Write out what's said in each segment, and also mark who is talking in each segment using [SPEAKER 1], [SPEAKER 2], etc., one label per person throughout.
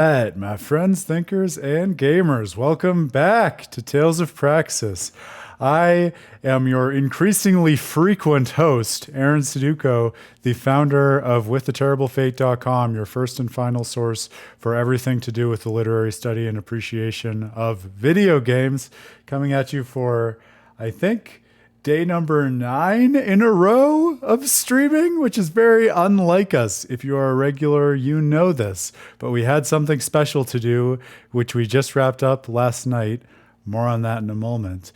[SPEAKER 1] Right, my friends, thinkers, and gamers, welcome back to Tales of Praxis. I am your increasingly frequent host, Aaron Suduko, the founder of WithTheTerribleFate.com, your first and final source for everything to do with the literary study and appreciation of video games, coming at you for, I think, day number 9 in a row of streaming, which is very unlike us. If you are a regular, you know this. But we had something special to do, which we just wrapped up last night. More on that in a moment.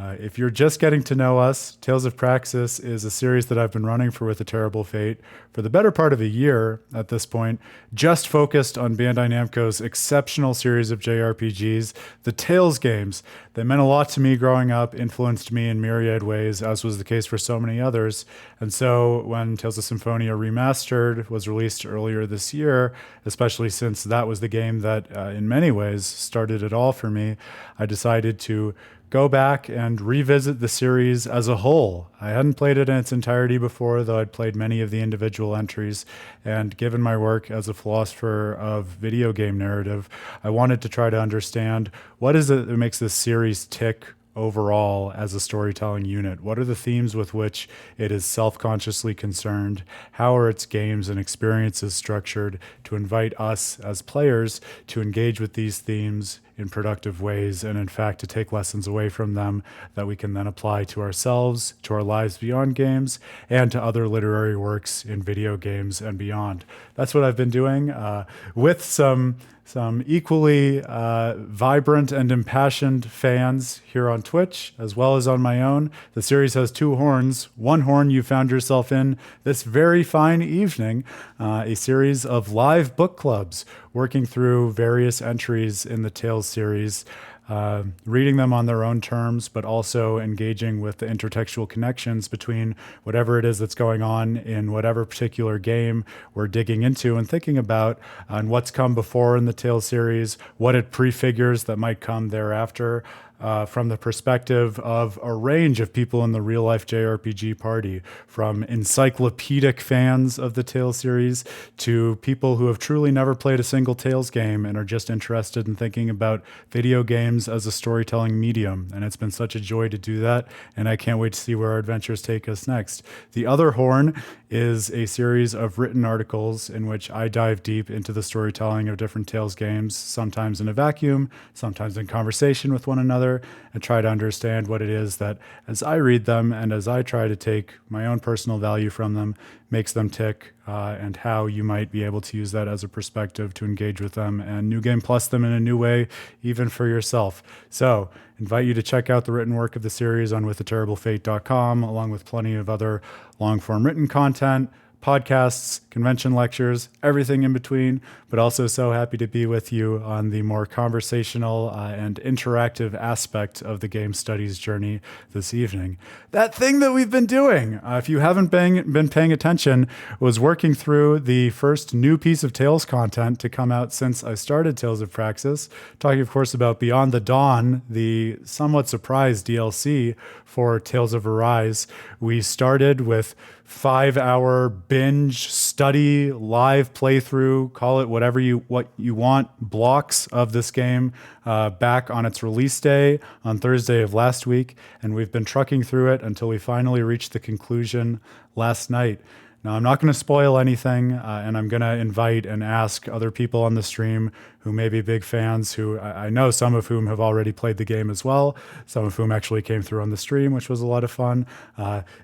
[SPEAKER 1] If you're just getting to know us, Tales of Praxis is a series that I've been running for With a Terrible Fate for the better part of a year at this point, just focused on Bandai Namco's exceptional series of JRPGs, the Tales games. They meant a lot to me growing up, influenced me in myriad ways, as was the case for so many others. And so when Tales of Symphonia Remastered was released earlier this year, especially since that was the game that in many ways started it all for me, I decided to go back and revisit the series as a whole. I hadn't played it in its entirety before, though I'd played many of the individual entries. And given my work as a philosopher of video game narrative, I wanted to try to understand what is it that makes this series tick overall as a storytelling unit? What are the themes with which it is self-consciously concerned? How are its games and experiences structured to invite us as players to engage with these themes in productive ways and in fact to take lessons away from them that we can then apply to ourselves, to our lives beyond games, and to other literary works in video games and beyond. That's what I've been doing with some equally vibrant and impassioned fans here on Twitch, as well as on my own. The series has two horns. One horn you found yourself in this very fine evening, a series of live book clubs working through various entries in the Tales series, reading them on their own terms, but also engaging with the intertextual connections between whatever it is that's going on in whatever particular game we're digging into and thinking about and what's come before in the Tales series, what it prefigures that might come thereafter. From the perspective of a range of people in the real life JRPG party, from encyclopedic fans of the Tales series to people who have truly never played a single Tales game and are just interested in thinking about video games as a storytelling medium. And it's been such a joy to do that, and I can't wait to see where our adventures take us next. The other horn is a series of written articles in which I dive deep into the storytelling of different Tales games, sometimes in a vacuum, sometimes in conversation with one another, and try to understand what it is that, as I read them and as I try to take my own personal value from them, makes them tick, and how you might be able to use that as a perspective to engage with them and New Game Plus them in a new way, even for yourself. So, invite you to check out the written work of the series on withtheterriblefate.com, along with plenty of other long-form written content, podcasts, convention lectures, everything in between, but also so happy to be with you on the more conversational and interactive aspect of the game studies journey this evening. That thing that we've been doing, if you haven't been paying attention, was working through the first new piece of Tales content to come out since I started Tales of Praxis, talking, of course, about Beyond the Dawn, the somewhat surprise DLC for Tales of Arise. We started with 5-hour binge study live playthrough, call it what you want, blocks of this game back on its release day on Thursday of last week, and we've been trucking through it until we finally reached the conclusion last night. Now, I'm not going to spoil anything, and I'm going to invite and ask other people on the stream who may be big fans, who I know some of whom have already played the game as well, some of whom actually came through on the stream, which was a lot of fun.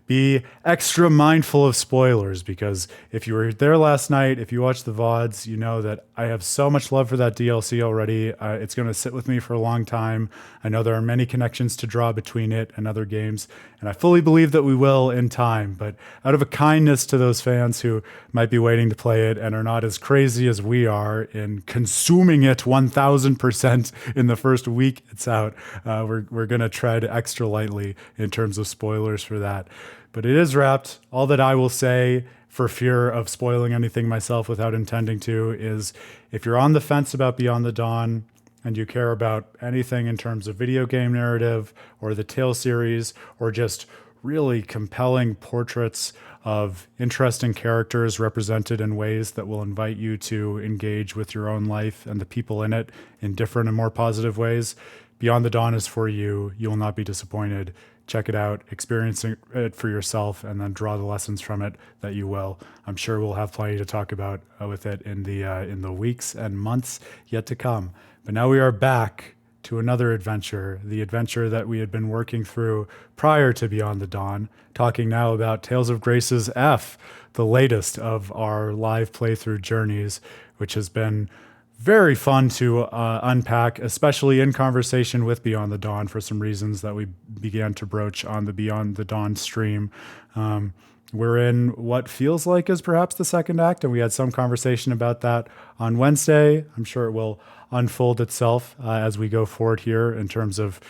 [SPEAKER 1] Be extra mindful of spoilers, because if you were there last night, if you watched the VODs, you know that I have so much love for that DLC already. It's going to sit with me for a long time. I know there are many connections to draw between it and other games, and I fully believe that we will in time, but out of a kindness to those fans who might be waiting to play it and are not as crazy as we are in consuming it 1000% in the first week it's out, we're going to tread extra lightly in terms of spoilers for that. But it is wrapped. All that I will say, for fear of spoiling anything myself without intending to, is if you're on the fence about Beyond the Dawn and you care about anything in terms of video game narrative or the Tale series or just really compelling portraits of interesting characters represented in ways that will invite you to engage with your own life and the people in it in different and more positive ways. Beyond the Dawn is for you. You will not be disappointed. Check it out, experience it for yourself, and then draw the lessons from it that you will. I'm sure we'll have plenty to talk about with it in the weeks and months yet to come. But now we are back to another adventure, the adventure that we had been working through prior to Beyond the Dawn, talking now about Tales of Graces F, the latest of our live playthrough journeys, which has been very fun to unpack, especially in conversation with Beyond the Dawn for some reasons that we began to broach on the Beyond the Dawn stream. We're in what feels like is perhaps the second act, and we had some conversation about that on Wednesday. I'm sure it will unfold itself as we go forward here in terms of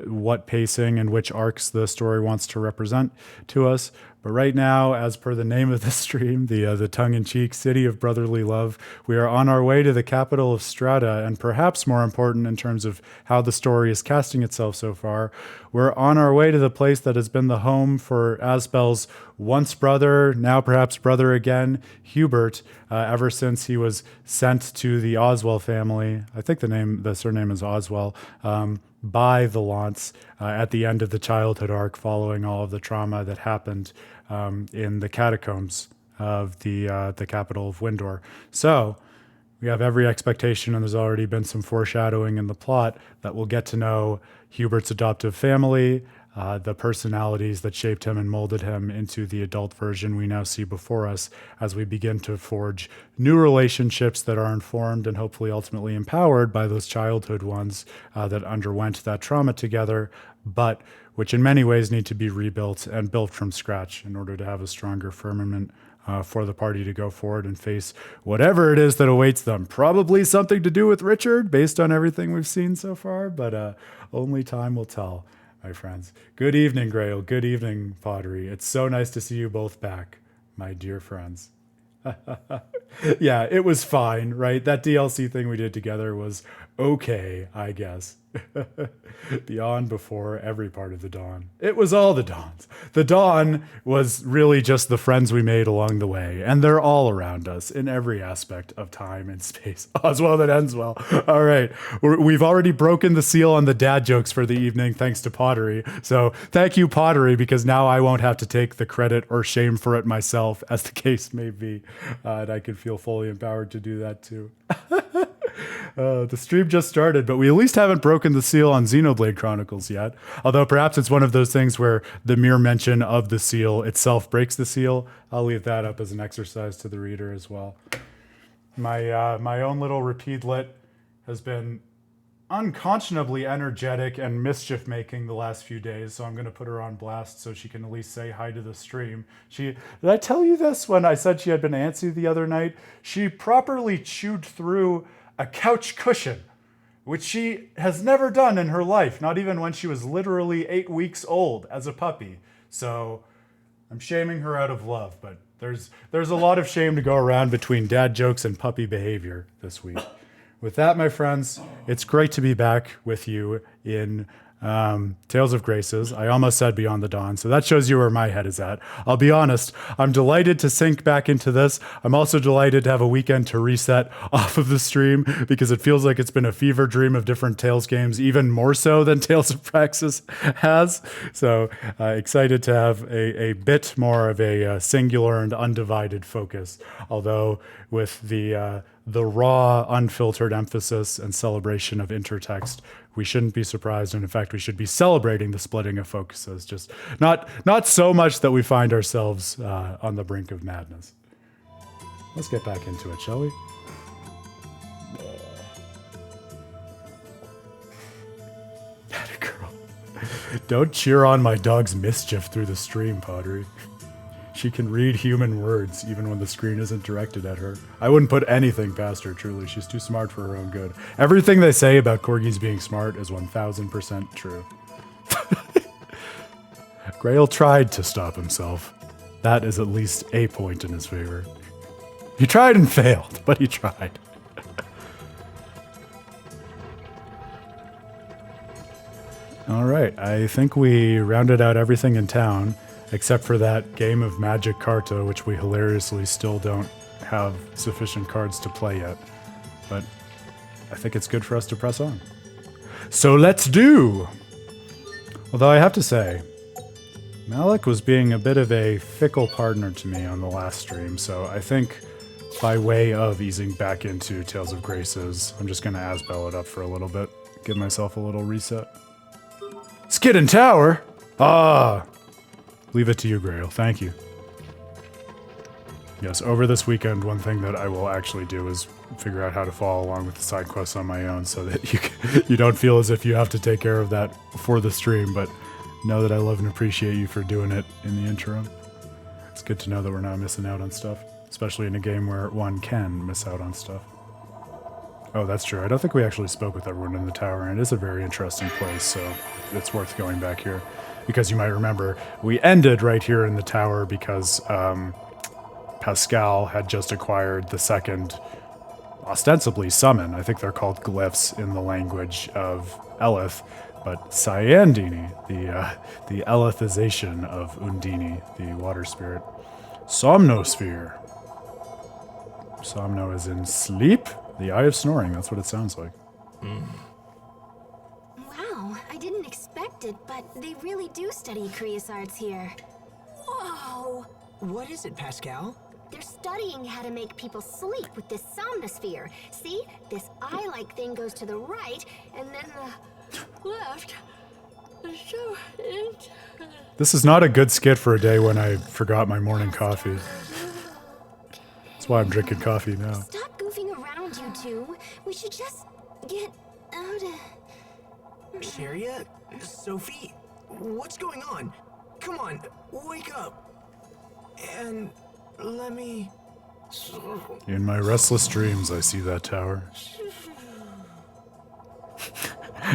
[SPEAKER 1] what pacing and which arcs the story wants to represent to us. But right now, as per the name of the stream, the tongue-in-cheek City of Brotherly Love, we are on our way to the capital of Strahta, and perhaps more important in terms of how the story is casting itself so far, we're on our way to the place that has been the home for Asbel's once brother, now perhaps brother again, Hubert, ever since he was sent to the Oswell family. I think the surname is Oswell, by the Launce at the end of the childhood arc, following all of the trauma that happened in the catacombs of the capital of Windor. So we have every expectation, and there's already been some foreshadowing in the plot, that we'll get to know Hubert's adoptive family, the personalities that shaped him and molded him into the adult version we now see before us as we begin to forge new relationships that are informed and hopefully ultimately empowered by those childhood ones that underwent that trauma together, but which in many ways need to be rebuilt and built from scratch in order to have a stronger firmament for the party to go forward and face whatever it is that awaits them. Probably something to do with Richard, based on everything we've seen so far, but only time will tell, my friends. Good evening, Grail. Good evening, Pottery. It's so nice to see you both back, my dear friends. Yeah, it was fine, right? That DLC thing we did together was okay, I guess. Beyond, before, every part of the Dawn. It was all the Dawns. The Dawn was really just the friends we made along the way, and they're all around us in every aspect of time and space. All's well that ends well. All right, we've already broken the seal on the dad jokes for the evening, thanks to Pottery. So thank you, Pottery, because now I won't have to take the credit or shame for it myself, as the case may be, and I can feel fully empowered to do that too. The stream just started, but we at least haven't broken the seal on Xenoblade Chronicles yet. Although perhaps it's one of those things where the mere mention of the seal itself breaks the seal. I'll leave that up as an exercise to the reader as well. My own little repeatlet has been unconscionably energetic and mischief-making the last few days, so I'm going to put her on blast so she can at least say hi to the stream. Did I tell you this when I said she had been antsy the other night? She properly chewed through a couch cushion, which she has never done in her life, not even when she was literally 8 weeks old as a puppy. So I'm shaming her out of love, but there's a lot of shame to go around between dad jokes and puppy behavior this week. With that, my friends, it's great to be back with you in Tales of Graces. I almost said Beyond the Dawn, so that shows you where my head is at. I'll be honest, I'm delighted to sink back into this. I'm also delighted to have a weekend to reset off of the stream, because it feels like it's been a fever dream of different Tales games, even more so than Tales of Praxis has. So excited to have a bit more of a singular and undivided focus, although with the raw, unfiltered emphasis and celebration of intertext, we shouldn't be surprised, and in fact, we should be celebrating the splitting of focuses. Just not so much that we find ourselves on the brink of madness. Let's get back into it, shall we? Atta girl. Don't cheer on my dog's mischief through the stream, Pottery. She can read human words even when the screen isn't directed at her. I wouldn't put anything past her, truly. She's too smart for her own good. Everything they say about corgis being smart is 1000% true. Grail tried to stop himself. That is at least a point in his favor. He tried and failed, but he tried. All right, I think we rounded out everything in town. except for that game of Magic Carta, which we hilariously still don't have sufficient cards to play yet. But I think it's good for us to press on. So let's do! Although I have to say, Malik was being a bit of a fickle partner to me on the last stream, so I think by way of easing back into Tales of Graces, I'm just going to Asbel it up for a little bit, give myself a little reset. Skid and Tower? Ah! Leave it to you, Grail. Thank you. Yes, over this weekend, one thing that I will actually do is figure out how to follow along with the side quests on my own so that you don't feel as if you have to take care of that for the stream, but know that I love and appreciate you for doing it in the interim. It's good to know that we're not missing out on stuff, especially in a game where one can miss out on stuff. Oh, that's true. I don't think we actually spoke with everyone in the tower, and it is a very interesting place, so it's worth going back here. Because you might remember, we ended right here in the tower because Pascal had just acquired the second, ostensibly summon. I think they're called glyphs in the language of Eleth, but Cyandini, the Elethization of Undini, the water spirit. Somnosphere. Somno is in sleep? The Eye of Snoring, that's what it sounds like.
[SPEAKER 2] Wow, I didn't expect it, but they really do study Krius arts here. Whoa!
[SPEAKER 3] What is it, Pascal?
[SPEAKER 2] They're studying how to make people sleep with this somnosphere. See? This eye-like thing goes to the right, and then the left. So
[SPEAKER 1] This is not a good skit for a day when I forgot my morning coffee. That's why I'm drinking coffee now.
[SPEAKER 2] Stop goofing around, you two. We should just get out of...
[SPEAKER 3] Sharia? Sophie? What's going on? Come on, wake up. And let me...
[SPEAKER 1] In my restless dreams, I see that tower.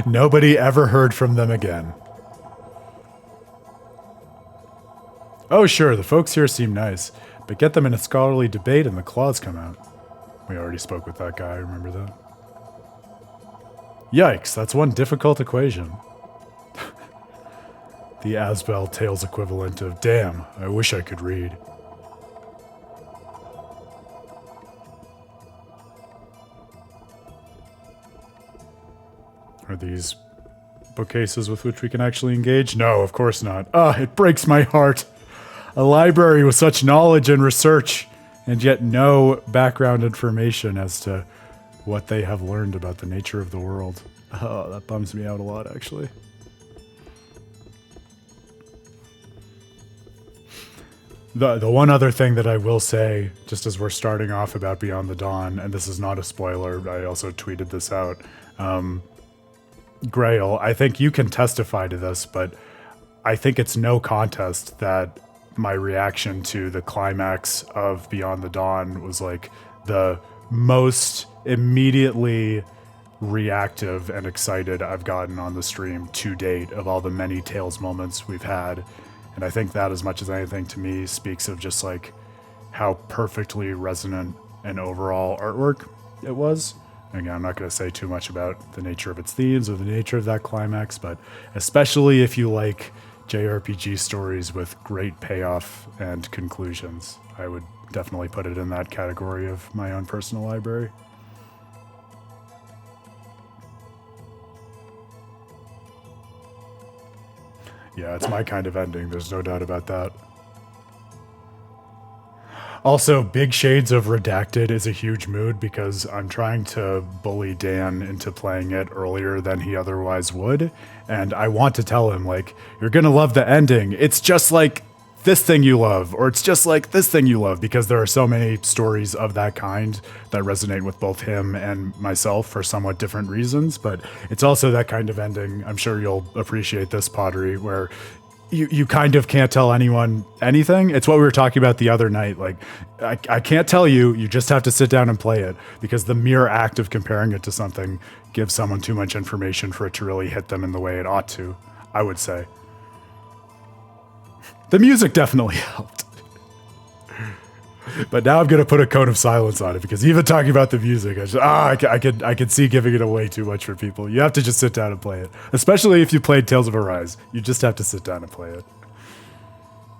[SPEAKER 1] Nobody ever heard from them again. Oh sure, the folks here seem nice, but get them in a scholarly debate and the claws come out. We already spoke with that guy, remember that? Yikes, that's one difficult equation. The Asbel Tales equivalent of, damn, I wish I could read. Are these bookcases with which we can actually engage? No, of course not. Ah, it breaks my heart. A library with such knowledge and research, and yet no background information as to what they have learned about the nature of the world. Oh, that bums me out a lot, actually. The one other thing that I will say, just as we're starting off about Beyond the Dawn, and this is not a spoiler, I also tweeted this out. Grail, I think you can testify to this, but I think it's no contest that my reaction to the climax of Beyond the Dawn was like the most immediately reactive and excited I've gotten on the stream to date of all the many Tales moments we've had. And I think that, as much as anything, to me speaks of just like how perfectly resonant and overall artwork it was. Again, I'm not going to say too much about the nature of its themes or the nature of that climax, but especially if you like JRPG stories with great payoff and conclusions, I would definitely put it in that category of my own personal library. Yeah, it's my kind of ending, there's no doubt about that. Also, Big Shades of Redacted is a huge mood because I'm trying to bully Dan into playing it earlier than he otherwise would. And I want to tell him, like, you're going to love the ending. It's just like this thing you love, or it's just like this thing you love, because there are so many stories of that kind that resonate with both him and myself for somewhat different reasons. But it's also that kind of ending, I'm sure you'll appreciate this, Pottery, where you kind of can't tell anyone anything. It's what we were talking about the other night. Like, I can't tell you, you just have to sit down and play it, because the mere act of comparing it to something gives someone too much information for it to really hit them in the way it ought to, I would say. The music definitely helped. But now I'm going to put a cone of silence on it, because even talking about the music, I could see giving it away too much for people. You have to just sit down and play it. Especially if you played Tales of Arise. You just have to sit down and play it.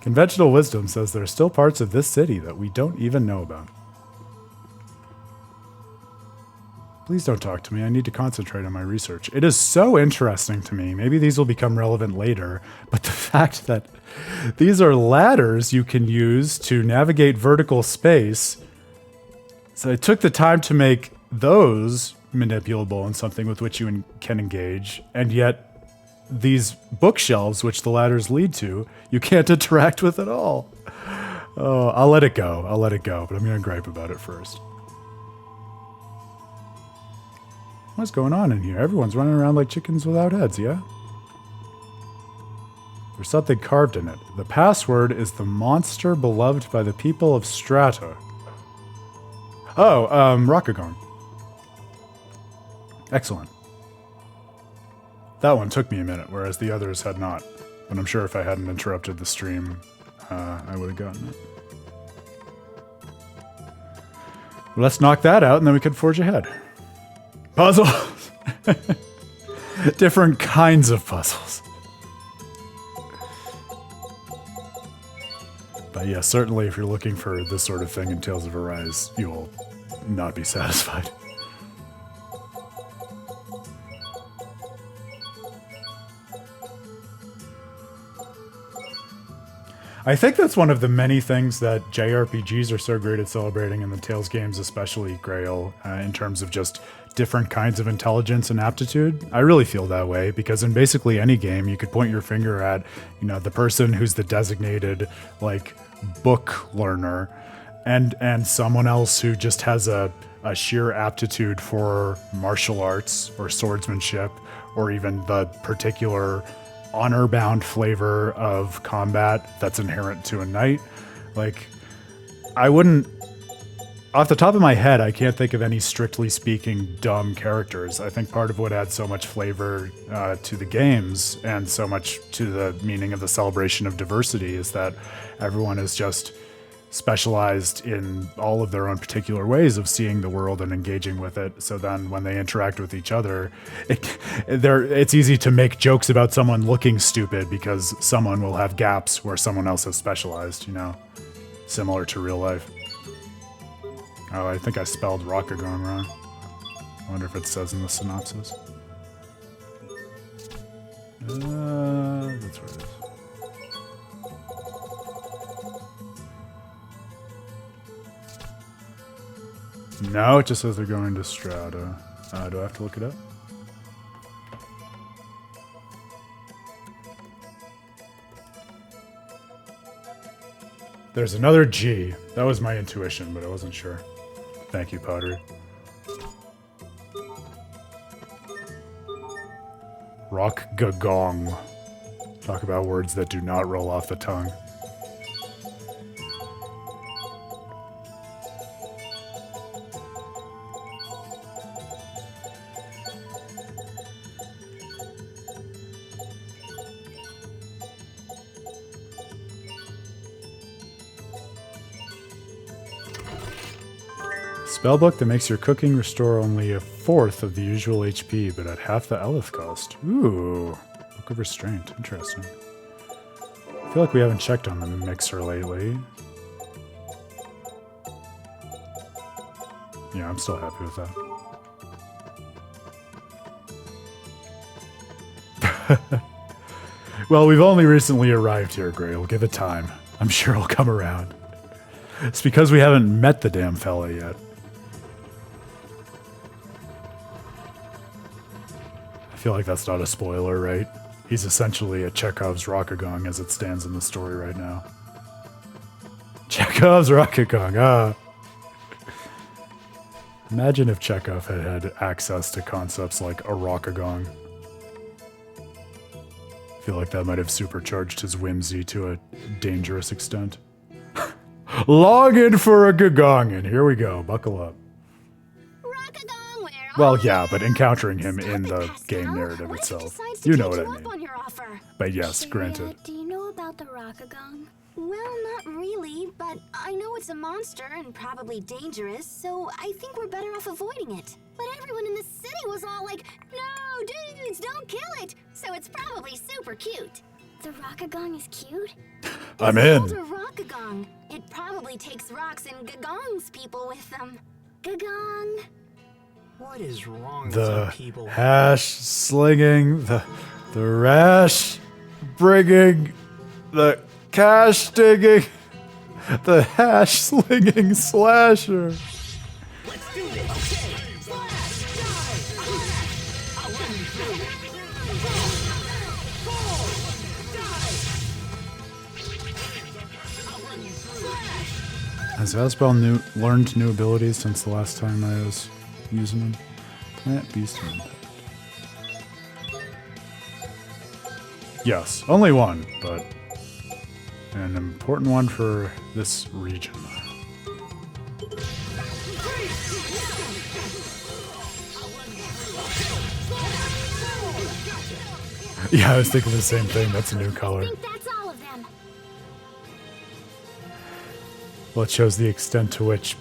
[SPEAKER 1] Conventional wisdom says there are still parts of this city that we don't even know about. Please don't talk to me. I need to concentrate on my research. It is so interesting to me. Maybe these will become relevant later, but the fact that these are ladders you can use to navigate vertical space. So I took the time to make those manipulable and something with which you can engage, and yet these bookshelves, which the ladders lead to, you can't interact with at all. Oh, I'll let it go. I'll let it go, but I'm going to gripe about it first. What's going on in here? Everyone's running around like chickens without heads, yeah? There's something carved in it. The password is the monster beloved by the people of Strahta. Oh, ROCKGAGONG. Excellent. That one took me a minute, whereas the others had not. But I'm sure if I hadn't interrupted the stream, I would have gotten it. Let's knock that out, and then we can forge ahead. Puzzles! Different kinds of puzzles. But yeah, certainly if you're looking for this sort of thing in Tales of Arise, you will not be satisfied. I think that's one of the many things that JRPGs are so great at celebrating, and the Tales games especially, Grail, in terms of just different kinds of intelligence and aptitude. I really feel that way, because in basically any game, you could point your finger at, you know, the person who's the designated, like, book learner, and someone else who just has a sheer aptitude for martial arts or swordsmanship, or even the particular honor-bound flavor of combat that's inherent to a knight. Like, I wouldn't... Off the top of my head, I can't think of any strictly speaking dumb characters. I think part of what adds so much flavor to the games and so much to the meaning of the celebration of diversity is that everyone is just specialized in all of their own particular ways of seeing the world and engaging with it. So then when they interact with each other, it's easy to make jokes about someone looking stupid because someone will have gaps where someone else has specialized, you know, similar to real life. Oh, I think I spelled ROCKGAGONG wrong. I wonder if it says in the synopsis. That's where it is. No, it just says they're going to Strahta. Do I have to look it up? There's another G. That was my intuition, but I wasn't sure. Thank you, Potter. ROCKGAGONG. Talk about words that do not roll off the tongue. Spellbook that makes your cooking restore only 1/4 of the usual HP, but at half the Elith cost. Ooh. Book of Restraint. Interesting. I feel like we haven't checked on the mixer lately. Yeah, I'm still happy with that. Well, we've only recently arrived here, Gray. We'll give it time. I'm sure it'll come around. It's because we haven't met the damn fella yet. I feel like that's not a spoiler, right? He's essentially a Chekhov's ROCKGAGONG as it stands in the story right now. Chekhov's ROCKGAGONG, ah. Imagine if Chekhov had had access to concepts like a ROCKGAGONG. I feel like that might have supercharged his whimsy to a dangerous extent. Log in for a Gagong, and here we go. Buckle up.
[SPEAKER 2] ROCKGAGONG, where
[SPEAKER 1] Well,
[SPEAKER 2] are
[SPEAKER 1] yeah,
[SPEAKER 2] you?
[SPEAKER 1] but encountering him
[SPEAKER 2] Stop
[SPEAKER 1] in
[SPEAKER 2] it,
[SPEAKER 1] the
[SPEAKER 2] Pascal.
[SPEAKER 1] game narrative
[SPEAKER 2] Why'd
[SPEAKER 1] itself.
[SPEAKER 2] decide to
[SPEAKER 1] You know
[SPEAKER 2] take
[SPEAKER 1] what I
[SPEAKER 2] you up
[SPEAKER 1] mean.
[SPEAKER 2] on your offer?
[SPEAKER 1] But yes, granted.
[SPEAKER 4] Do you know about the ROCKGAGONG?
[SPEAKER 2] Well, not really, but I know it's a monster and probably dangerous, so I think we're better off avoiding it. But everyone in the city was all like, no, dudes, don't kill it! So it's probably super cute.
[SPEAKER 4] The ROCKGAGONG is cute?
[SPEAKER 1] I'm
[SPEAKER 2] It's
[SPEAKER 1] in.
[SPEAKER 2] called a ROCKGAGONG. It probably takes rocks and gagongs people with them. Gagong.
[SPEAKER 3] What is wrong with you
[SPEAKER 1] The
[SPEAKER 3] people?
[SPEAKER 1] hash slinging, the rash bringing, the cash digging, the hash slinging slasher.
[SPEAKER 3] Let's do this. Okay. Slash, dive, I'll run you through. Fall, dive. I'll run you through. Slash.
[SPEAKER 1] Has Asbel learned new abilities since the last time I was using them? Plant, beast, or impact? Yes, only one, but an important one for this region. Yeah, I was thinking the same thing. That's a new color.
[SPEAKER 2] I think that's all of them.
[SPEAKER 1] Well, it shows the extent to which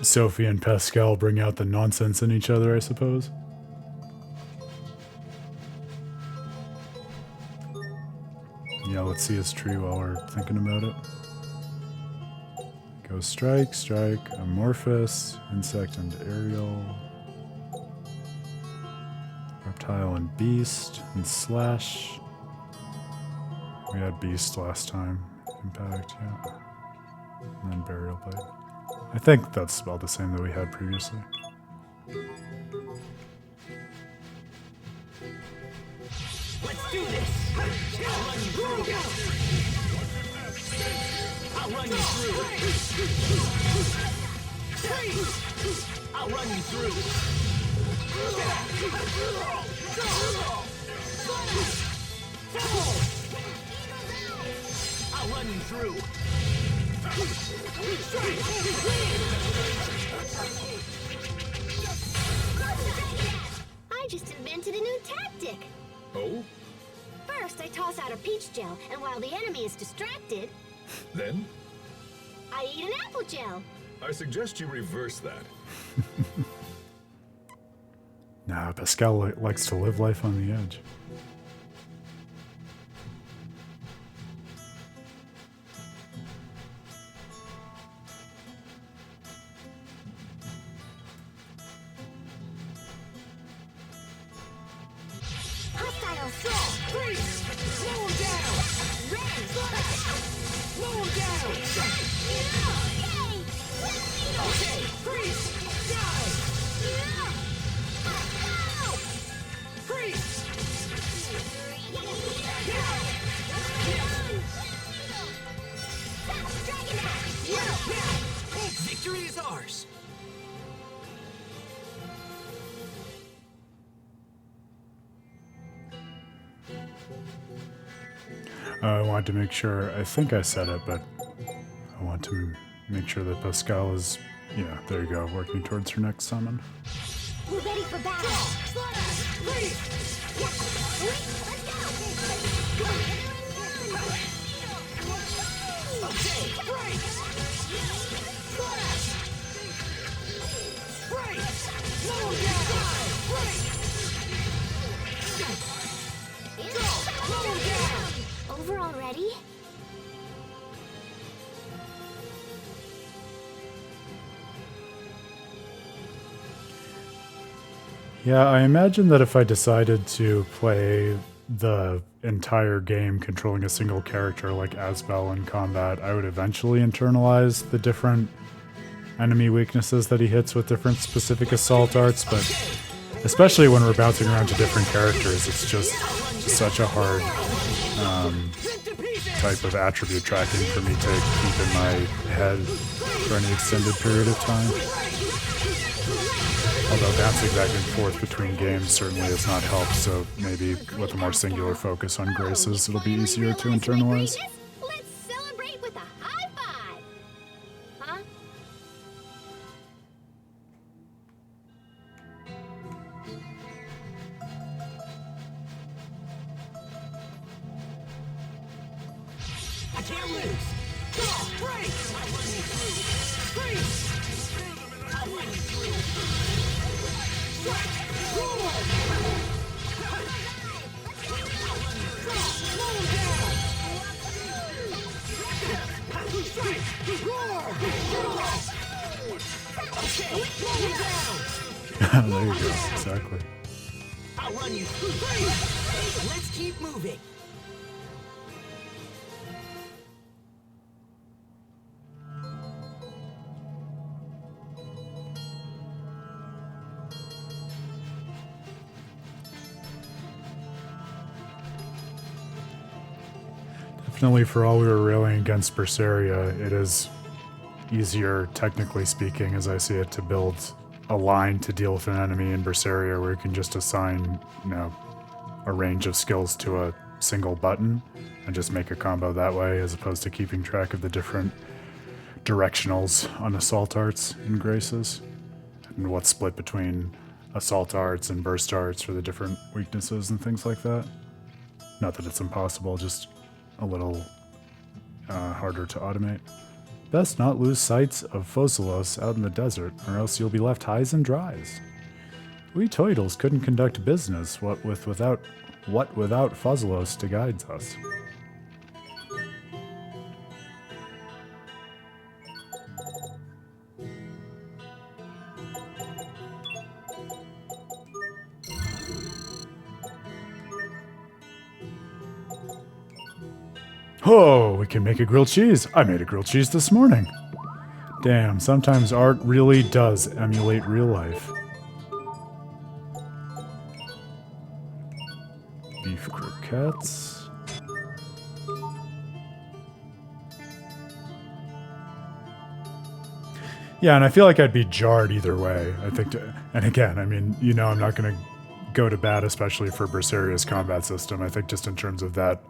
[SPEAKER 1] Sophie and Pascal bring out the nonsense in each other, I suppose. Yeah, let's see his tree while we're thinking about it. Go strike, strike, amorphous, insect and aerial, reptile and beast, and slash. We had beast last time. Impact, yeah. And then burial blade. I think that's about the same that we had previously.
[SPEAKER 3] Let's do this. I'll run you through. I'll run you through. I'll run you through. I'll run you through.
[SPEAKER 2] I just invented a new tactic.
[SPEAKER 5] Oh?
[SPEAKER 2] First, I toss out a peach gel, and while the enemy is distracted,
[SPEAKER 5] Then?
[SPEAKER 2] I eat an apple gel.
[SPEAKER 5] I suggest you reverse that.
[SPEAKER 1] Nah, Pascal likes to live life on the edge.
[SPEAKER 2] Hostile
[SPEAKER 3] Freeze! Slow him down!
[SPEAKER 2] red.
[SPEAKER 3] Slow him down! Okay, freeze! Dive! Freeze! Victory is ours!
[SPEAKER 1] I wanted to make sure, I think I said it, but I want to make sure that Pascal is, yeah, there you go, working towards her next summon.
[SPEAKER 2] We're ready for battle.
[SPEAKER 3] Okay, break! Break! Slow down! Break! Slow down!
[SPEAKER 2] Over already?
[SPEAKER 1] Yeah, I imagine that if I decided to play the entire game controlling a single character like Asbel in combat, I would eventually internalize the different enemy weaknesses that he hits with different specific assault arts, but especially when we're bouncing around to different characters, it's just such a hard type of attribute tracking for me to keep in my head for any extended period of time. Although bouncing back and forth between games certainly has not helped, so maybe with a more singular focus on graces, it'll be easier to internalize.
[SPEAKER 2] Let's celebrate with a high five. Huh?
[SPEAKER 3] I can't lose! Go! Break! I'll run you through! Freeze! I'll run you through! Strike! Roll! Slow him down!
[SPEAKER 1] There you go. Exactly.
[SPEAKER 3] I'll run you through. Freeze! Let's keep moving.
[SPEAKER 1] Definitely, for all we were railing against Vesperia, it is easier, technically speaking, as I see it, to build a line to deal with an enemy in Vesperia where you can just assign, you know, a range of skills to a single button and just make a combo that way, as opposed to keeping track of the different directionals on assault arts and graces and what's split between assault arts and burst arts for the different weaknesses and things like that. Not that it's impossible, just a little harder to automate. Best not lose sight of Fossilos out in the desert, or else you'll be left highs and dries. We Toidles couldn't conduct business without Fossilos to guide us. Oh, we can make a grilled cheese. I made a grilled cheese this morning. Damn, sometimes art really does emulate real life. Beef croquettes. Yeah, and I feel like I'd be jarred either way. I think, and again, I mean, you know, I'm not going to go to bat, especially for Verseria's combat system. I think just in terms of that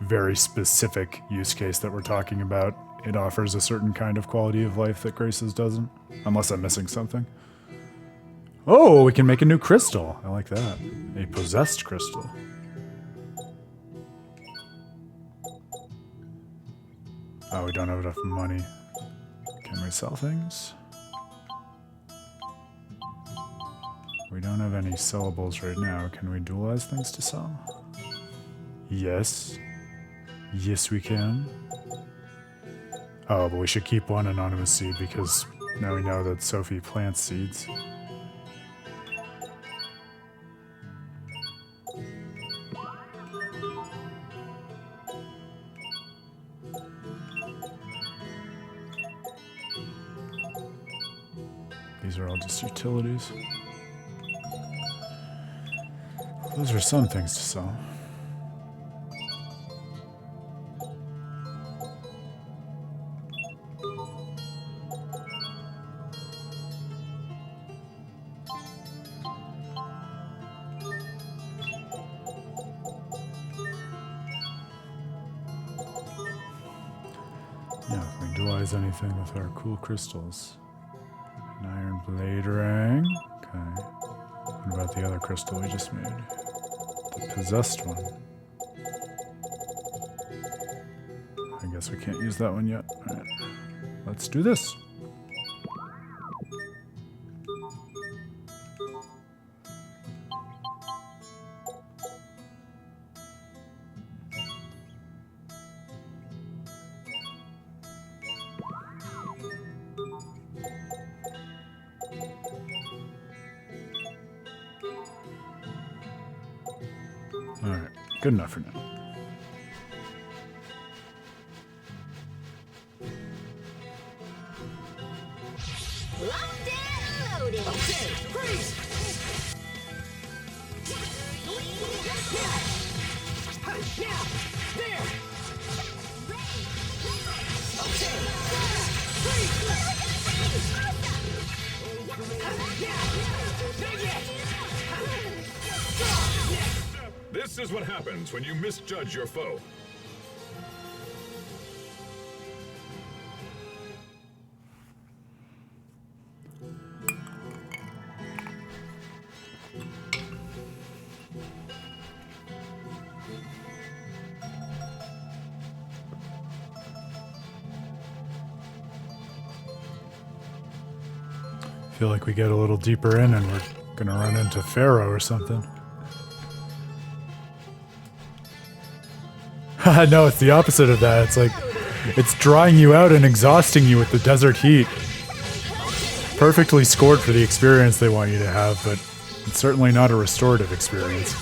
[SPEAKER 1] very specific use case that we're talking about, it offers a certain kind of quality of life that Graces doesn't, unless I'm missing something. Oh, we can make a new crystal. I like that. A possessed crystal. Oh, we don't have enough money. Can we sell things? We don't have any sellables right now. Can we dualize things to sell? Yes. Yes, we can. Oh, but we should keep one anonymous seed because now we know that Sophie plants seeds. These are all just utilities. Those are some things to sell. Yeah, can we dualize anything with our cool crystals? An iron blade ring. Okay. What about the other crystal we just made? The possessed one. I guess we can't use that one yet. Alright. Let's do this. Alright, good enough for now.
[SPEAKER 2] Locked and loaded.
[SPEAKER 3] Okay, freeze! Now, there! Okay, freeze! Now, not yet!
[SPEAKER 5] This is what happens when you misjudge your foe.
[SPEAKER 1] I feel like we get a little deeper in and we're gonna run into Pharaoh or something. No, it's the opposite of that. It's like, it's drying you out and exhausting you with the desert heat. perfectly scored for the experience they want you to have, but it's certainly not a restorative experience.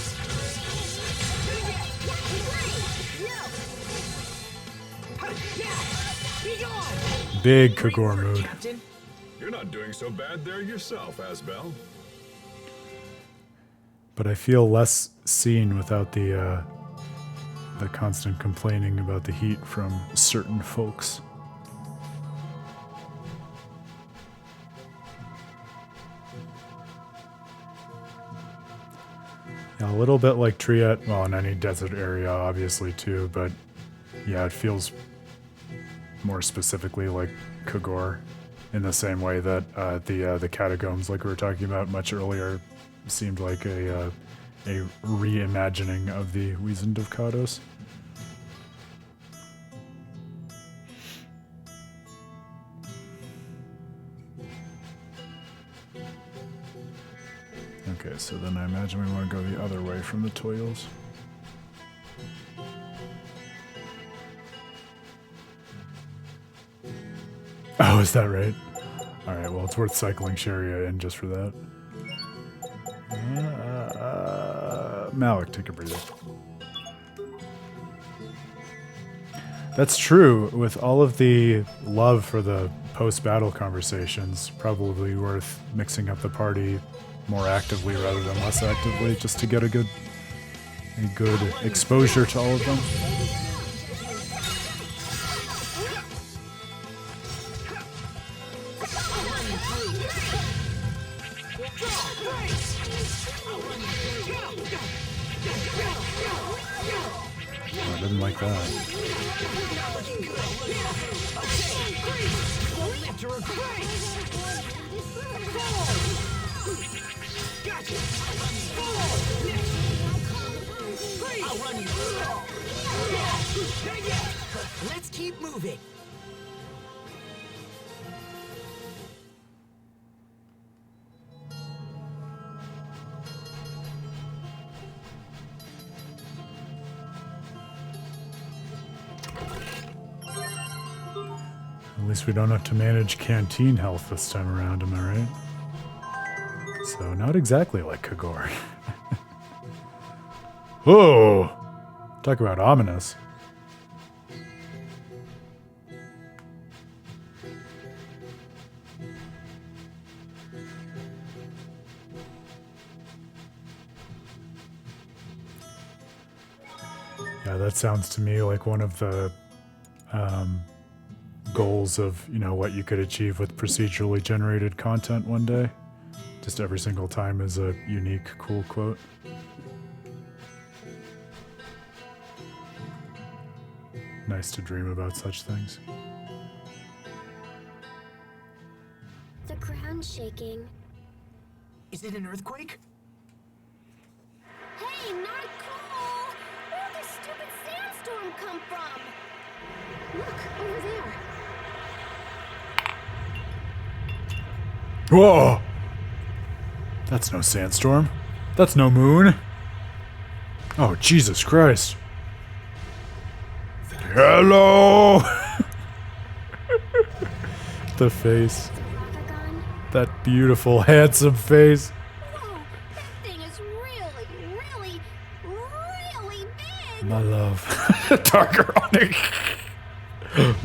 [SPEAKER 1] Big Kagor mood.
[SPEAKER 3] Captain.
[SPEAKER 5] You're not doing so bad there yourself, Asbel.
[SPEAKER 1] But I feel less seen without the constant complaining about the heat from certain folks. Yeah, a little bit like Triet, well, in any desert area, obviously, too, but yeah, it feels more specifically like Kagor in the same way that the catacombs, like we were talking about much earlier, seemed like a reimagining of the Wiesent of Kados. Okay, so then I imagine we want to go the other way from the Toils. Oh, is that right? Alright, well, it's worth cycling Sharia in just for that. Malik, take a breather. That's true. With all of the love for the post-battle conversations, probably worth mixing up the party more actively rather than less actively, just to get a good exposure to all of them. Oh, I didn't like that.
[SPEAKER 3] Let's keep moving.
[SPEAKER 1] At least we don't have to manage canteen health this time around, am I right? So, not exactly like Kagor. Whoa! Talk about ominous. Yeah, that sounds to me like one of the goals of, you know, what you could achieve with procedurally generated content one day. Just every single time is a unique, cool quote. Nice to dream about such things.
[SPEAKER 4] The ground's shaking.
[SPEAKER 3] Is it an earthquake?
[SPEAKER 2] Hey, not cool! Where'd this stupid sandstorm come from? Look, over there.
[SPEAKER 1] Whoa! That's no sandstorm. That's no moon. Oh, Jesus Christ. Hello! The face.
[SPEAKER 4] The ROCKGAGONG.
[SPEAKER 1] That beautiful, handsome face.
[SPEAKER 2] Whoa, that thing is really big!
[SPEAKER 1] My love. Targaronic.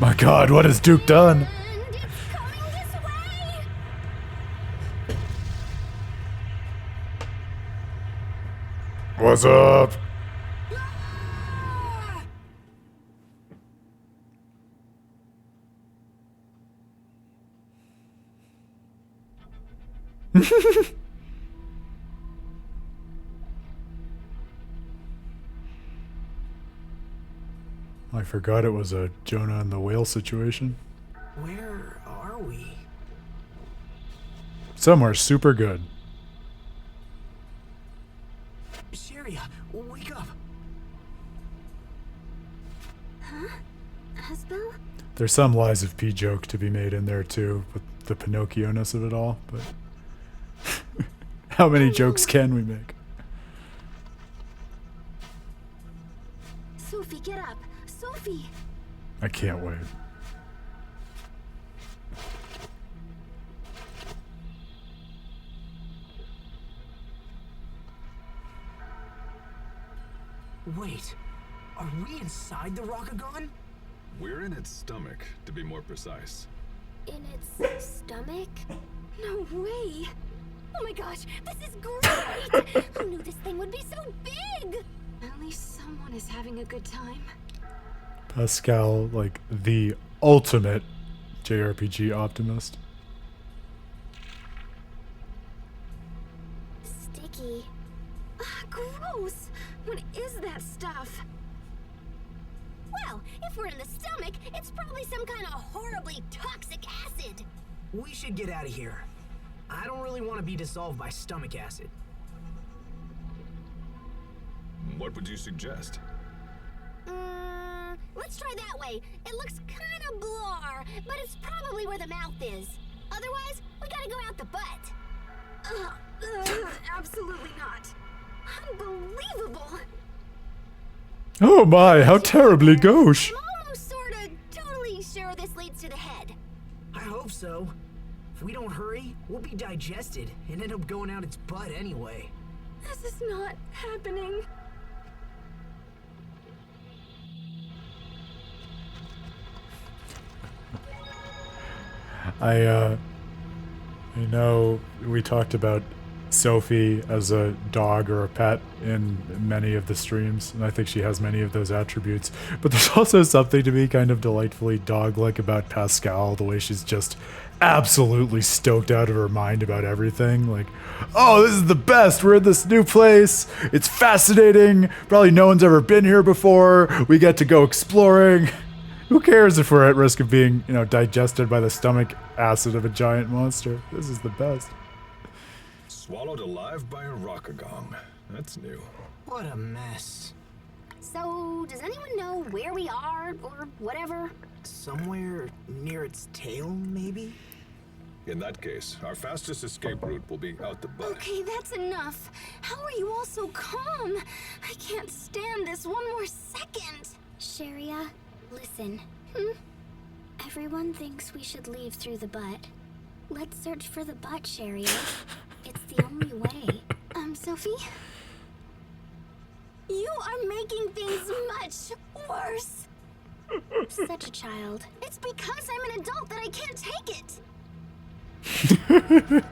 [SPEAKER 1] My God, what has Duke done?
[SPEAKER 2] And it's coming this way!
[SPEAKER 1] What's up?
[SPEAKER 2] Ah!
[SPEAKER 1] I forgot it was a Jonah and the whale situation.
[SPEAKER 3] Where are we?
[SPEAKER 1] Somewhere super good.
[SPEAKER 3] Sharia, wake up.
[SPEAKER 4] Asbel?
[SPEAKER 1] There's some Lies of P joke to be made in there too, with the Pinocchio-ness of it all, but how many jokes can we make?
[SPEAKER 2] Sophie, get up! Sophie!
[SPEAKER 1] I can't wait.
[SPEAKER 3] Wait, are we inside the ROCKGAGONG?
[SPEAKER 5] We're in its stomach, to be more precise.
[SPEAKER 4] In its stomach?
[SPEAKER 2] No way! Oh my gosh, this is great! Who knew this thing would be so big? At least someone is having a good time.
[SPEAKER 1] Pascal, like the ultimate JRPG optimist.
[SPEAKER 4] Sticky.
[SPEAKER 2] Gross! What is that stuff? Well, if we're in the stomach, it's probably some kind of horribly toxic acid.
[SPEAKER 3] We should get out of here. I don't really want to be dissolved by stomach acid.
[SPEAKER 5] What would you suggest?
[SPEAKER 2] Let's try that way. It looks kind of blar, but it's probably where the mouth is. Otherwise, we gotta go out the butt. Absolutely not. Unbelievable.
[SPEAKER 1] Oh my, how terribly gauche.
[SPEAKER 2] I'm almost sorta totally sure this leads to the head.
[SPEAKER 3] I hope so. If we don't hurry, we'll be digested and end up going out its butt anyway.
[SPEAKER 2] This is not happening.
[SPEAKER 1] I know we talked about Sophie as a dog or a pet in many of the streams, and I think she has many of those attributes. But there's also something to be kind of delightfully dog-like about Pascal, the way she's just absolutely stoked out of her mind about everything. Like, oh, this is the best. We're in this new place. It's fascinating. Probably no one's ever been here before. We get to go exploring. Who cares if we're at risk of being, digested by the stomach acid of a giant monster? This is the best.
[SPEAKER 5] Swallowed alive by a ROCKGAGONG. That's new.
[SPEAKER 3] What a mess.
[SPEAKER 2] So, does anyone know where we are, or whatever?
[SPEAKER 3] Somewhere near its tail, maybe?
[SPEAKER 5] In that case, our fastest escape route will be out the butt.
[SPEAKER 2] Okay, that's enough. How are you all so calm? I can't stand this one more second.
[SPEAKER 4] Sharia, listen.
[SPEAKER 2] Hmm?
[SPEAKER 4] Everyone thinks we should leave through the butt. Let's search for the butt, Sharia. It's the only way.
[SPEAKER 2] Sophie? You are making things much worse.
[SPEAKER 4] Such a child.
[SPEAKER 2] It's because I'm an adult that I can't take it.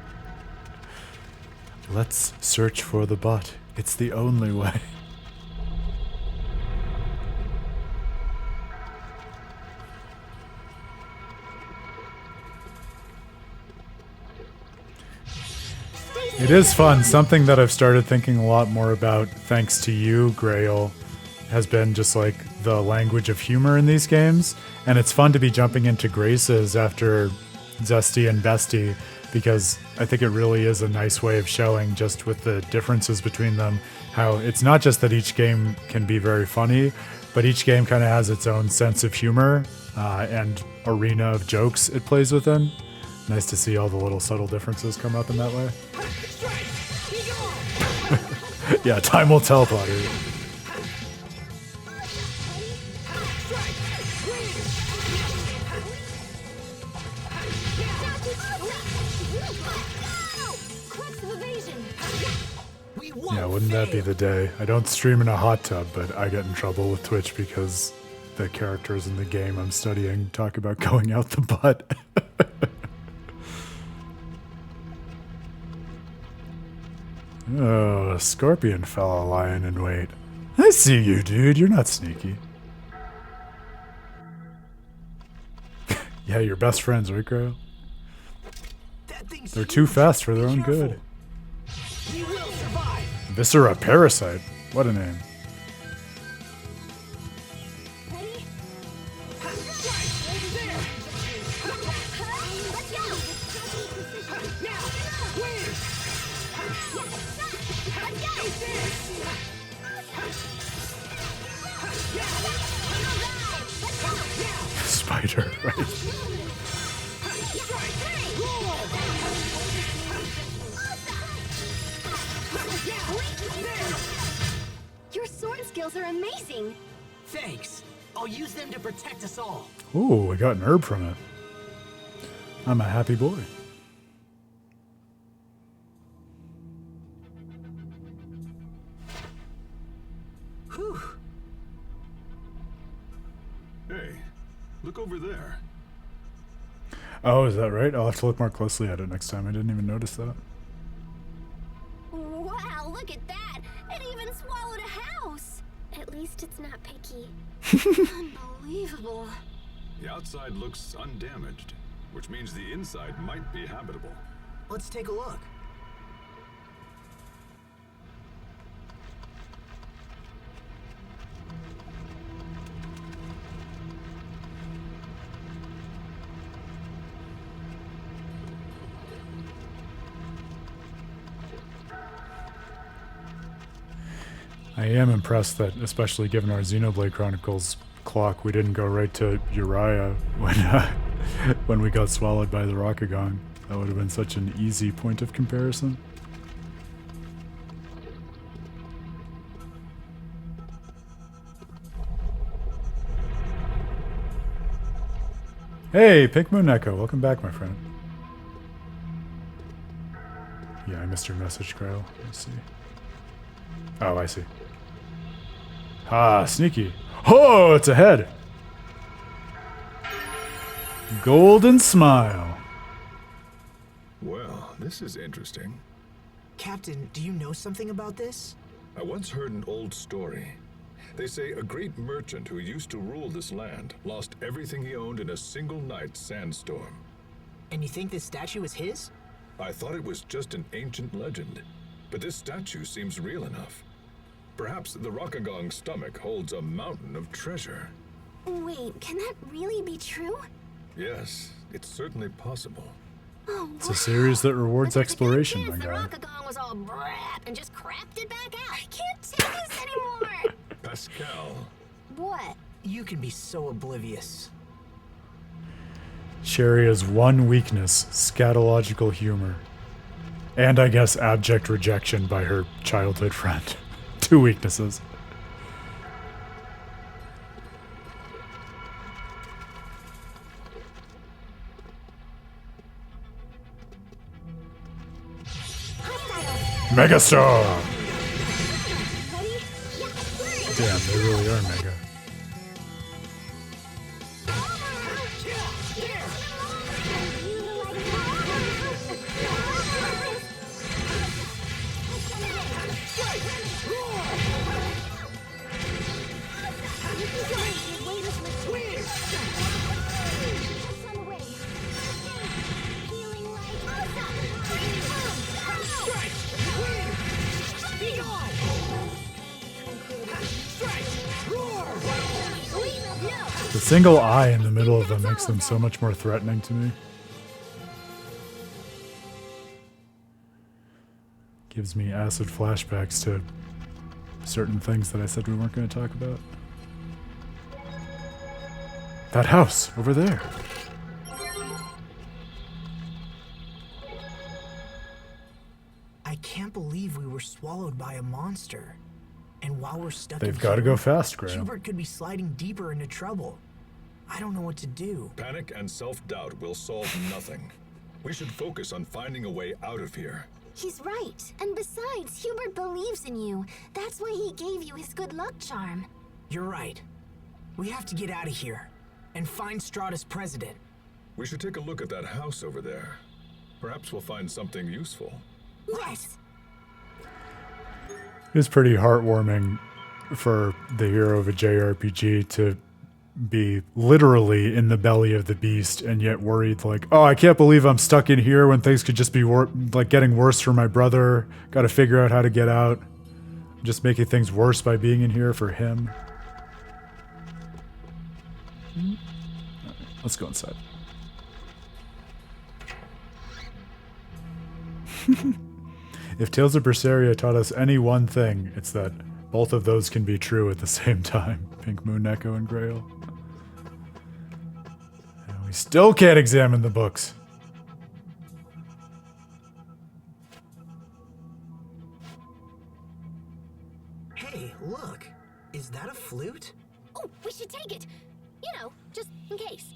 [SPEAKER 1] Let's search for the butt. It's the only way. It is fun. Something that I've started thinking a lot more about, thanks to you, Grail, has been just like the language of humor in these games. And it's fun to be jumping into Graces after Zesty and Bestie, because I think it really is a nice way of showing, just with the differences between them, how it's not just that each game can be very funny, but each game kind of has its own sense of humor and arena of jokes it plays within. Nice to see all the little subtle differences come up in that way. Yeah, time will tell, Potter. Yeah, wouldn't that be the day? I don't stream in a hot tub, but I get in trouble with Twitch because the characters in the game I'm studying talk about going out the butt. Oh, a scorpion fella lying in wait. I see you, dude. You're not sneaky. Yeah, you're best friends, right, Grail? They're too fast for their own good.
[SPEAKER 3] We will survive.
[SPEAKER 1] Viscera Parasite. What a name.
[SPEAKER 2] Ready?
[SPEAKER 3] Right there.
[SPEAKER 2] Let's go!
[SPEAKER 3] Now, win.
[SPEAKER 1] Spider, right?
[SPEAKER 2] Your sword skills are amazing.
[SPEAKER 3] Thanks. I'll use them to protect us all.
[SPEAKER 1] Ooh, I got an herb from it. I'm a happy boy.
[SPEAKER 3] Whew.
[SPEAKER 5] Look over there.
[SPEAKER 1] Oh, is that right? I'll have to look more closely at it next time. I didn't even notice that.
[SPEAKER 2] Wow, look at that! It even swallowed a house!
[SPEAKER 4] At least it's not picky.
[SPEAKER 2] Unbelievable.
[SPEAKER 5] The outside looks undamaged, which means the inside might be habitable.
[SPEAKER 3] Let's take a look.
[SPEAKER 1] I am impressed that, especially given our Xenoblade Chronicles clock, we didn't go right to Uriah when we got swallowed by the ROCKGAGONG. That would have been such an easy point of comparison. Hey, Pink Moon Echo, welcome back, my friend. Yeah, I missed your message, Grail. Let's see. Oh, I see. Ah, sneaky. Oh, it's a head. Golden smile.
[SPEAKER 5] Well, this is interesting.
[SPEAKER 3] Captain, do you know something about this?
[SPEAKER 5] I once heard an old story. They say a great merchant who used to rule this land lost everything he owned in a single night sandstorm.
[SPEAKER 3] And you think this statue is his?
[SPEAKER 5] I thought it was just an ancient legend, but this statue seems real enough. Perhaps the ROCKGAGONG's stomach holds a mountain of treasure.
[SPEAKER 2] Wait, can that really be true?
[SPEAKER 5] Yes, it's certainly possible.
[SPEAKER 2] Oh,
[SPEAKER 1] It's a series that rewards
[SPEAKER 2] But there's a good
[SPEAKER 1] exploration, my
[SPEAKER 2] chance the
[SPEAKER 1] guy.
[SPEAKER 2] ROCKGAGONG was all brap and just crapped it back out. I can't take this anymore!
[SPEAKER 5] Pascal,
[SPEAKER 2] What?
[SPEAKER 3] You can be so oblivious.
[SPEAKER 1] Sharia's one weakness, scatological humor. And I guess abject rejection by her childhood friend. Two weaknesses. Megastar!
[SPEAKER 2] Ready? Yeah,
[SPEAKER 1] Damn, they really are mega. The single eye in the middle of them makes them so much more threatening to me. Gives me acid flashbacks to certain things that I said we weren't going to talk about. That house over there.
[SPEAKER 3] I can't believe we were swallowed by a monster. And while we're stuck
[SPEAKER 1] They've
[SPEAKER 3] in
[SPEAKER 1] got to
[SPEAKER 3] here,
[SPEAKER 1] go fast, Graham.
[SPEAKER 3] Hubert could be sliding deeper into trouble. I don't know what to do.
[SPEAKER 5] panic and self-doubt will solve nothing. We should focus on finding a way out of here.
[SPEAKER 2] he's right. And besides, Hubert believes in you. That's why he gave you his good luck charm.
[SPEAKER 3] You're right. We have to get out of here and find Strahta's president.
[SPEAKER 5] We should take a look at that house over there. Perhaps we'll find something useful.
[SPEAKER 2] Yes.
[SPEAKER 1] It's pretty heartwarming for the hero of a JRPG to be literally in the belly of the beast and yet worried like, oh, I can't believe I'm stuck in here when things could just be like getting worse for my brother. Got to figure out how to get out. Just making things worse by being in here for him. Let's go inside. If Tales of Berseria taught us any one thing, it's that both of those can be true at the same time. Pink Moon Echo and Grail. And we still can't examine the books.
[SPEAKER 3] Hey, look. Is that a flute?
[SPEAKER 2] Oh, we should take it. You know, just in case.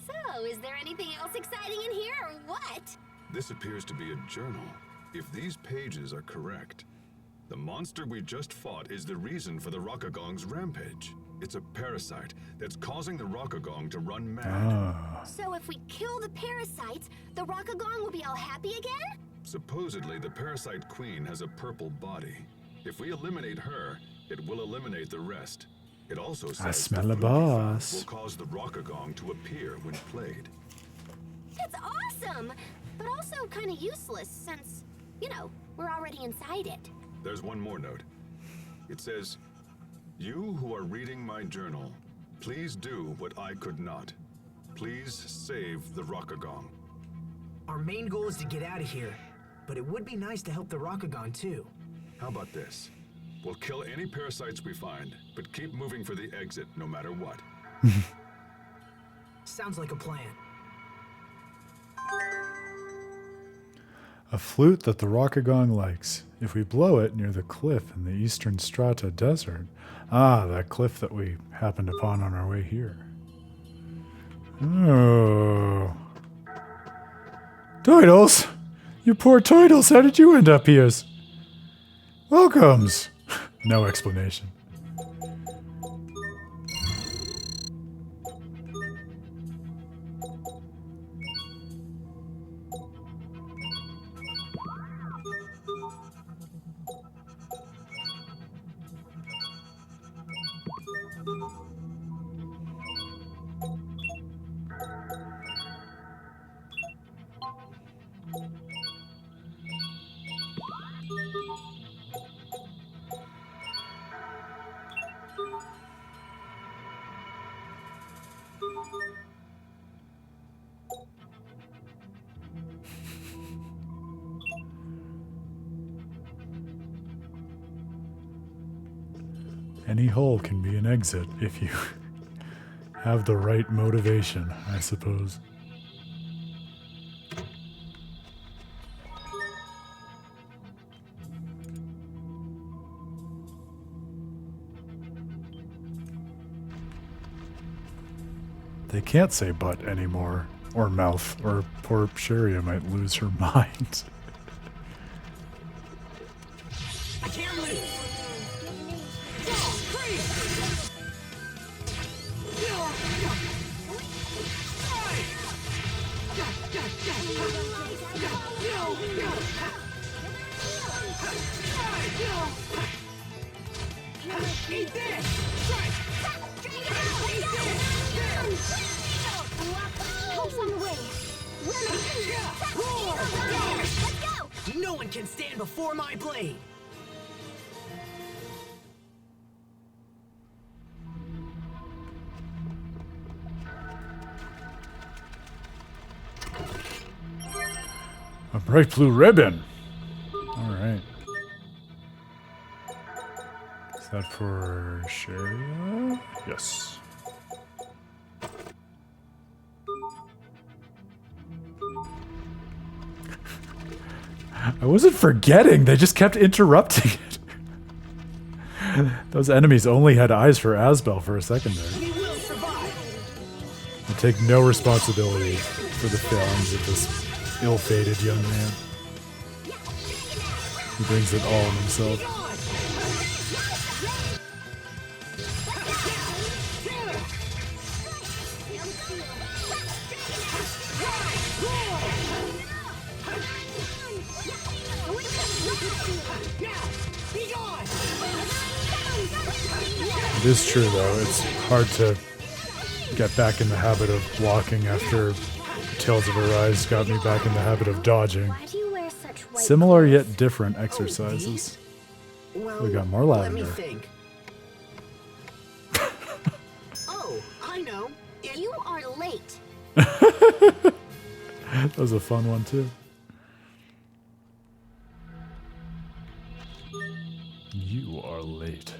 [SPEAKER 2] So, is there anything else exciting in here or what?
[SPEAKER 5] This appears to be a journal. If these pages are correct, the monster we just fought is the reason for the ROCKGAGONG's rampage. It's a parasite that's causing the Rockagong to run mad.
[SPEAKER 1] Ah.
[SPEAKER 2] So if we kill the parasites, the Rockagong will be all happy again?
[SPEAKER 5] Supposedly, the parasite queen has a purple body. If we eliminate her, it will eliminate the rest. It also says
[SPEAKER 1] I smell
[SPEAKER 5] the
[SPEAKER 1] a
[SPEAKER 5] food we found
[SPEAKER 1] boss.
[SPEAKER 5] will cause the Rockagong to appear when played.
[SPEAKER 2] That's awesome! But also kind of useless since, you know, we're already inside it.
[SPEAKER 5] There's one more note. It says, "You who are reading my journal, please do what I could not. Please save the Rockagong."
[SPEAKER 3] Our main goal is to get out of here, but it would be nice to help the Rockagon too.
[SPEAKER 5] How about this? We'll kill any parasites we find, but keep moving for the exit no matter what.
[SPEAKER 3] Sounds like a plan.
[SPEAKER 1] A flute that the Rockagong likes. If we blow it near the cliff in the eastern Strahta desert. Ah, that cliff that we happened upon on our way here. Oh. Toidles! You poor Toidles, how did you end up here? Welcomes! No explanation. Any hole can be an exit if you have the right motivation, I suppose. They can't say butt anymore, or mouth, or poor Sharia might lose her mind.
[SPEAKER 3] I can't lose! Eat this!
[SPEAKER 2] Help's on the way. Let's go!
[SPEAKER 3] No one can stand before my blade!
[SPEAKER 1] A bright blue ribbon. All right. Is that for Sharia? Yes. I wasn't forgetting. They just kept interrupting it. Those enemies only had eyes for Asbel for a second there.
[SPEAKER 3] We will survive!
[SPEAKER 1] I take no responsibility for the failings of this ill-fated young man. He brings it all on himself. It is true, though. It's hard to get back in the habit of blocking after Tales of Arise got me back in the habit of dodging.
[SPEAKER 4] Why do you wear such white
[SPEAKER 1] Similar
[SPEAKER 4] clothes?
[SPEAKER 1] yet different exercises.
[SPEAKER 3] Well,
[SPEAKER 1] We got more
[SPEAKER 3] let me
[SPEAKER 1] lavender.
[SPEAKER 3] think. Oh, I know.
[SPEAKER 2] You are late.
[SPEAKER 1] That was a fun one, too. You are late.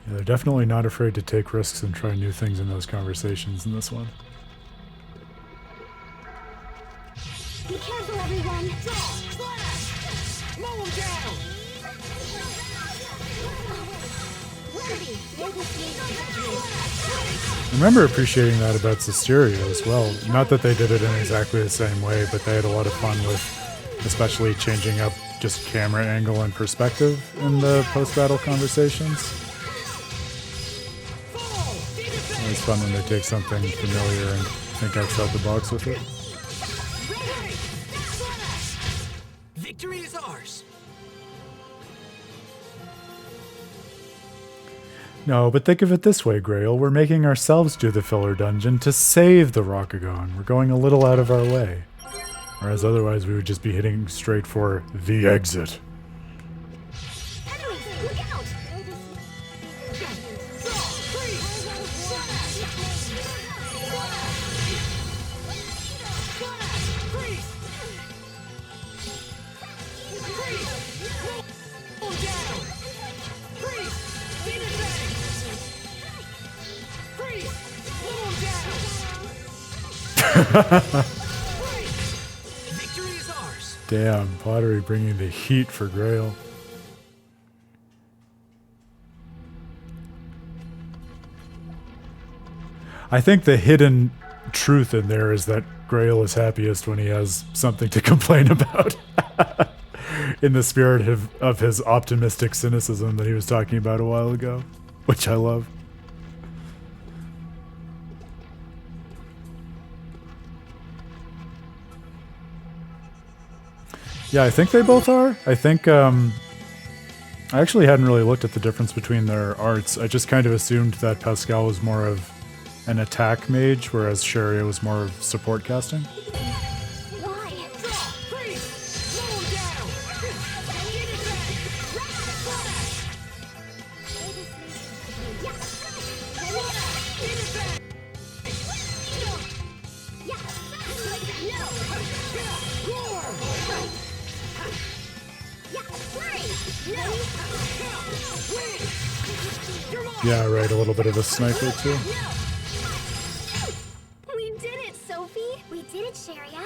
[SPEAKER 1] Yeah, they're definitely not afraid to take risks and try new things in those conversations in this one.
[SPEAKER 2] Be careful, everyone.
[SPEAKER 3] Slash! Mow him down!
[SPEAKER 2] Liberty,
[SPEAKER 1] I remember appreciating that about Vesperia as well. Not that they did it in exactly the same way, but they had a lot of fun with especially changing up just camera angle and perspective in the post-battle conversations. It's fun when they take something familiar and think outside the box with it.
[SPEAKER 3] Victory is ours.
[SPEAKER 1] No, but think of it this way, Grail. We're making ourselves do the filler dungeon to save the ROCKGAGONG. We're going a little out of our way. Whereas otherwise we would just be hitting straight for the exit.
[SPEAKER 2] enemies, look out!
[SPEAKER 3] Victory is ours.
[SPEAKER 1] Damn, Pottery bringing the heat for Grail. I think the hidden truth in there is that Grail is happiest when he has something to complain about. In the spirit of his optimistic cynicism that he was talking about a while ago, which I love. Yeah, I think they both are. I think, I actually hadn't really looked at the difference between their arts. I just kind of assumed that Pascal was more of an attack mage, whereas Sharia was more of support casting.
[SPEAKER 2] Why?
[SPEAKER 1] Yeah, right, a little bit of a sniper too.
[SPEAKER 2] We did it, Sophie!
[SPEAKER 4] We did it, Sharia.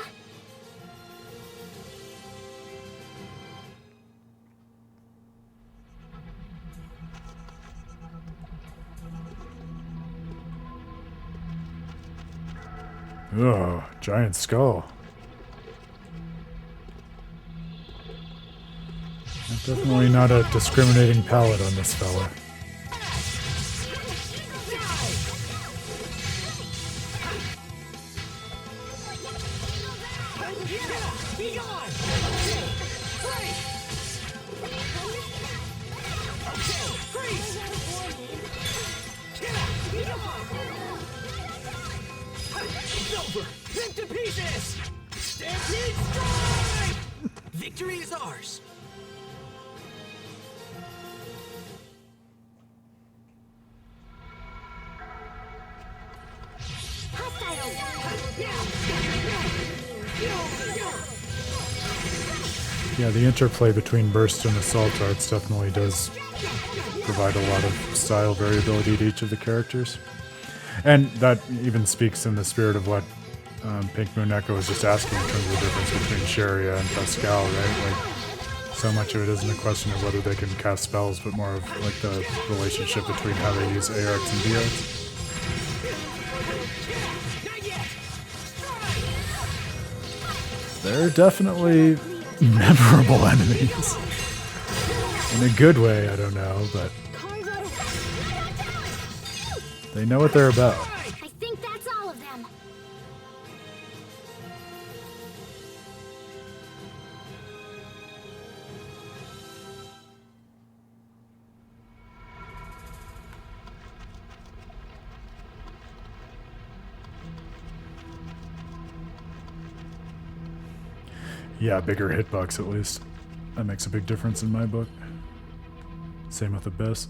[SPEAKER 1] Oh, giant skull. Definitely not a discriminating palate on this fella.
[SPEAKER 3] Be gone! It's over! Rip to pieces! Stampede strike! Victory is ours!
[SPEAKER 1] Yeah, the interplay between burst and assault arts definitely does provide a lot of style variability to each of the characters. And that even speaks in the spirit of what Pink Moon Echo was just asking in terms of the difference between Sharia and Pascal, right? Like, so much of it isn't a question of whether they can cast spells, but more of like the relationship between how they use A arts and B arts. They're definitely memorable enemies. In a good way, I don't know, but they know what they're about.
[SPEAKER 4] I think that's all of them.
[SPEAKER 1] Yeah, bigger hitbox at least. That makes a big difference in my book. Same with Abyss.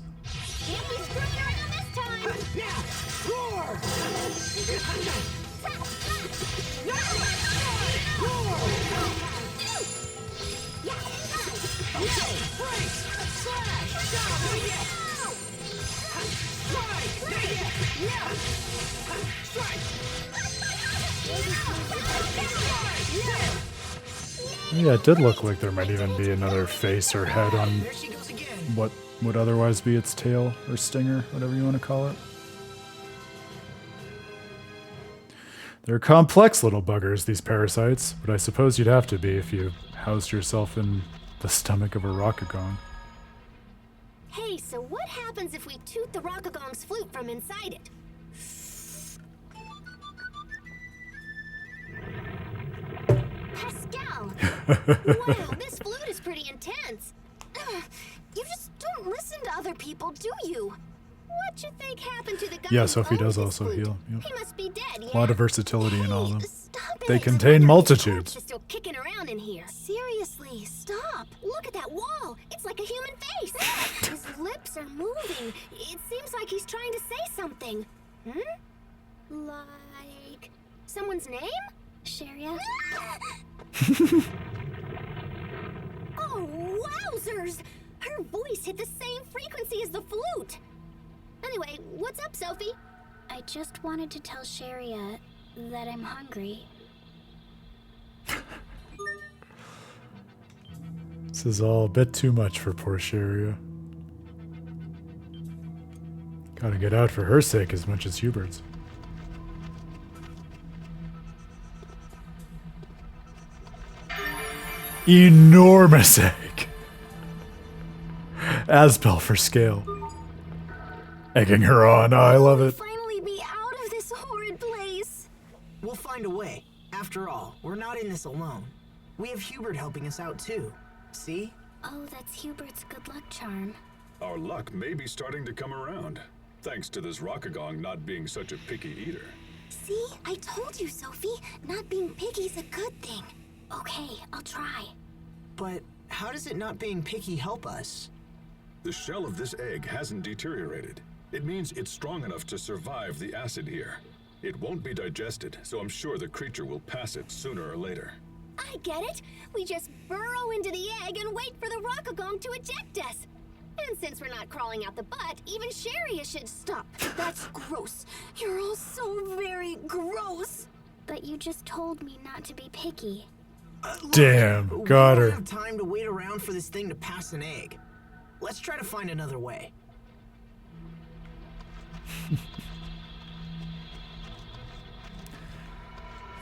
[SPEAKER 2] Can't be screwing around this time!
[SPEAKER 3] Now! Roar! Okay, break! Slash! Down! Not yet! Strike! Not yet! Yeah! Strike! Strike! Yeah!
[SPEAKER 1] Yeah, it did look like there might even be another face or head on
[SPEAKER 3] There she goes again.
[SPEAKER 1] what would otherwise be its tail or stinger, whatever you want to call it. They're complex little buggers, these parasites, but I suppose you'd have to be if you housed yourself in the stomach of a rockagong.
[SPEAKER 2] Hey, so what happens if we toot the Rockagong's flute from inside it? Pascal! Wow, this flute is pretty intense. Ugh, you just don't listen to other people, do you? What you think happened to the guy
[SPEAKER 1] Yeah,
[SPEAKER 2] who
[SPEAKER 1] Sophie
[SPEAKER 2] owned
[SPEAKER 1] does
[SPEAKER 2] this
[SPEAKER 1] also
[SPEAKER 2] flute?
[SPEAKER 1] heal. Yep.
[SPEAKER 2] He must be dead, yeah?
[SPEAKER 1] A lot of versatility in all of them.
[SPEAKER 2] Stop
[SPEAKER 1] They
[SPEAKER 2] it.
[SPEAKER 1] contain
[SPEAKER 2] Wonder if his
[SPEAKER 1] multitudes.
[SPEAKER 2] corpse is still kicking around in here. Seriously, stop. Look at that wall. It's like a human face. His lips are moving. It seems like he's trying to say something. Like someone's name?
[SPEAKER 4] Sharia?
[SPEAKER 2] Oh, wowzers! Her voice hit the same frequency as the flute. Anyway, what's up, Sophie?
[SPEAKER 4] I just wanted to tell Sharia that I'm hungry.
[SPEAKER 1] This is all a bit too much for poor Sharia. Gotta get out for her sake as much as Hubert's. Enormous egg! Asbel for scale. Egging her on, I love it.
[SPEAKER 2] Finally be out of this horrid place.
[SPEAKER 3] We'll find a way. After all, we're not in this alone. We have Hubert helping us out too. See?
[SPEAKER 4] Oh, that's Hubert's good luck charm.
[SPEAKER 5] Our luck may be starting to come around, thanks to this rockagong not being such a picky eater.
[SPEAKER 2] See, I told you, Sophie. Not being picky's a good thing.
[SPEAKER 4] Okay, I'll try.
[SPEAKER 3] But how does it not being picky help us?
[SPEAKER 5] The shell of this egg hasn't deteriorated. It means it's strong enough to survive the acid here. It won't be digested, so I'm sure the creature will pass it sooner or later.
[SPEAKER 2] I get it. We just burrow into the egg and wait for the rockagong to eject us. And since we're not crawling out the butt, even Sharia should stop. That's gross. You're all so very gross.
[SPEAKER 4] But you just told me not to be picky.
[SPEAKER 3] Look,
[SPEAKER 1] Damn,
[SPEAKER 3] we
[SPEAKER 1] got
[SPEAKER 3] don't
[SPEAKER 1] her.
[SPEAKER 3] have time to wait around for this thing to pass an egg. Let's try to find another way.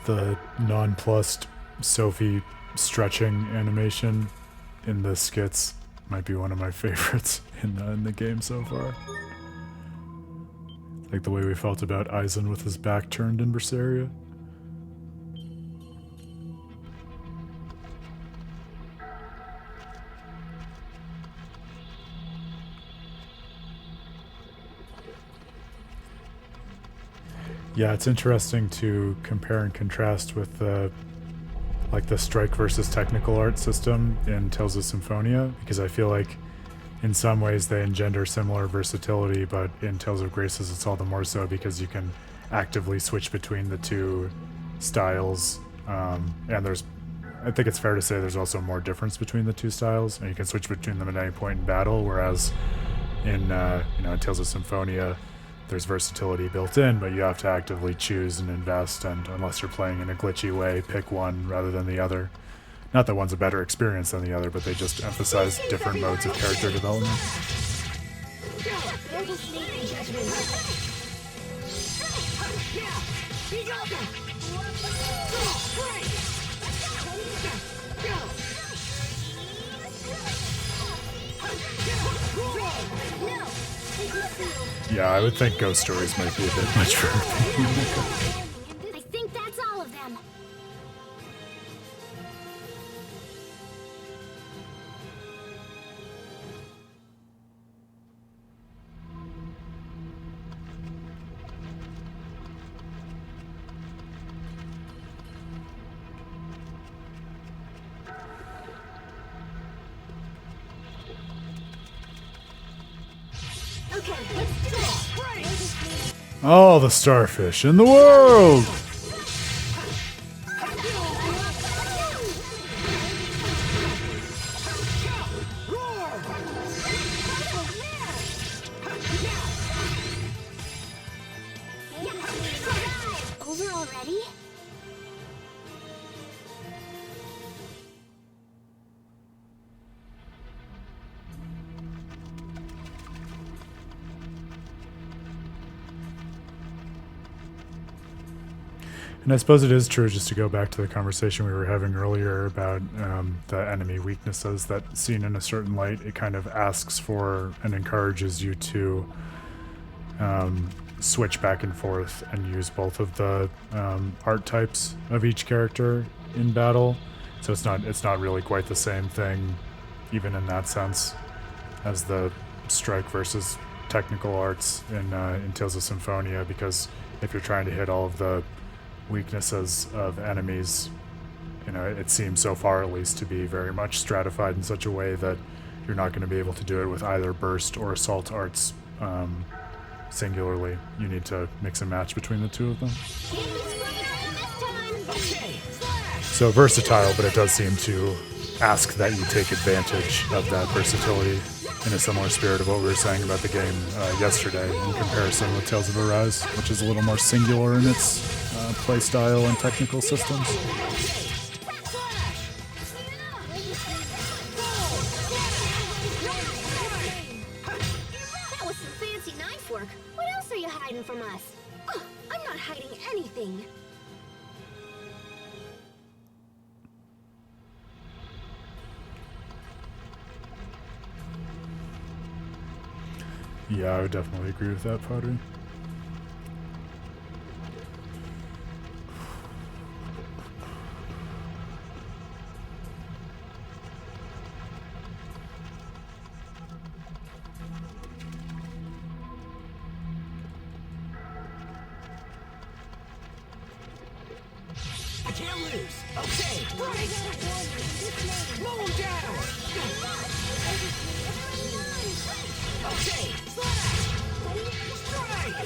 [SPEAKER 1] The nonplussed Sophie stretching animation in the skits might be one of my favorites in the game so far. Like the way we felt about Eisen with his back turned in Vesperia. Yeah, it's interesting to compare and contrast with the strike versus technical art system in Tales of Symphonia, because I feel like in some ways they engender similar versatility, but in Tales of Graces it's all the more so because you can actively switch between the two styles, and I think it's fair to say there's also more difference between the two styles, and you can switch between them at any point in battle, whereas in Tales of Symphonia there's versatility built in, but you have to actively choose and invest, and unless you're playing in a glitchy way, pick one rather than the other. Not that one's a better experience than the other, but they just emphasize different modes of character development. Yeah, I would think ghost stories might be a bit much for her.
[SPEAKER 4] I think that's all of them.
[SPEAKER 2] Okay, let's do this.
[SPEAKER 1] All the starfish in the world!
[SPEAKER 4] Over already?
[SPEAKER 1] And I suppose it is true, just to go back to the conversation we were having earlier about the enemy weaknesses, that seen in a certain light, it kind of asks for and encourages you to switch back and forth and use both of the art types of each character in battle. So it's not really quite the same thing, even in that sense, as the strike versus technical arts in Tales of Symphonia, because if you're trying to hit all of the weaknesses of enemies, you know, it seems so far at least to be very much stratified in such a way that you're not going to be able to do it with either burst or assault arts singularly. You need to mix and match between the two of them. So versatile, but it does seem to ask that you take advantage of that versatility in a similar spirit of what we were saying about the game yesterday in comparison with Tales of Arise, which is a little more singular in its play style and technical systems.
[SPEAKER 2] That was some fancy knife work. What else are you hiding from us? Oh, I'm not hiding anything.
[SPEAKER 1] Yeah, I would definitely agree with that, Pottery.
[SPEAKER 3] I can't lose. Okay, break! Mow him down! Okay, slash! Strike!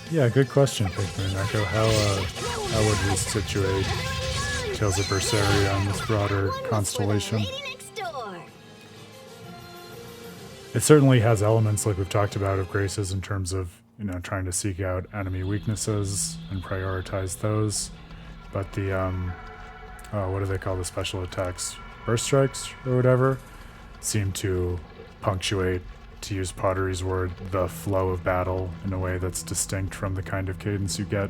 [SPEAKER 1] Yeah, good question, Pigman Echo. How would we situate Tales of Berseria on this broader constellation?
[SPEAKER 2] Lady next door.
[SPEAKER 1] It certainly has elements like we've talked about of Graces in terms of, you know, trying to seek out enemy weaknesses and prioritize those. But the what do they call the special attacks? Burst strikes or whatever seem to punctuate, to use Pottery's word, the flow of battle in a way that's distinct from the kind of cadence you get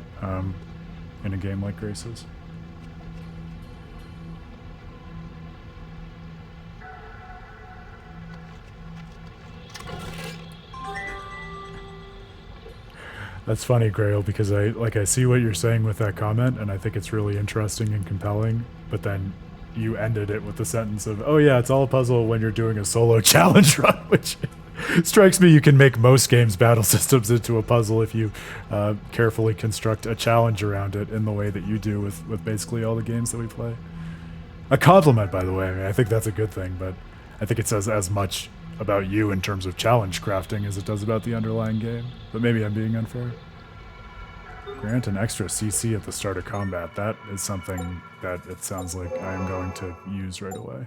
[SPEAKER 1] in a game like Graces. That's funny, Grail, because I see what you're saying with that comment, and I think it's really interesting and compelling, but then you ended it with the sentence of, oh yeah, it's all a puzzle when you're doing a solo challenge run, which strikes me you can make most games' battle systems into a puzzle if you carefully construct a challenge around it in the way that you do with basically all the games that we play. A compliment, by the way. I mean, I think that's a good thing, but I think it says as much about you in terms of challenge crafting as it does about the underlying game. But maybe I'm being unfair. Grant an extra CC at the start of combat. That is something that it sounds like I am going to use right away.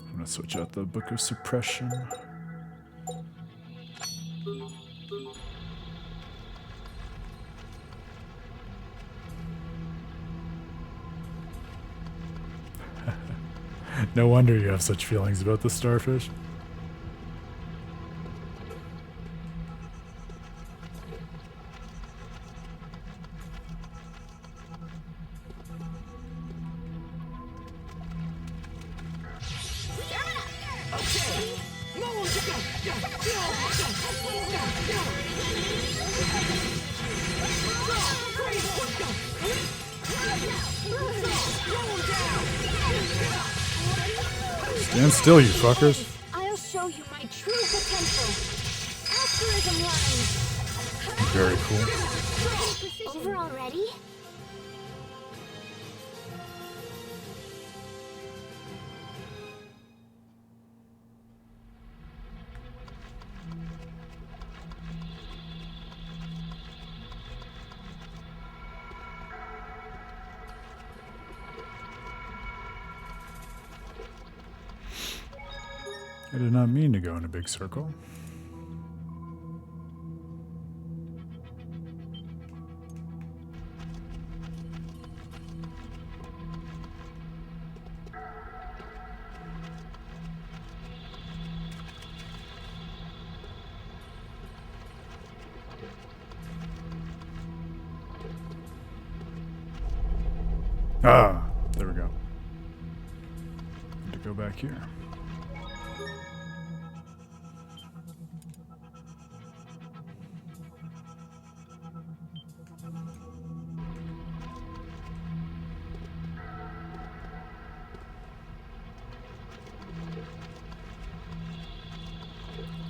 [SPEAKER 1] I'm going to switch out the Book of Suppression. No wonder you have such feelings about the starfish. Stand still, you fuckers.
[SPEAKER 2] I'll show you my true potential. Altruism lines.
[SPEAKER 1] Very cool.
[SPEAKER 4] Over already?
[SPEAKER 1] I did not mean to go in a big circle. Ah, there we go. Need to go back here.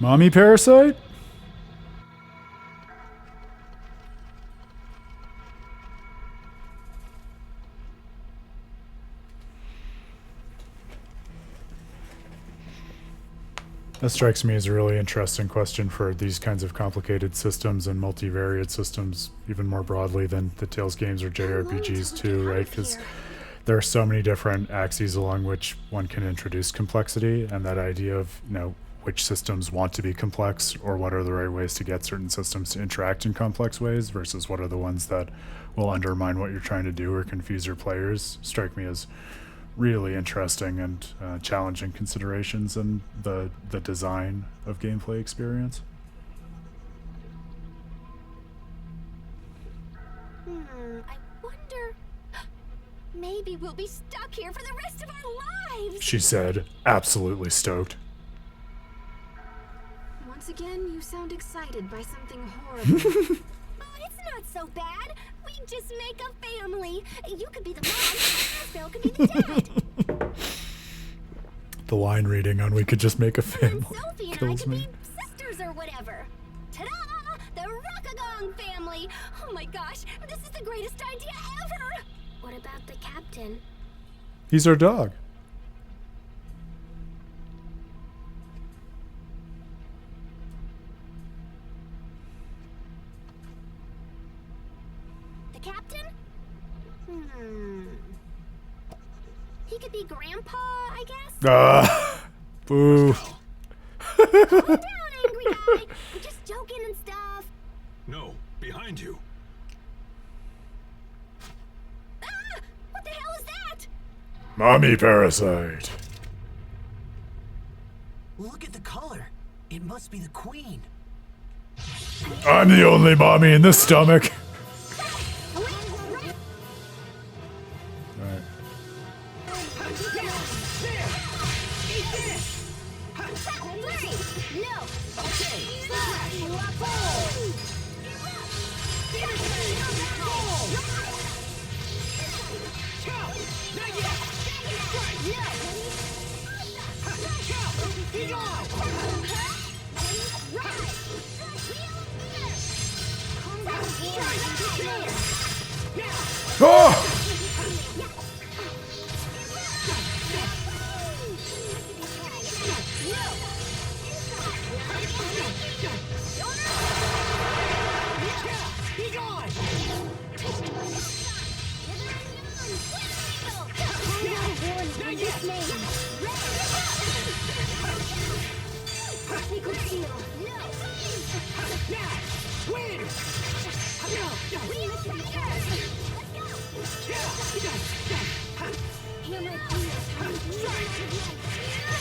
[SPEAKER 1] Mommy parasite? That strikes me as a really interesting question for these kinds of complicated systems and multivariate systems, even more broadly than the Tales games or JRPGs too, right? Because there are so many different axes along which one can introduce complexity, and that idea of, you know, which systems want to be complex, or what are the right ways to get certain systems to interact in complex ways versus what are the ones that will undermine what you're trying to do or confuse your players, strike me as really interesting and challenging considerations in the design of gameplay experience.
[SPEAKER 2] I wonder... Maybe we'll be stuck here for the rest of our lives!
[SPEAKER 1] She said, absolutely stoked.
[SPEAKER 2] Once again, you sound excited by something horrible. Oh, it's not so bad. We just make a family. You could be the mom, and Asbel could be the dad.
[SPEAKER 1] The line reading on "we could just make a
[SPEAKER 2] And
[SPEAKER 1] family"
[SPEAKER 2] Sophie and I
[SPEAKER 1] kills
[SPEAKER 2] could
[SPEAKER 1] me.
[SPEAKER 2] be sisters or whatever. Ta-da! The ROCKGAGONG family. Oh my gosh, this is the greatest idea ever.
[SPEAKER 4] What about the captain?
[SPEAKER 1] He's our dog.
[SPEAKER 2] The captain? He could be Grandpa, I guess.
[SPEAKER 1] Boo.
[SPEAKER 2] Calm down, angry guy. We're just joking and stuff.
[SPEAKER 5] No, behind you.
[SPEAKER 2] Ah! What the hell is that?
[SPEAKER 1] Mommy parasite.
[SPEAKER 3] Look at the color. It must be the queen.
[SPEAKER 1] I'm the only mommy in this stomach. Alright. Oh!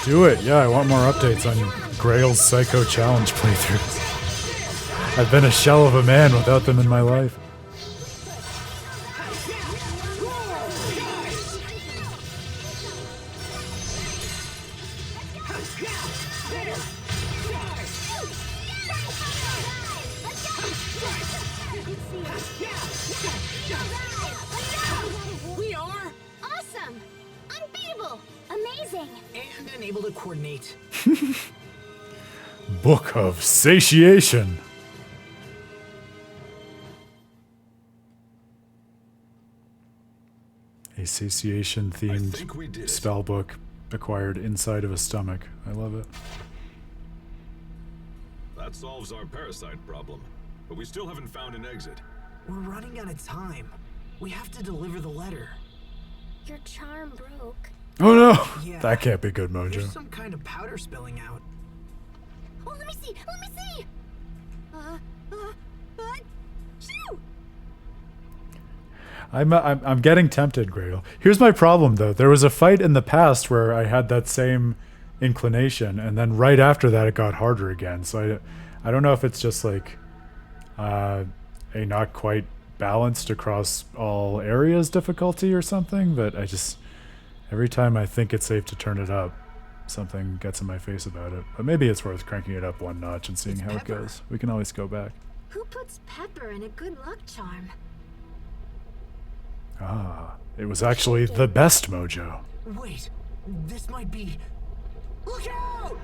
[SPEAKER 1] Do it. Yeah, I want more updates on Grail's Psycho Challenge playthroughs. I've been a shell of a man without them in my life.
[SPEAKER 3] We are
[SPEAKER 2] Awesome! Unbeatable!
[SPEAKER 4] Amazing!
[SPEAKER 3] and unable to coordinate.
[SPEAKER 1] Book of Satiation. A satiation
[SPEAKER 5] I think
[SPEAKER 1] themed
[SPEAKER 5] we did it.
[SPEAKER 1] spell book acquired inside of a stomach. I love it.
[SPEAKER 5] That solves our parasite problem. But we still haven't found an exit.
[SPEAKER 3] We're running out of time. We have to deliver the letter.
[SPEAKER 4] Your charm broke.
[SPEAKER 1] Oh no!
[SPEAKER 3] Yeah.
[SPEAKER 1] That can't be good, Mojo.
[SPEAKER 3] There's some kind of powder spilling out.
[SPEAKER 2] Oh, let me see! Let me see! Shoo!
[SPEAKER 1] I'm getting tempted, Grail. Here's my problem, though. There was a fight in the past where I had that same inclination, and then right after that, it got harder again. So I don't know if it's just like a not quite balanced across all areas difficulty or something, but I just, every time I think it's safe to turn it up, something gets in my face about it. But maybe it's worth cranking it up one notch and seeing
[SPEAKER 3] It's
[SPEAKER 1] how it
[SPEAKER 3] pepper.
[SPEAKER 1] goes. We can always go back.
[SPEAKER 2] Who puts pepper in a good luck charm?
[SPEAKER 1] Ah, it was actually the best mojo.
[SPEAKER 3] Wait, this might be... Look out!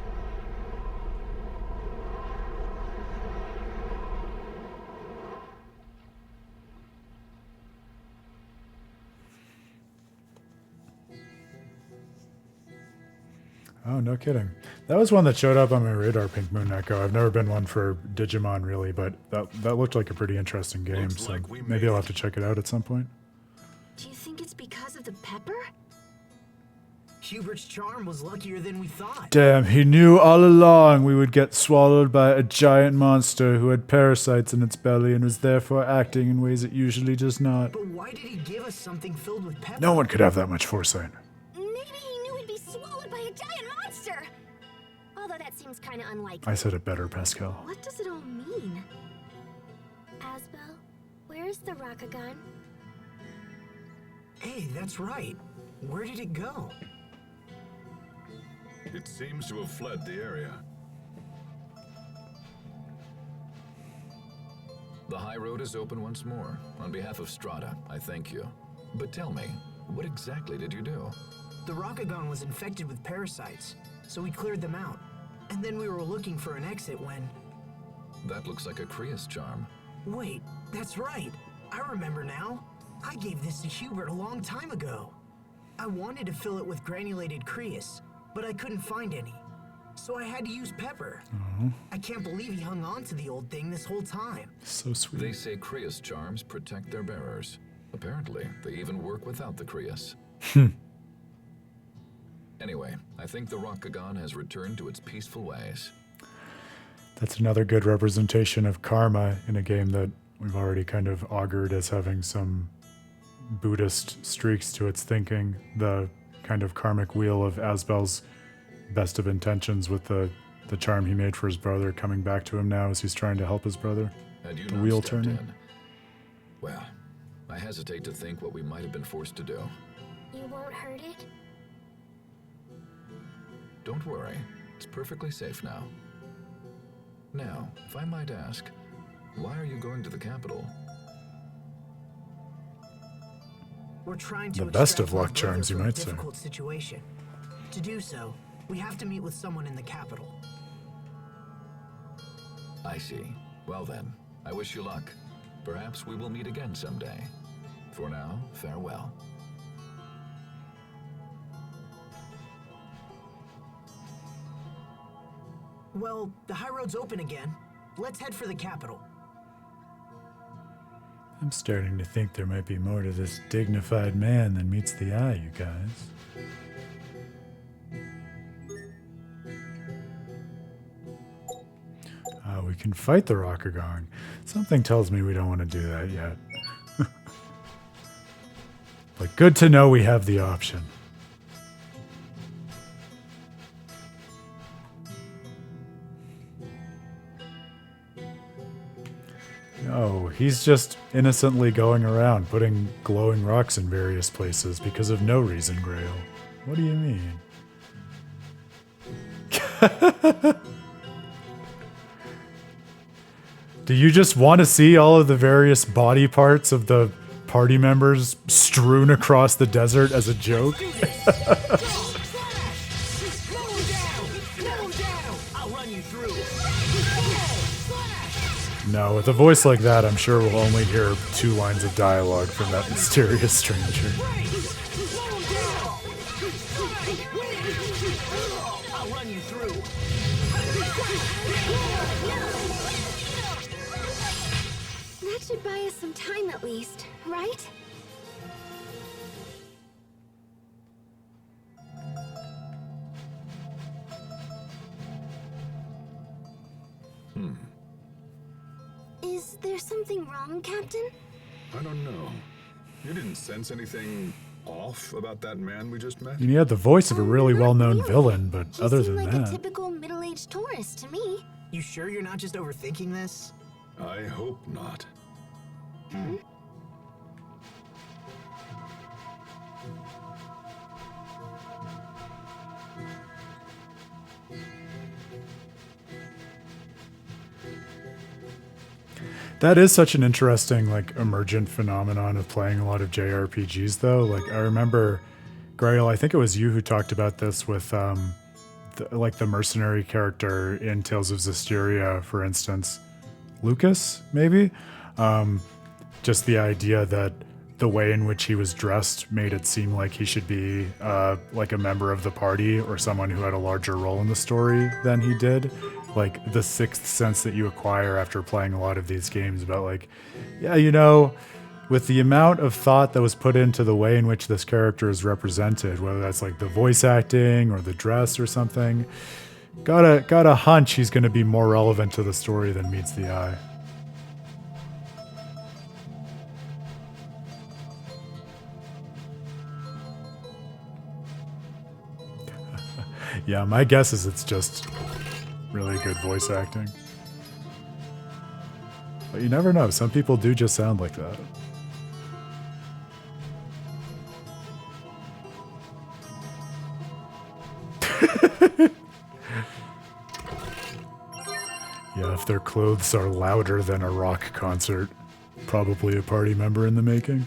[SPEAKER 1] Oh, no kidding. That was one that showed up on my radar, Pink Moon Echo. I've never been one for Digimon, really, but that looked like a pretty interesting game,
[SPEAKER 5] Looks
[SPEAKER 1] so
[SPEAKER 5] like we
[SPEAKER 1] maybe
[SPEAKER 5] made
[SPEAKER 1] I'll
[SPEAKER 5] it.
[SPEAKER 1] have to check it out at some point.
[SPEAKER 2] Do you think it's because of the pepper?
[SPEAKER 3] Hubert's charm was luckier than we thought.
[SPEAKER 1] Damn, he knew all along we would get swallowed by a giant monster who had parasites in its belly and was therefore acting in ways it usually does not.
[SPEAKER 3] But why did he give us something filled with pepper?
[SPEAKER 1] No one could have that much foresight.
[SPEAKER 2] Maybe he knew he'd be swallowed by a giant monster. Although that seems kind of unlikely.
[SPEAKER 1] I said it better, Pascal.
[SPEAKER 2] What does it all mean?
[SPEAKER 4] Asbel, where's the ROCKGAGONG?
[SPEAKER 3] Hey, that's right. Where did it go?
[SPEAKER 5] It seems to have fled the area.
[SPEAKER 6] The high road is open once more. On behalf of Strahta, I thank you. But tell me, what exactly did you do?
[SPEAKER 3] The ROCKGAGONG was infected with parasites, so we cleared them out. And then we were looking for an exit when...
[SPEAKER 6] That looks like a Krius charm.
[SPEAKER 3] Wait, that's right. I remember now. I gave this to Hubert a long time ago. I wanted to fill it with granulated Krius, but I couldn't find any. So I had to use pepper. I can't believe he hung on to the old thing this whole time.
[SPEAKER 1] So sweet.
[SPEAKER 6] They say Krius charms protect their bearers. Apparently, they even work without the Krius. Anyway, I think the ROCKGAGONG has returned to its peaceful ways.
[SPEAKER 1] That's another good representation of karma in a game that we've already kind of augured as having some Buddhist streaks to its thinking. The kind of karmic wheel of Asbel's best of intentions with the charm he made for his brother coming back to him now as he's trying to help his brother.
[SPEAKER 6] Had you
[SPEAKER 1] The
[SPEAKER 6] not
[SPEAKER 1] wheel
[SPEAKER 6] stepped
[SPEAKER 1] turning.
[SPEAKER 6] in, well, I hesitate to think what we might have been forced to do.
[SPEAKER 4] You won't hurt it?
[SPEAKER 6] Don't worry, it's perfectly safe now. Now, if I might ask, why are you going to the capital?
[SPEAKER 3] We're trying to
[SPEAKER 1] The best
[SPEAKER 3] extract
[SPEAKER 1] of
[SPEAKER 3] my
[SPEAKER 1] luck
[SPEAKER 3] brother
[SPEAKER 1] charms, you
[SPEAKER 3] from a
[SPEAKER 1] might say.
[SPEAKER 3] difficult situation. To do so, we have to meet with someone in the capital.
[SPEAKER 6] I see. Well then, I wish you luck. Perhaps we will meet again someday. For now, farewell.
[SPEAKER 3] Well, the high road's open again. Let's head for the capital.
[SPEAKER 1] I'm starting to think there might be more to this dignified man than meets the eye, you guys. We can fight the ROCKGAGONG. Something tells me we don't want to do that yet. But good to know we have the option. No, he's just innocently going around putting glowing rocks in various places because of no reason, Grail. What do you mean? Do you just want to see all of the various body parts of the party members strewn across the desert as a joke?
[SPEAKER 3] Do this! Slow him down! Slow him down! I'll run you through! Slash!
[SPEAKER 1] No, with a voice like that, I'm sure we'll only hear 2 lines of dialogue from that mysterious stranger.
[SPEAKER 3] Break! Slow him down! I'll run you through!
[SPEAKER 2] That should buy us some time at least, right? Is there something wrong, Captain?
[SPEAKER 5] I don't know. You didn't sense anything off about that man we just met?
[SPEAKER 1] And he had the voice of a really
[SPEAKER 2] Not
[SPEAKER 1] well-known
[SPEAKER 2] really.
[SPEAKER 1] villain, but
[SPEAKER 2] He
[SPEAKER 1] other
[SPEAKER 2] seemed
[SPEAKER 1] than
[SPEAKER 2] like a
[SPEAKER 1] that...
[SPEAKER 2] typical middle-aged tourist to me.
[SPEAKER 3] You sure you're not just overthinking this?
[SPEAKER 5] I hope not.
[SPEAKER 1] That is such an interesting, like, emergent phenomenon of playing a lot of JRPGs, though. Like, I remember, Grail, I think it was you who talked about this with, the mercenary character in Tales of Zestiria, for instance. Lucas, maybe? Just the idea that the way in which he was dressed made it seem like he should be like a member of the party or someone who had a larger role in the story than he did. Like the sixth sense that you acquire after playing a lot of these games about like, yeah, you know, with the amount of thought that was put into the way in which this character is represented, whether that's like the voice acting or the dress or something, got a hunch he's going to be more relevant to the story than meets the eye. Yeah, my guess is it's just really good voice acting. But you never know. Some people do just sound like that. Yeah, if their clothes are louder than a rock concert, probably a party member in the making.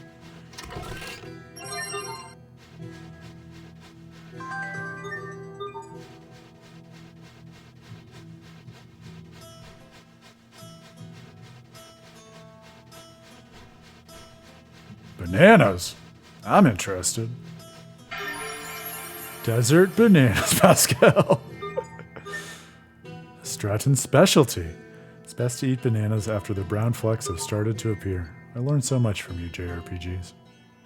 [SPEAKER 1] Bananas? I'm interested. Desert bananas, Pascal. Stratton's specialty. It's best to eat bananas after the brown flecks have started to appear. I learned so much from you, JRPGs.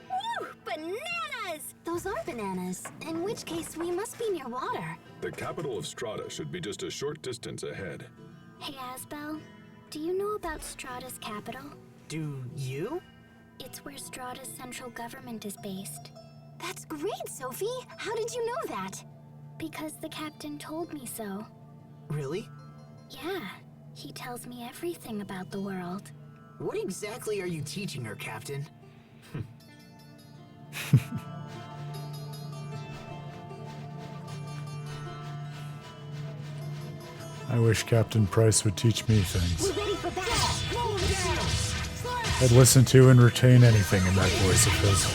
[SPEAKER 2] Woo! Bananas! Those are bananas, in which case we must be near water.
[SPEAKER 5] The capital of Strahta should be just a short distance ahead.
[SPEAKER 4] Hey, Asbel, do you know about Strahta's capital?
[SPEAKER 3] Do you?
[SPEAKER 4] It's where Strahta's central government is based.
[SPEAKER 2] That's great, Sophie! How did you know that?
[SPEAKER 4] Because the captain told me so.
[SPEAKER 3] Really?
[SPEAKER 4] Yeah, he tells me everything about the world.
[SPEAKER 3] What exactly are you teaching her, Captain?
[SPEAKER 1] I wish Captain Price would teach me things.
[SPEAKER 2] We're ready for battle!
[SPEAKER 1] I'd listen to and retain anything in that voice of his.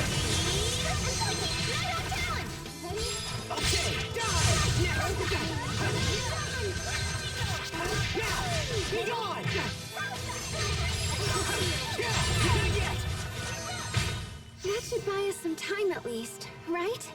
[SPEAKER 2] That should buy us some time at least, right?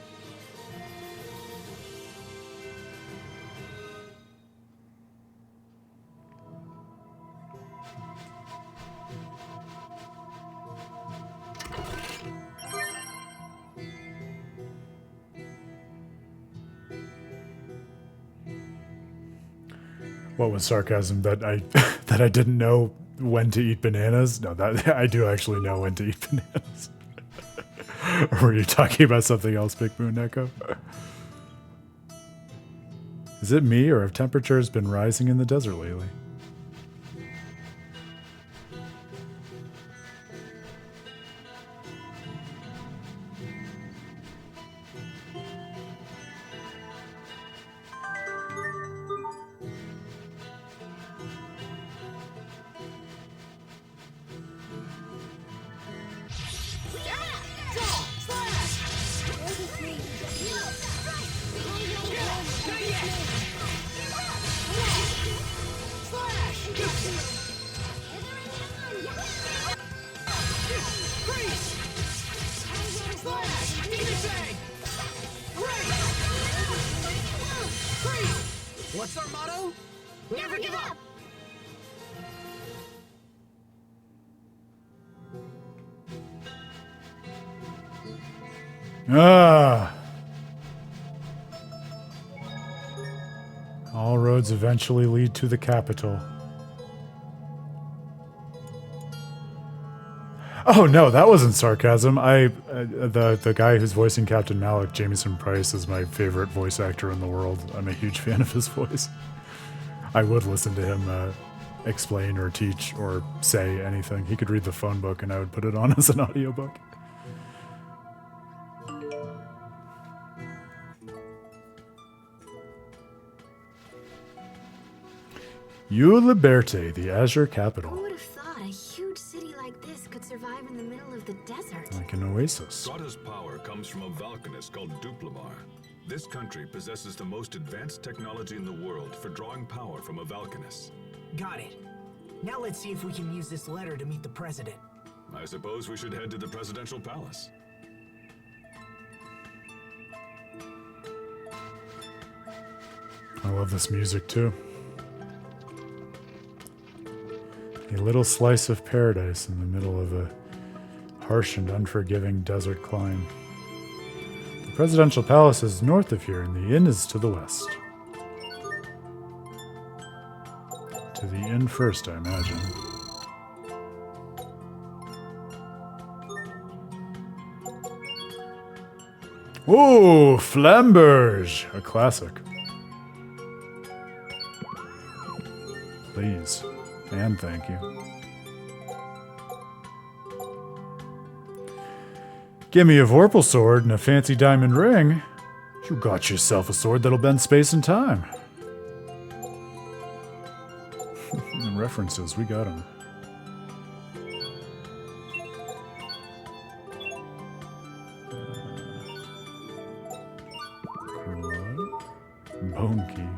[SPEAKER 1] What was sarcasm? That I that I didn't know when to eat bananas? No, that I do actually know when to eat bananas. Or were you talking about something else, Big Moon Echo? Is it me, or have temperatures been rising in the desert lately?
[SPEAKER 3] What's our motto?
[SPEAKER 2] Never give up!
[SPEAKER 1] Ah! All roads eventually lead to the capital. Oh no, that wasn't sarcasm. The guy who's voicing Captain Malik, Jameson Price, is my favorite voice actor in the world. I'm a huge fan of his voice. I would listen to him explain or teach or say anything. He could read the phone book and I would put it on as an audiobook. Liberte, the Azure capital.
[SPEAKER 2] Who would have thought a of the desert.
[SPEAKER 1] Like an oasis.
[SPEAKER 5] Strahta's power comes from a volcanist called Duplimar. This country possesses the most advanced technology in the world for drawing power from a volcanist.
[SPEAKER 3] Got it. Now let's see if we can use this letter to meet the president.
[SPEAKER 5] I suppose we should head to the presidential palace.
[SPEAKER 1] I love this music too. A little slice of paradise in the middle of a harsh and unforgiving desert climb. The presidential palace is north of here, and the inn is to the west. To the inn first, I imagine. Ooh, Flamberge! A classic. Please. And thank you. Give me a Vorpal sword and a fancy diamond ring. You got yourself a sword that'll bend space and time. The references, we got them. Bone key.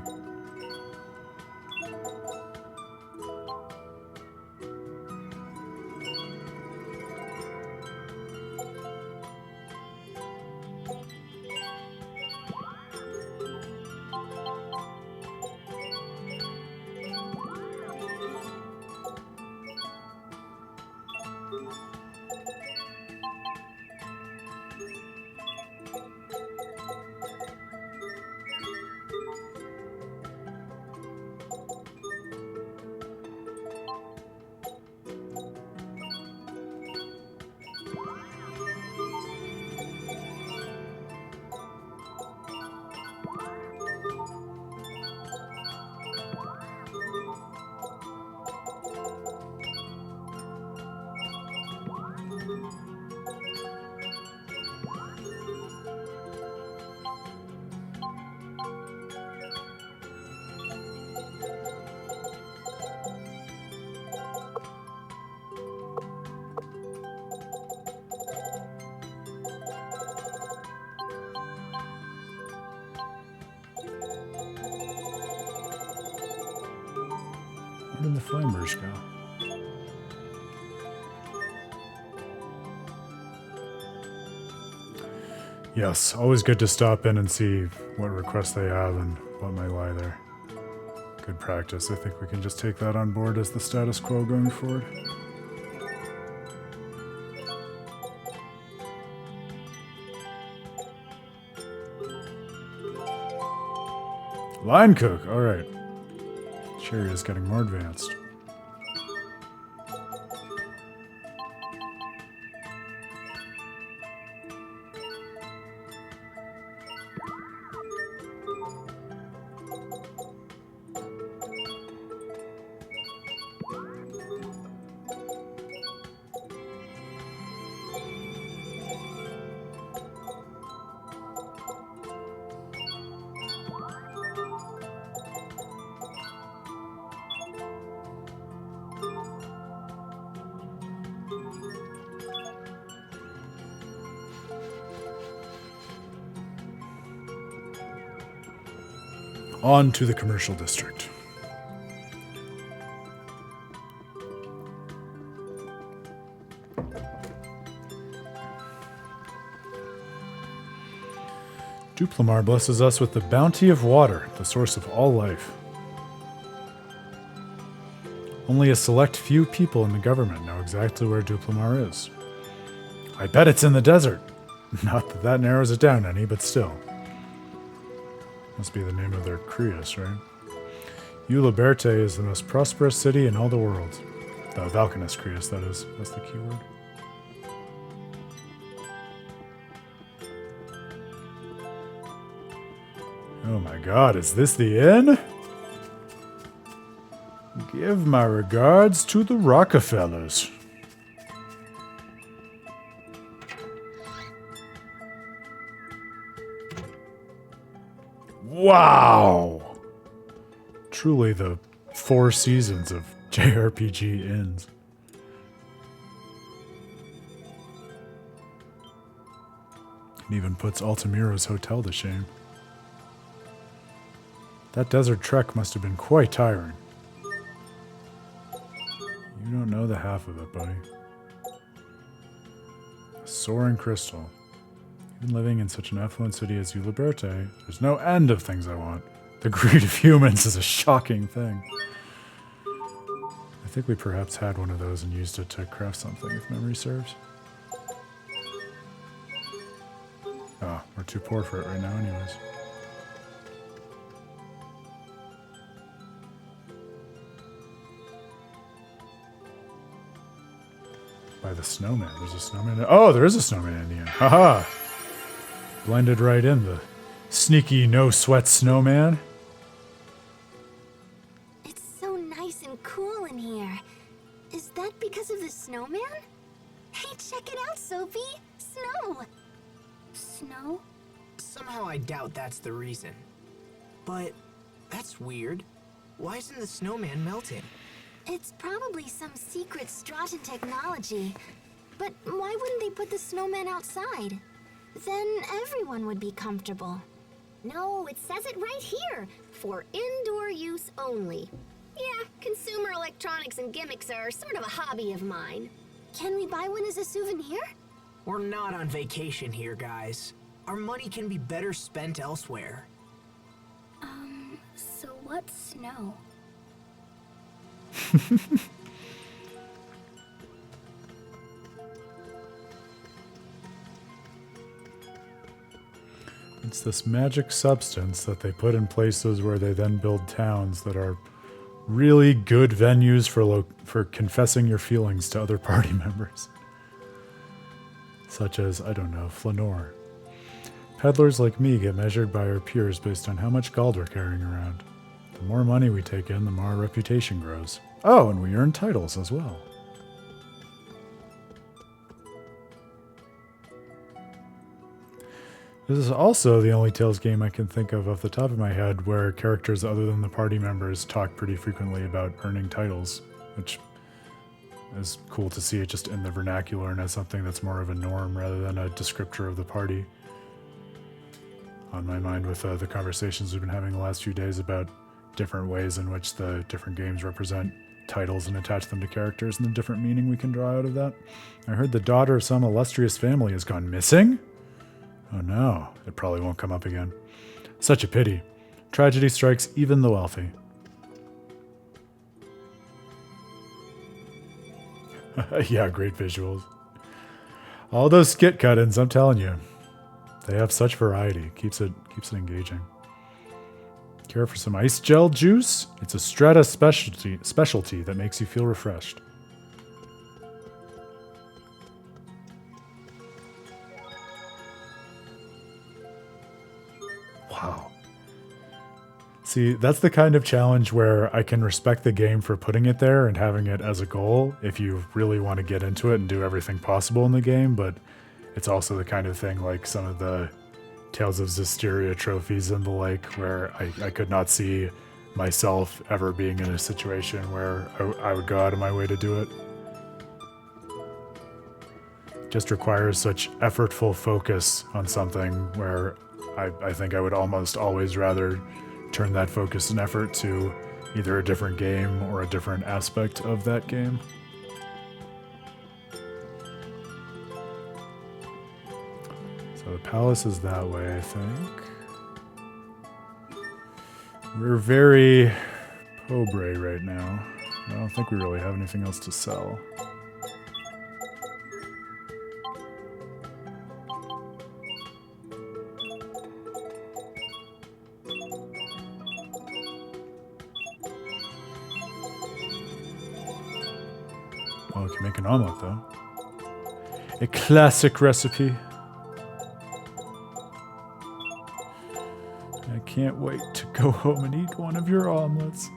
[SPEAKER 1] Where did the flamers go? Yes, always good to stop in and see what requests they have and what might lie there. Good practice. I think we can just take that on board as the status quo going forward. Line cook, alright. Sherry is getting more advanced. On to the commercial district. Duplimar blesses us with the bounty of water, the source of all life. Only a select few people in the government know exactly where Duplimar is. I bet it's in the desert. Not that that narrows it down any, but still. Must be the name of their Creus, right? Liberte is the most prosperous city in all the world. The Valkanist Creus, that is. That's the key word. Oh my god, is this the inn? Give my regards to the Rockefellers. Wow! Truly the Four Seasons of JRPG inns. It even puts Altamiro's hotel to shame. That desert trek must have been quite tiring. You don't know the half of it, buddy. A soaring crystal. Even living in such an affluent city as Liberte, there's no end of things I want. The greed of humans is a shocking thing. I think we perhaps had one of those and used it to craft something, if memory serves. Oh, we're too poor for it right now anyways. By the snowman. There's a snowman. Oh, there is a snowman in the end. Haha! Blended right in, the sneaky, no-sweat snowman.
[SPEAKER 2] It's so nice and cool in here. Is that because of the snowman? Hey, check it out, Sophie! Snow!
[SPEAKER 4] Snow?
[SPEAKER 3] Somehow I doubt that's the reason. But that's weird. Why isn't the snowman melting?
[SPEAKER 2] It's probably some secret Strahta technology. But why wouldn't they put the snowman outside? Then everyone would be comfortable. No, it says it right here. For indoor use only. Yeah, consumer electronics and gimmicks are sort of a hobby of mine. Can we buy one as a souvenir?
[SPEAKER 3] We're not on vacation here, guys. Our money can be better spent elsewhere.
[SPEAKER 4] So what's snow?
[SPEAKER 1] It's this magic substance that they put in places where they then build towns that are really good venues for confessing your feelings to other party members. Such as, I don't know, Flanor. Peddlers like me get measured by our peers based on how much gold we're carrying around. The more money we take in, the more our reputation grows. Oh, and we earn titles as well. This is also the only Tales game I can think of off the top of my head where characters other than the party members talk pretty frequently about earning titles, which is cool to see it just in the vernacular and as something that's more of a norm rather than a descriptor of the party. On my mind with the conversations we've been having the last few days about different ways in which the different games represent titles and attach them to characters and the different meaning we can draw out of that. I heard the daughter of some illustrious family has gone missing? Oh no, it probably won't come up again. Such a pity. Tragedy strikes even the wealthy. Yeah, great visuals. All those skit cut-ins, I'm telling you. They have such variety. Keeps it engaging. Care for some ice gel juice? It's a Strahta specialty that makes you feel refreshed. Wow. See, that's the kind of challenge where I can respect the game for putting it there and having it as a goal if you really want to get into it and do everything possible in the game, but it's also the kind of thing like some of the Tales of Vesperia trophies and the like, where I could not see myself ever being in a situation where I would go out of my way to do it. It just requires such effortful focus on something where I think I would almost always rather turn that focus and effort to either a different game or a different aspect of that game. So the palace is that way, I think. We're very pobre right now. I don't think we really have anything else to sell. Well, we can make an omelet, though. A classic recipe. I can't wait to go home and eat one of your omelets.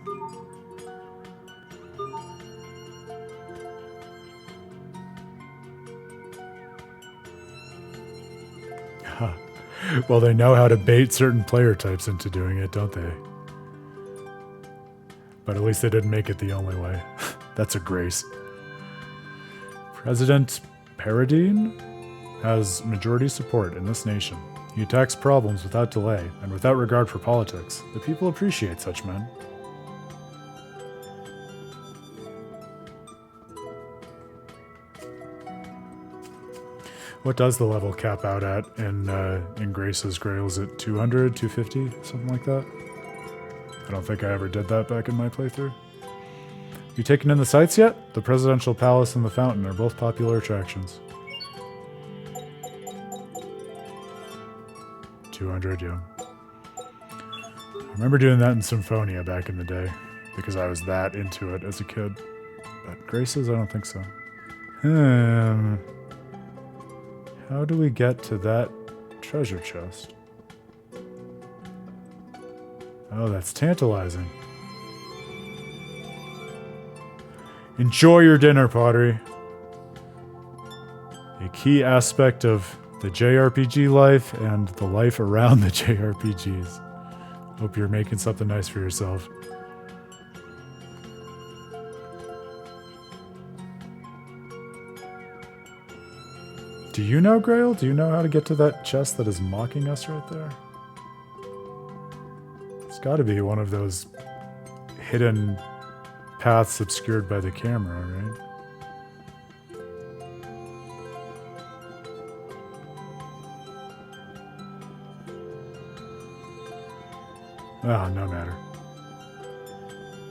[SPEAKER 1] Well, they know how to bait certain player types into doing it, don't they? But at least they didn't make it the only way. That's a grace. President Paradine? has majority support in this nation. He attacks problems without delay and without regard for politics. The people appreciate such men. What does the level cap out at in Grace's Grail? Is it 200, 250, something like that? I don't think I ever did that back in my playthrough. You taken in the sights yet? The Presidential Palace and the Fountain are both popular attractions. 200, yeah. I remember doing that in Symphonia back in the day, because I was that into it as a kid. But Grace's, I don't think so. How do we get to that treasure chest? Oh, that's tantalizing. Enjoy your dinner, Pottery. A key aspect of the JRPG life and the life around the JRPGs. Hope you're making something nice for yourself. Do you know, Grail? Do you know how to get to that chest that is mocking us right there? It's got to be one of those hidden paths obscured by the camera, right? Ah, no matter.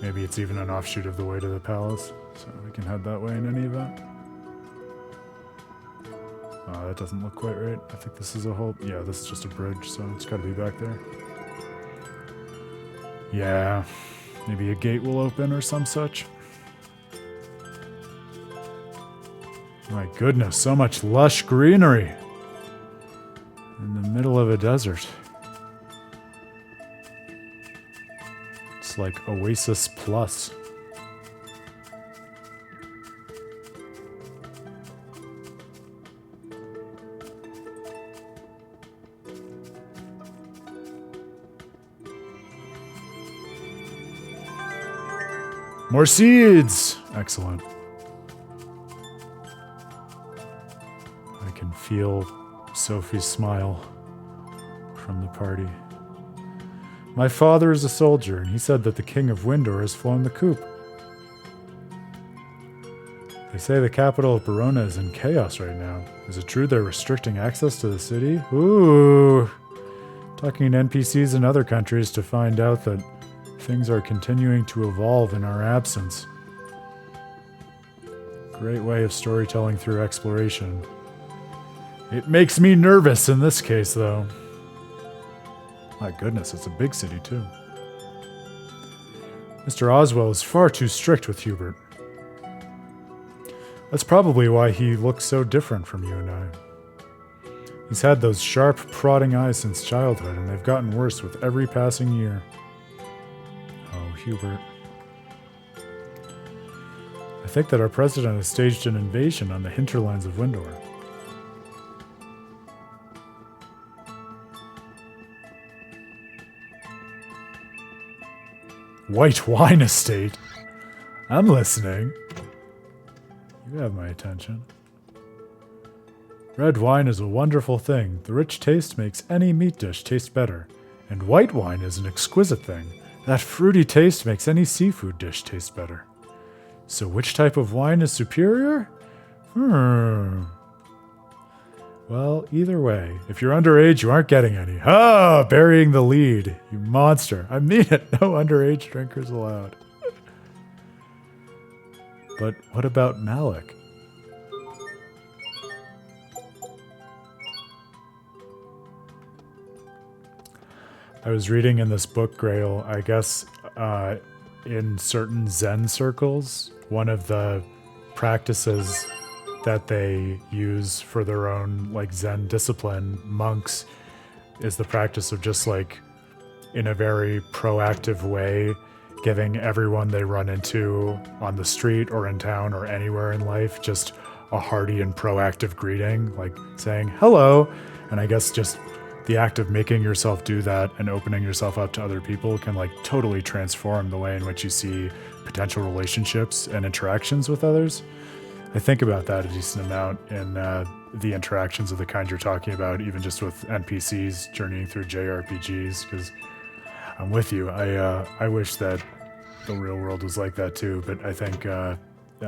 [SPEAKER 1] Maybe it's even an offshoot of the way to the palace, so we can head that way in any event. Oh, that doesn't look quite right. I think this is a whole... Yeah, this is just a bridge, so it's got to be back there. Yeah, maybe a gate will open or some such. My goodness, so much lush greenery in the middle of a desert. It's like Oasis Plus. More seeds! Excellent. I can feel Sophie's smile from the party. My father is a soldier, and he said that the King of Windor has flown the coop. They say the capital of Verona is in chaos right now. Is it true they're restricting access to the city? Ooh! Talking to NPCs in other countries to find out that things are continuing to evolve in our absence. Great way of storytelling through exploration. It makes me nervous in this case, though. My goodness, it's a big city, too. Mr. Oswell is far too strict with Hubert. That's probably why he looks so different from you and I. He's had those sharp, prodding eyes since childhood, and they've gotten worse with every passing year. Oh, Hubert. I think that our president has staged an invasion on the hinterlands of Windor. White wine estate? I'm listening. You have my attention. Red wine is a wonderful thing. The rich taste makes any meat dish taste better. And white wine is an exquisite thing. That fruity taste makes any seafood dish taste better. So which type of wine is superior? Well, either way, if you're underage, you aren't getting any. Ah, burying the lead, you monster. I mean it, no underage drinkers allowed. But what about Malik? I was reading in this book, Grail, I guess in certain Zen circles, one of the practices that they use for their own like Zen discipline, monks, is the practice of just like in a very proactive way giving everyone they run into on the street or in town or anywhere in life just a hearty and proactive greeting, like saying hello. And I guess just the act of making yourself do that and opening yourself up to other people can like totally transform the way in which you see potential relationships and interactions with others. I think about that a decent amount in the interactions of the kind you're talking about, even just with NPCs journeying through JRPGs, because I'm with you. I wish that the real world was like that too, but I think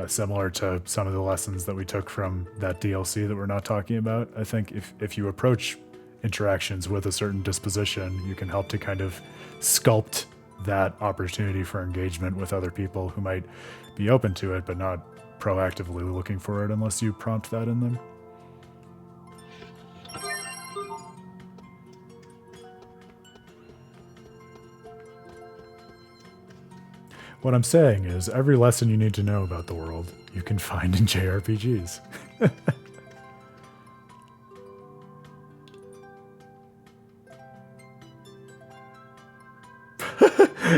[SPEAKER 1] similar to some of the lessons that we took from that DLC that we're not talking about, I think if you approach interactions with a certain disposition, you can help to kind of sculpt that opportunity for engagement with other people who might be open to it, but not proactively looking for it unless you prompt that in them. What I'm saying is, every lesson you need to know about the world, you can find in JRPGs.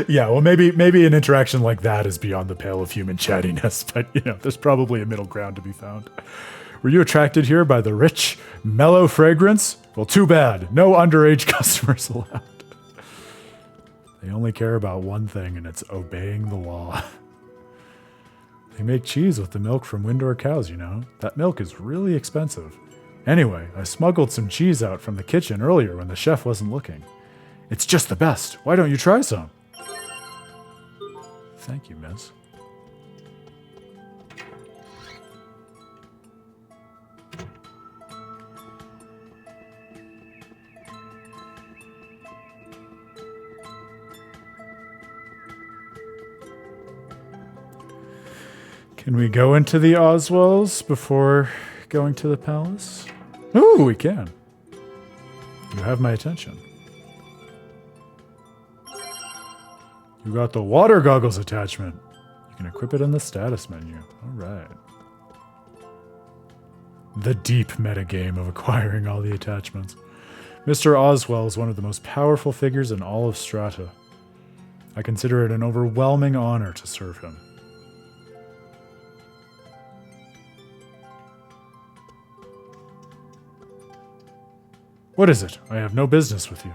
[SPEAKER 1] Yeah, well, maybe an interaction like that is beyond the pale of human chattiness, but, you know, there's probably a middle ground to be found. Were you attracted here by the rich, mellow fragrance? Well, too bad. No underage customers allowed. They only care about one thing, and it's obeying the law. They make cheese with the milk from Windor cows, you know. That milk is really expensive. Anyway, I smuggled some cheese out from the kitchen earlier when the chef wasn't looking. It's just the best. Why don't you try some? Thank you, miss. Can we go into the Oswells before going to the palace? Ooh, we can. You have my attention. You got the water goggles attachment. You can equip it in the status menu. All right. The deep metagame of acquiring all the attachments. Mr. Oswell is one of the most powerful figures in all of Strahta. I consider it an overwhelming honor to serve him. What is it? I have no business with you.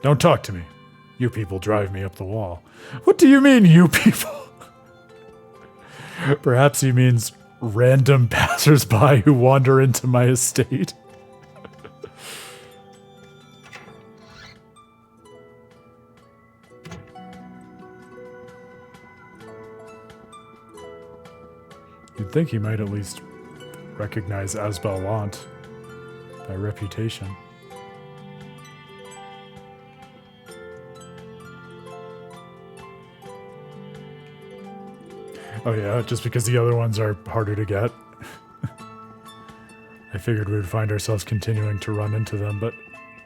[SPEAKER 1] Don't talk to me. You people drive me up the wall. What do you mean, you people? Perhaps he means random passersby who wander into my estate. You'd think he might at least recognize Asbel by reputation. Oh yeah, just because the other ones are harder to get. I figured we would find ourselves continuing to run into them, but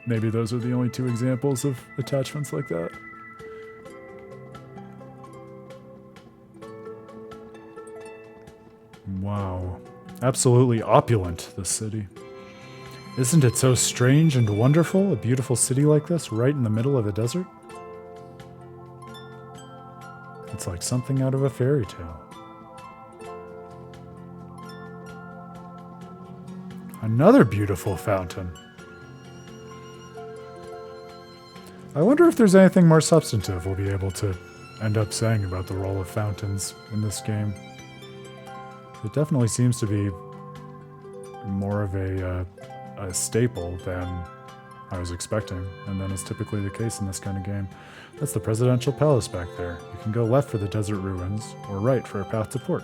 [SPEAKER 1] maybe those are the only two examples of attachments like that. Wow. Absolutely opulent, this city. Isn't it so strange and wonderful, a beautiful city like this, right in the middle of the desert? It's like something out of a fairy tale. Another beautiful fountain. I wonder if there's anything more substantive we'll be able to end up saying about the role of fountains in this game. It definitely seems to be more of a staple than I was expecting, and then is typically the case in this kind of game. That's the presidential palace back there. You can go left for the desert ruins, or right for a path to port.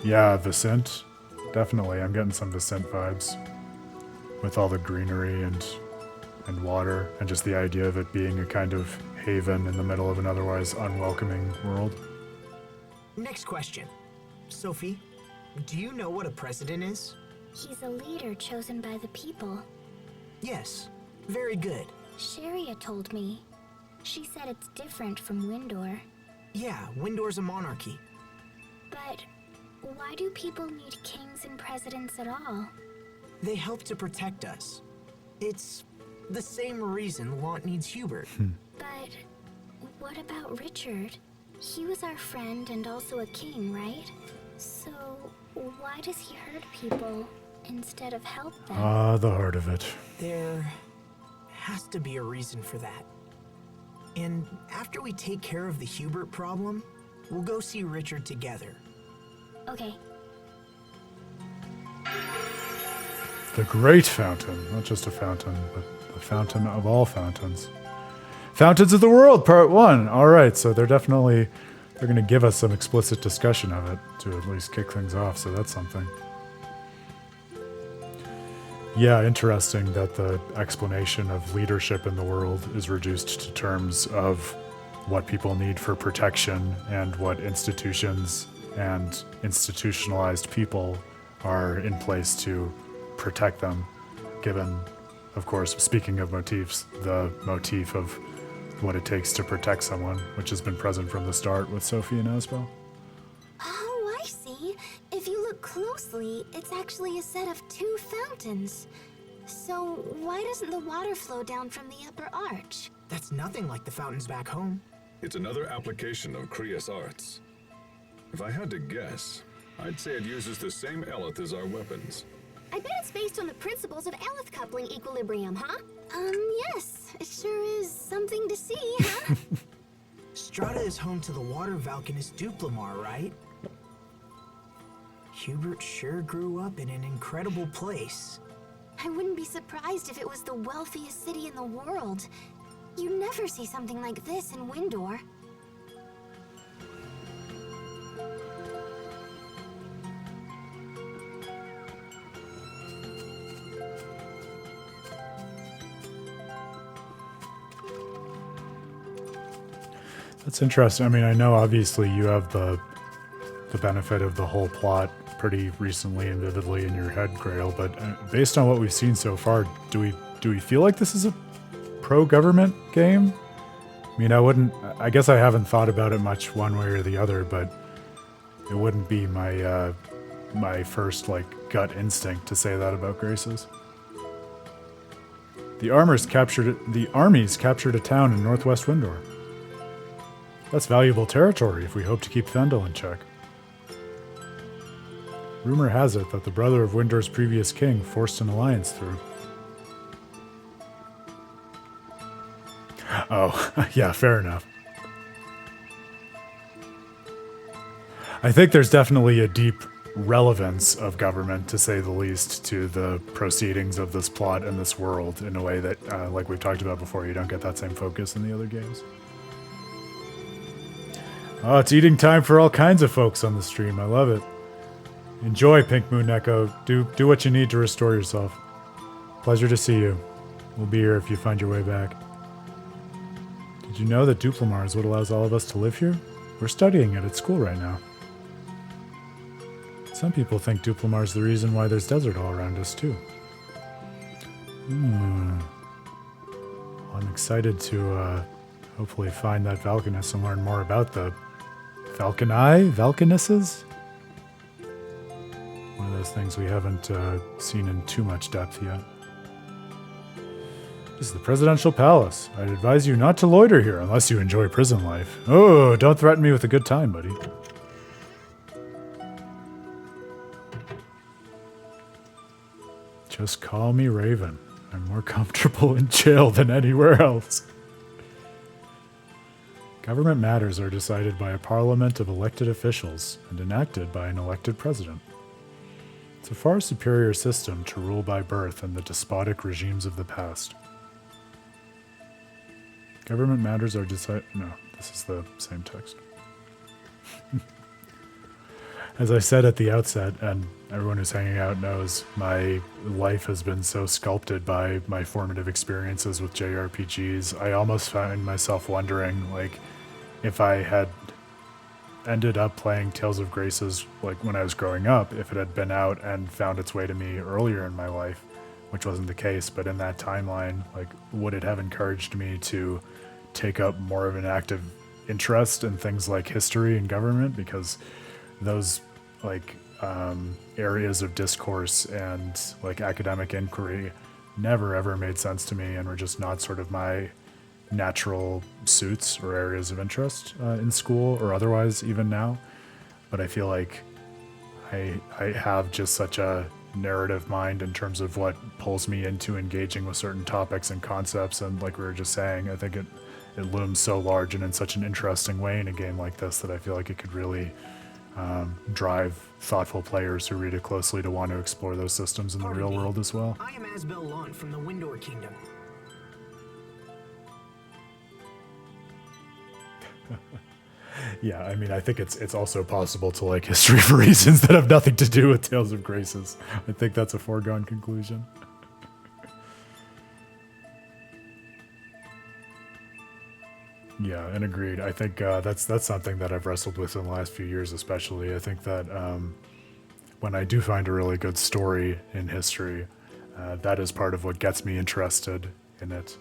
[SPEAKER 1] Yeah, Vicent. Definitely, I'm getting some Vicent vibes. With all the greenery and water, and just the idea of it being a kind of haven in the middle of an otherwise unwelcoming world.
[SPEAKER 3] Next question. Sophie, do you know what a president is?
[SPEAKER 4] He's a leader chosen by the people.
[SPEAKER 3] Yes. Very good.
[SPEAKER 4] Sharia told me. She said it's different from Windor.
[SPEAKER 3] Yeah, Windor's a monarchy.
[SPEAKER 4] But why do people need kings and presidents at all?
[SPEAKER 3] They help to protect us. It's the same reason Lant needs Hubert.
[SPEAKER 4] But what about Richard? He was our friend and also a king, right? So why does he hurt people instead of help them?
[SPEAKER 1] Ah, the heart of it.
[SPEAKER 3] There has to be a reason for that. And after we take care of the Hubert problem, We'll go see Richard together.
[SPEAKER 4] Okay.
[SPEAKER 1] The Great Fountain. Not just a fountain, but the fountain of all fountains. Fountains of the World, Part 1. All right, so they're going to give us some explicit discussion of it to at least kick things off, so that's something. Yeah, interesting that the explanation of leadership in the world is reduced to terms of what people need for protection and what institutions and institutionalized people are in place to protect them, given, of course, speaking of motifs, the motif of what it takes to protect someone, which has been present from the start with Sophie and Asbel.
[SPEAKER 2] Oh, I see. If you look closely, it's actually a set of 2 fountains. So why doesn't the water flow down from the upper arch?
[SPEAKER 3] That's nothing like the fountains back home.
[SPEAKER 5] It's another application of Krios arts. If I had to guess, I'd say it uses the same eleth as our weapons.
[SPEAKER 2] I bet it's based on the principles of eleth coupling equilibrium, huh? Yes. It sure is something to see, huh?
[SPEAKER 3] Strahta is home to the water Valkanist Duplimar, right? Hubert sure grew up in an incredible place.
[SPEAKER 2] I wouldn't be surprised if it was the wealthiest city in the world. You never see something like this in Windor.
[SPEAKER 1] That's interesting. I mean, I know obviously you have the benefit of the whole plot pretty recently and vividly in your head, Grail, but based on what we've seen so far, do we feel like this is a pro-government game? I mean, I guess I haven't thought about it much one way or the other, but it wouldn't be my my first gut instinct to say that about Graces. The armies captured a town in northwest Windor. That's valuable territory if we hope to keep Thendel in check. Rumor has it that the brother of Windor's previous king forced an alliance through. Oh, yeah, fair enough. I think there's definitely a deep relevance of government, to say the least, to the proceedings of this plot and this world in a way that, like we've talked about before, you don't get that same focus in the other games. Oh, it's eating time for all kinds of folks on the stream. I love it. Enjoy, Pink Moon Echo. Do what you need to restore yourself. Pleasure to see you. We'll be here if you find your way back. Did you know that Duplimar is what allows all of us to live here? We're studying it at school right now. Some people think Duplimar is the reason why there's desert all around us, too. Well, I'm excited to hopefully find that Valkanist and learn more about the Valkanisses? One of those things we haven't seen in too much depth yet. This is the presidential palace. I'd advise you not to loiter here unless you enjoy prison life. Oh, don't threaten me with a good time, buddy. Just call me Raven. I'm more comfortable in jail than anywhere else. Government matters are decided by a parliament of elected officials and enacted by an elected president. It's a far superior system to rule by birth and the despotic regimes of the past. Government matters are decided... No, this is the same text. As I said at the outset, and everyone who's hanging out knows, my life has been so sculpted by my formative experiences with JRPGs. I almost find myself wondering, if I had ended up playing Tales of Graces when I was growing up, if it had been out and found its way to me earlier in my life, which wasn't the case, but in that timeline, would it have encouraged me to take up more of an active interest in things like history and government? Because those areas of discourse and academic inquiry never ever made sense to me and were just not sort of my natural suits or areas of interest in school or otherwise even now. But I feel like I have just such a narrative mind in terms of what pulls me into engaging with certain topics and concepts, and like we were just saying, I think it looms so large and in such an interesting way in a game like this that I feel like it could really drive thoughtful players who read it closely to want to explore those systems in the real world as well.
[SPEAKER 3] I am Asbel from the Windor Kingdom.
[SPEAKER 1] Yeah, I mean, I think it's also possible to like history for reasons that have nothing to do with Tales of Graces. I think that's a foregone conclusion. Yeah, and agreed. I think that's something that I've wrestled with in the last few years, especially. I think that when I do find a really good story in history, that is part of what gets me interested in it.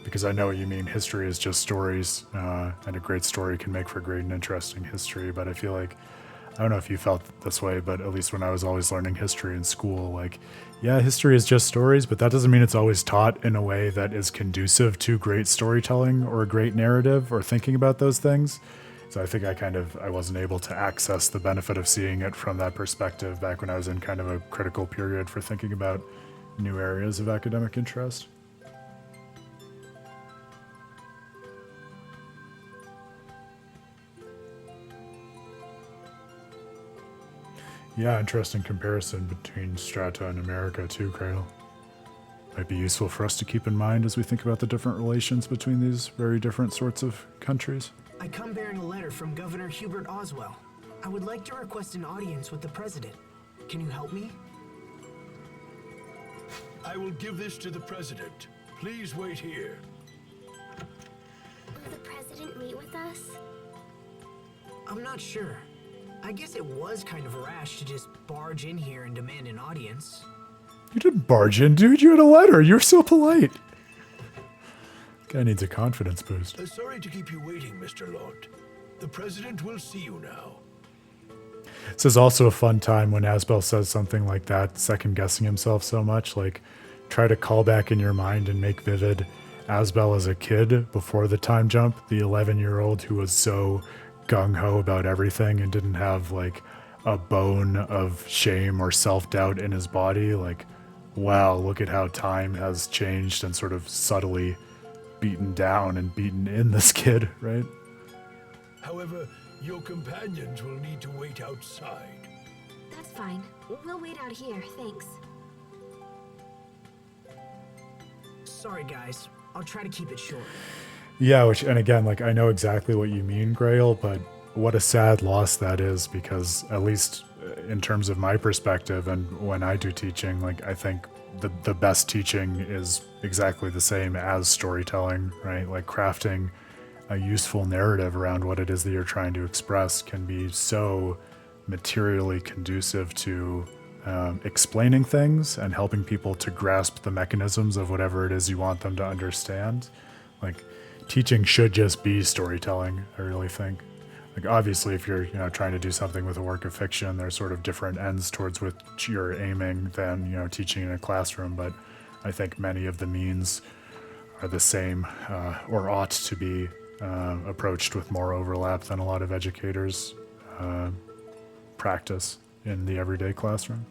[SPEAKER 1] Because I know what you mean. History is just stories, and a great story can make for great and interesting history. But I feel like, I don't know if you felt this way, but at least when I was always learning history in school, like, yeah, history is just stories, but that doesn't mean it's always taught in a way that is conducive to great storytelling or a great narrative or thinking about those things. So I think I wasn't able to access the benefit of seeing it from that perspective back when I was in kind of a critical period for thinking about new areas of academic interest. Yeah, interesting comparison between Strahta and America too, Cradle. Might be useful for us to keep in mind as we think about the different relations between these very different sorts of countries.
[SPEAKER 3] I come bearing a letter from Governor Hubert Oswell. I would like to request an audience with the President. Can you help me?
[SPEAKER 7] I will give this to the President. Please wait here.
[SPEAKER 4] Will the President meet with us?
[SPEAKER 3] I'm not sure. I guess it was kind of rash to just barge in here and demand an audience.
[SPEAKER 1] You didn't barge in, dude. You had a letter. You're so polite. Guy needs a confidence boost.
[SPEAKER 7] Sorry to keep you waiting, Mr. Lord. The President will see you now.
[SPEAKER 1] This is also a fun time when Asbel says something like that, second-guessing himself so much. Like, try to call back in your mind and make vivid Asbel as a kid before the time jump, the 11-year-old who was so gung-ho about everything and didn't have like a bone of shame or self-doubt in his body. Like, wow, look at how time has changed and sort of subtly beaten down and beaten in this kid, right?
[SPEAKER 7] However, your companions will need to wait outside.
[SPEAKER 2] That's fine. We'll wait out here, thanks.
[SPEAKER 3] Sorry, guys. I'll try to keep it short.
[SPEAKER 1] Yeah, and again, like, I know exactly what you mean, Grail, but what a sad loss that is, because at least in terms of my perspective and when I do teaching, like, I think the best teaching is exactly the same as storytelling, right? Like, crafting a useful narrative around what it is that you're trying to express can be so materially conducive to explaining things and helping people to grasp the mechanisms of whatever it is you want them to understand. Like, teaching should just be storytelling, I really think. Like, obviously, if you're, trying to do something with a work of fiction, there's sort of different ends towards which you're aiming than, teaching in a classroom. But I think many of the means are the same, or ought to be approached with more overlap than a lot of educators practice in the everyday classroom.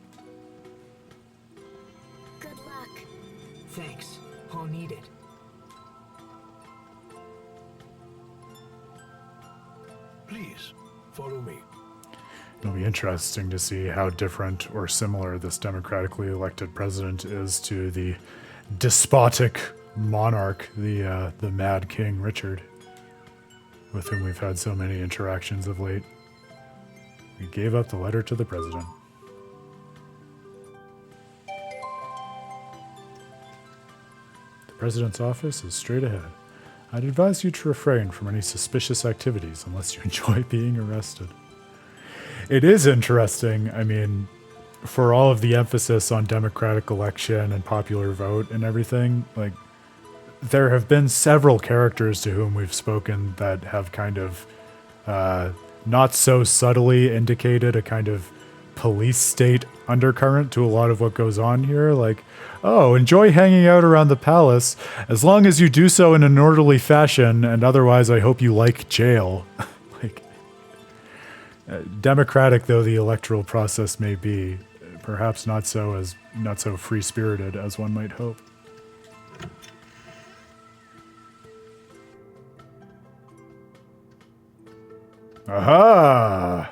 [SPEAKER 4] Good luck.
[SPEAKER 3] Thanks. I'll need it.
[SPEAKER 7] Please, follow me.
[SPEAKER 1] It'll be interesting to see how different or similar this democratically elected president is to the despotic monarch, the Mad King Richard, with whom we've had so many interactions of late. We gave up the letter to the president. The president's office is straight ahead. I'd advise you to refrain from any suspicious activities unless you enjoy being arrested. It is interesting, I mean, for all of the emphasis on democratic election and popular vote and everything, like, there have been several characters to whom we've spoken that have kind of not so subtly indicated a kind of police state undercurrent to a lot of what goes on here. Like, oh, enjoy hanging out around the palace as long as you do so in an orderly fashion, and otherwise I hope you like jail. Like, democratic though the electoral process may be, perhaps not so free-spirited as one might hope. Aha!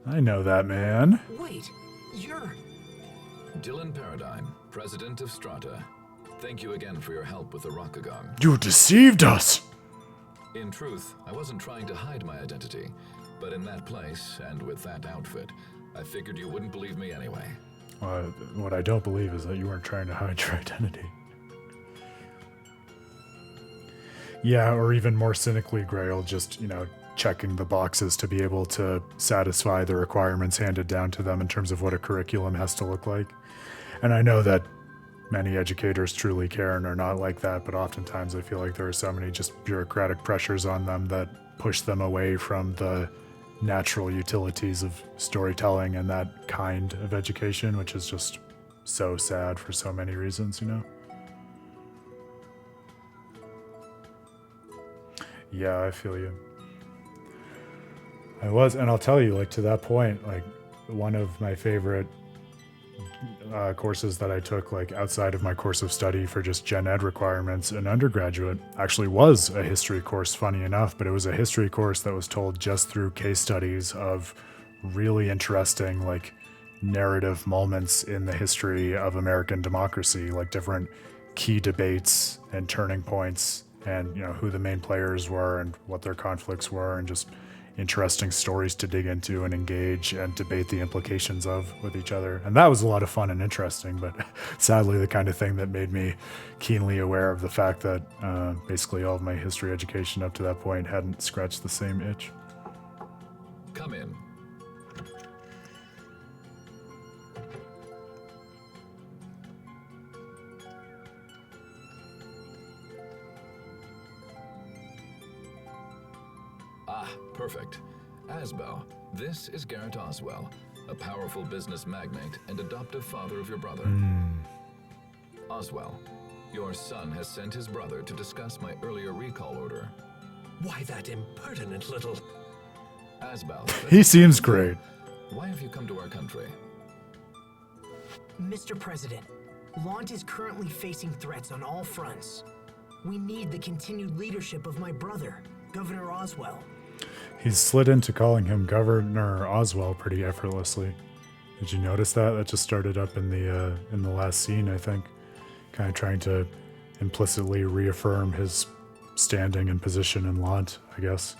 [SPEAKER 1] I know that man.
[SPEAKER 3] Wait, you're...
[SPEAKER 6] Dylan Paradigm, president of Strahta. Thank you again for your help with the ROCKGAGONG.
[SPEAKER 1] You deceived us!
[SPEAKER 6] In truth, I wasn't trying to hide my identity, but in that place, and with that outfit, I figured you wouldn't believe me anyway.
[SPEAKER 1] What I don't believe is that you weren't trying to hide your identity. Yeah, or even more cynically, Grail, just, checking the boxes to be able to satisfy the requirements handed down to them in terms of what a curriculum has to look like. And I know that many educators truly care and are not like that, but oftentimes I feel like there are so many just bureaucratic pressures on them that push them away from the natural utilities of storytelling and that kind of education, which is just so sad for so many reasons, Yeah, I feel you. And I'll tell you, to that point, one of my favorite courses that I took, outside of my course of study for just gen ed requirements in undergraduate, actually was a history course, funny enough, but it was a history course that was told just through case studies of really interesting, narrative moments in the history of American democracy, different key debates and turning points, and who the main players were and what their conflicts were, and just interesting stories to dig into and engage and debate the implications of with each other. And that was a lot of fun and interesting, but sadly the kind of thing that made me keenly aware of the fact that basically all of my history education up to that point hadn't scratched the same itch.
[SPEAKER 6] Come in. Perfect. Asbel, this is Garrett Oswell, a powerful business magnate and adoptive father of your brother. Oswell, your son has sent his brother to discuss my earlier recall order.
[SPEAKER 7] Why that impertinent little...
[SPEAKER 6] Asbel,
[SPEAKER 1] He seems great.
[SPEAKER 6] why have you come to our country?
[SPEAKER 3] Mr. President, Lant is currently facing threats on all fronts. We need the continued leadership of my brother, Governor Oswell.
[SPEAKER 1] He's slid into calling him Governor Oswell pretty effortlessly. Did you notice that? That just started up in the last scene, I think. Kind of trying to implicitly reaffirm his standing and position in Lant, I guess.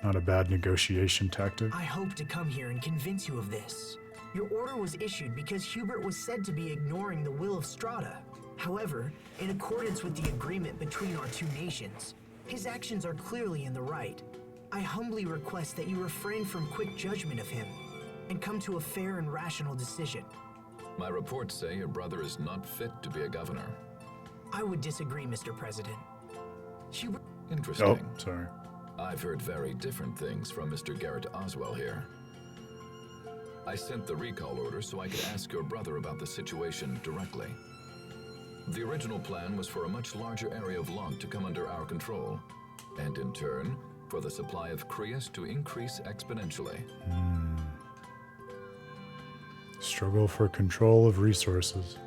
[SPEAKER 1] Not a bad negotiation tactic.
[SPEAKER 3] I hope to come here and convince you of this. Your order was issued because Hubert was said to be ignoring the will of Strahta. However, in accordance with the agreement between our two nations, his actions are clearly in the right. I humbly request that you refrain from quick judgment of him and come to a fair and rational decision.
[SPEAKER 6] My reports say your brother is not fit to be a governor.
[SPEAKER 3] I would disagree, Mr. President. Hubert...
[SPEAKER 6] Interesting.
[SPEAKER 1] Oh, sorry.
[SPEAKER 6] I've heard very different things from Mr. Garrett Oswell here. I sent the recall order so I could ask your brother about the situation directly. The original plan was for a much larger area of Lant to come under our control, and in turn, for the supply of Crius to increase exponentially.
[SPEAKER 1] Struggle for control of resources.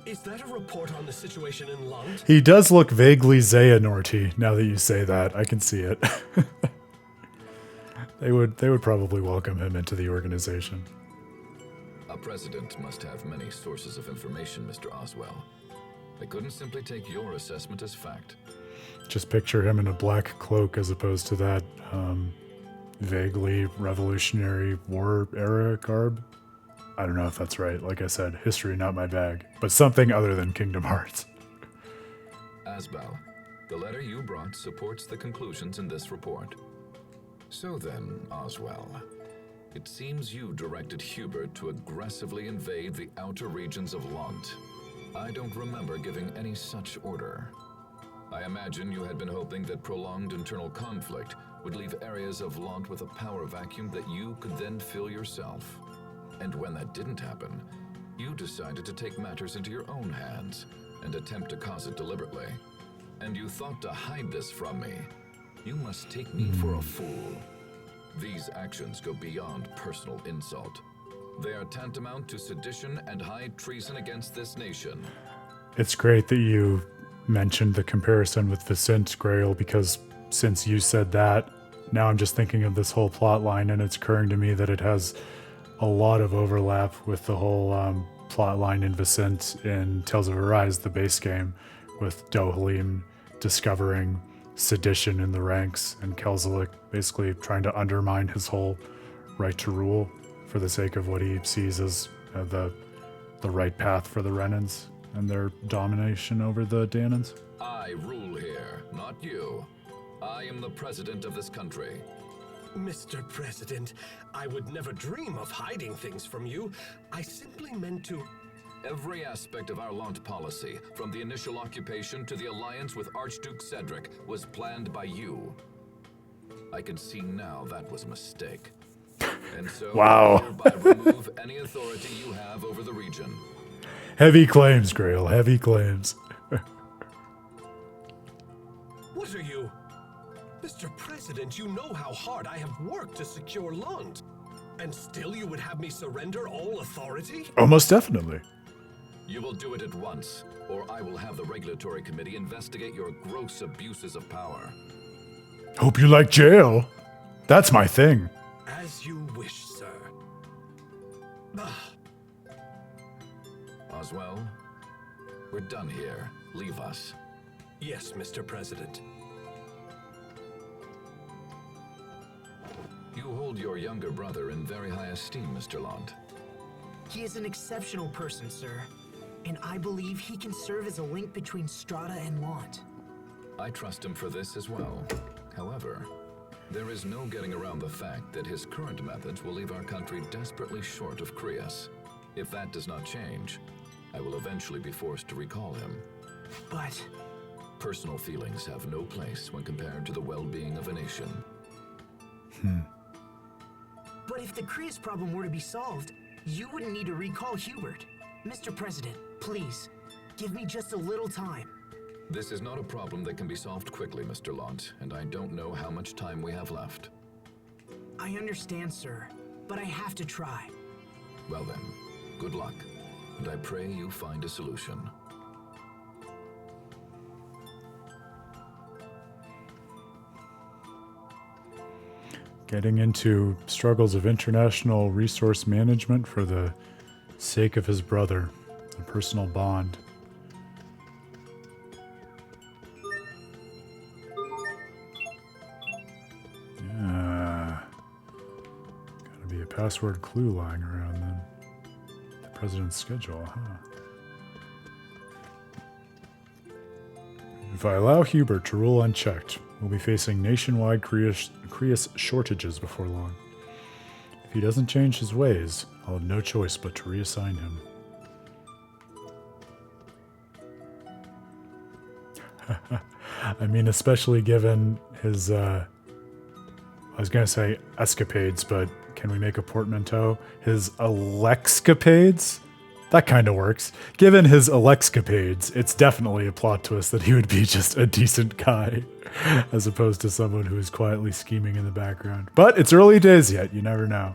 [SPEAKER 7] Is that a report on the situation in Lant?
[SPEAKER 1] He does look vaguely Xehanorty, now that you say that. I can see it. They would probably welcome him into the organization.
[SPEAKER 6] A president must have many sources of information, Mr. Oswell. I couldn't simply take your assessment as fact.
[SPEAKER 1] Just picture him in a black cloak as opposed to that vaguely Revolutionary War era garb. I don't know if that's right. Like I said, history not my bag, but something other than Kingdom Hearts.
[SPEAKER 6] Asbel, the letter you brought supports the conclusions in this report. So then, Oswell, it seems you directed Hubert to aggressively invade the outer regions of Lant. I don't remember giving any such order. I imagine you had been hoping that prolonged internal conflict would leave areas of Lant with a power vacuum that you could then fill yourself. And when that didn't happen, you decided to take matters into your own hands and attempt to cause it deliberately. And you thought to hide this from me. You must take me for a fool. These actions go beyond personal insult. They are tantamount to sedition and high treason against this nation.
[SPEAKER 1] It's great that you mentioned the comparison with Vicent Grail, because since you said that, now I'm just thinking of this whole plot line, and it's occurring to me that it has a lot of overlap with the whole plot line in Vicent in Tales of Arise, the base game, with Dohalim discovering sedition in the ranks and Kelzelik basically trying to undermine his whole right to rule for the sake of what he sees as the right path for the Renans and their domination over the Danans.
[SPEAKER 6] I rule here, not you. I am the president of this country.
[SPEAKER 7] Mr. President, I would never dream of hiding things from you. I simply meant to...
[SPEAKER 6] Every aspect of our launch policy, from the initial occupation to the alliance with Archduke Cedric, was planned by you. I can see now that was a mistake. And so,
[SPEAKER 1] Wow.
[SPEAKER 6] I hereby remove any authority you have over the region.
[SPEAKER 1] Heavy claims, Grail, heavy claims.
[SPEAKER 7] What are you? Mr. President, you know how hard I have worked to secure Lund. And still you would have me surrender all authority?
[SPEAKER 1] Oh, most definitely.
[SPEAKER 6] You will do it at once, or I will have the regulatory committee investigate your gross abuses of power.
[SPEAKER 1] Hope you like jail. That's my thing.
[SPEAKER 7] As you wish, sir.
[SPEAKER 6] Oswell, we're done here. Leave us.
[SPEAKER 7] Yes, Mr. President.
[SPEAKER 6] You hold your younger brother in very high esteem, Mr. Lund.
[SPEAKER 3] He is an exceptional person, sir. And I believe he can serve as a link between Strahta and Lund.
[SPEAKER 6] I trust him for this as well. However, there is no getting around the fact that his current methods will leave our country desperately short of Krias. If that does not change, I will eventually be forced to recall him.
[SPEAKER 3] But...
[SPEAKER 6] Personal feelings have no place when compared to the well-being of a nation.
[SPEAKER 3] But if the Krias problem were to be solved, you wouldn't need to recall Hubert. Mr. President, please, give me just a little time.
[SPEAKER 6] This is not a problem that can be solved quickly, Mr. Lund, and I don't know how much time we have left.
[SPEAKER 3] I understand, sir, but I have to try.
[SPEAKER 6] Well then, good luck, and I pray you find a solution.
[SPEAKER 1] Getting into struggles of international resource management for the sake of his brother, a personal bond. Gotta be a password clue lying around then. The president's schedule, huh? If I allow Hubert to rule unchecked, we'll be facing nationwide Krias shortages before long. If he doesn't change his ways, I'll have no choice but to reassign him. I mean, especially given his, I was going to say escapades, but can we make a portmanteau? His Alexcapades? That kind of works. Given his Alexcapades, it's definitely a plot twist that he would be just a decent guy, as opposed to someone who is quietly scheming in the background. But it's early days yet, you never know.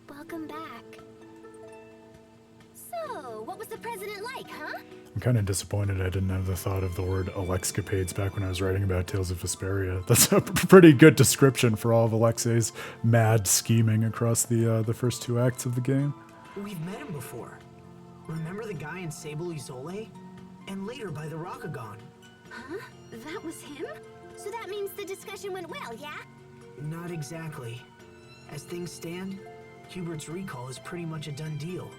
[SPEAKER 4] Welcome back.
[SPEAKER 2] So, what was the president like, huh?
[SPEAKER 1] I'm kind of disappointed I didn't have the thought of the word Alexcapades back when I was writing about Tales of Vesperia. That's a pretty good description for all of Alexei's mad scheming across the first two acts of the game.
[SPEAKER 3] We've met him before. Remember the guy in Sable Isole? And later by the ROCKGAGONG.
[SPEAKER 2] Huh? That was him? So that means the discussion went well, yeah?
[SPEAKER 3] Not exactly. As things stand, Hubert's recall is pretty much a done deal.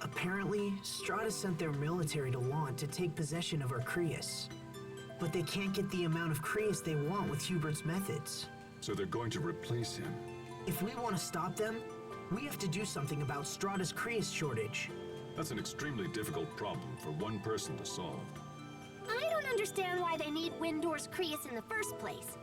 [SPEAKER 3] Apparently, Strahta sent their military to Lund to take possession of our Krias. But they can't get the amount of Krias they want with Hubert's methods.
[SPEAKER 5] So they're going to replace him.
[SPEAKER 3] If we want to stop them, we have to do something about Strahta's Krias shortage.
[SPEAKER 5] That's an extremely difficult problem for one person to solve.
[SPEAKER 2] I don't understand why they need Windor's Krias in the first place.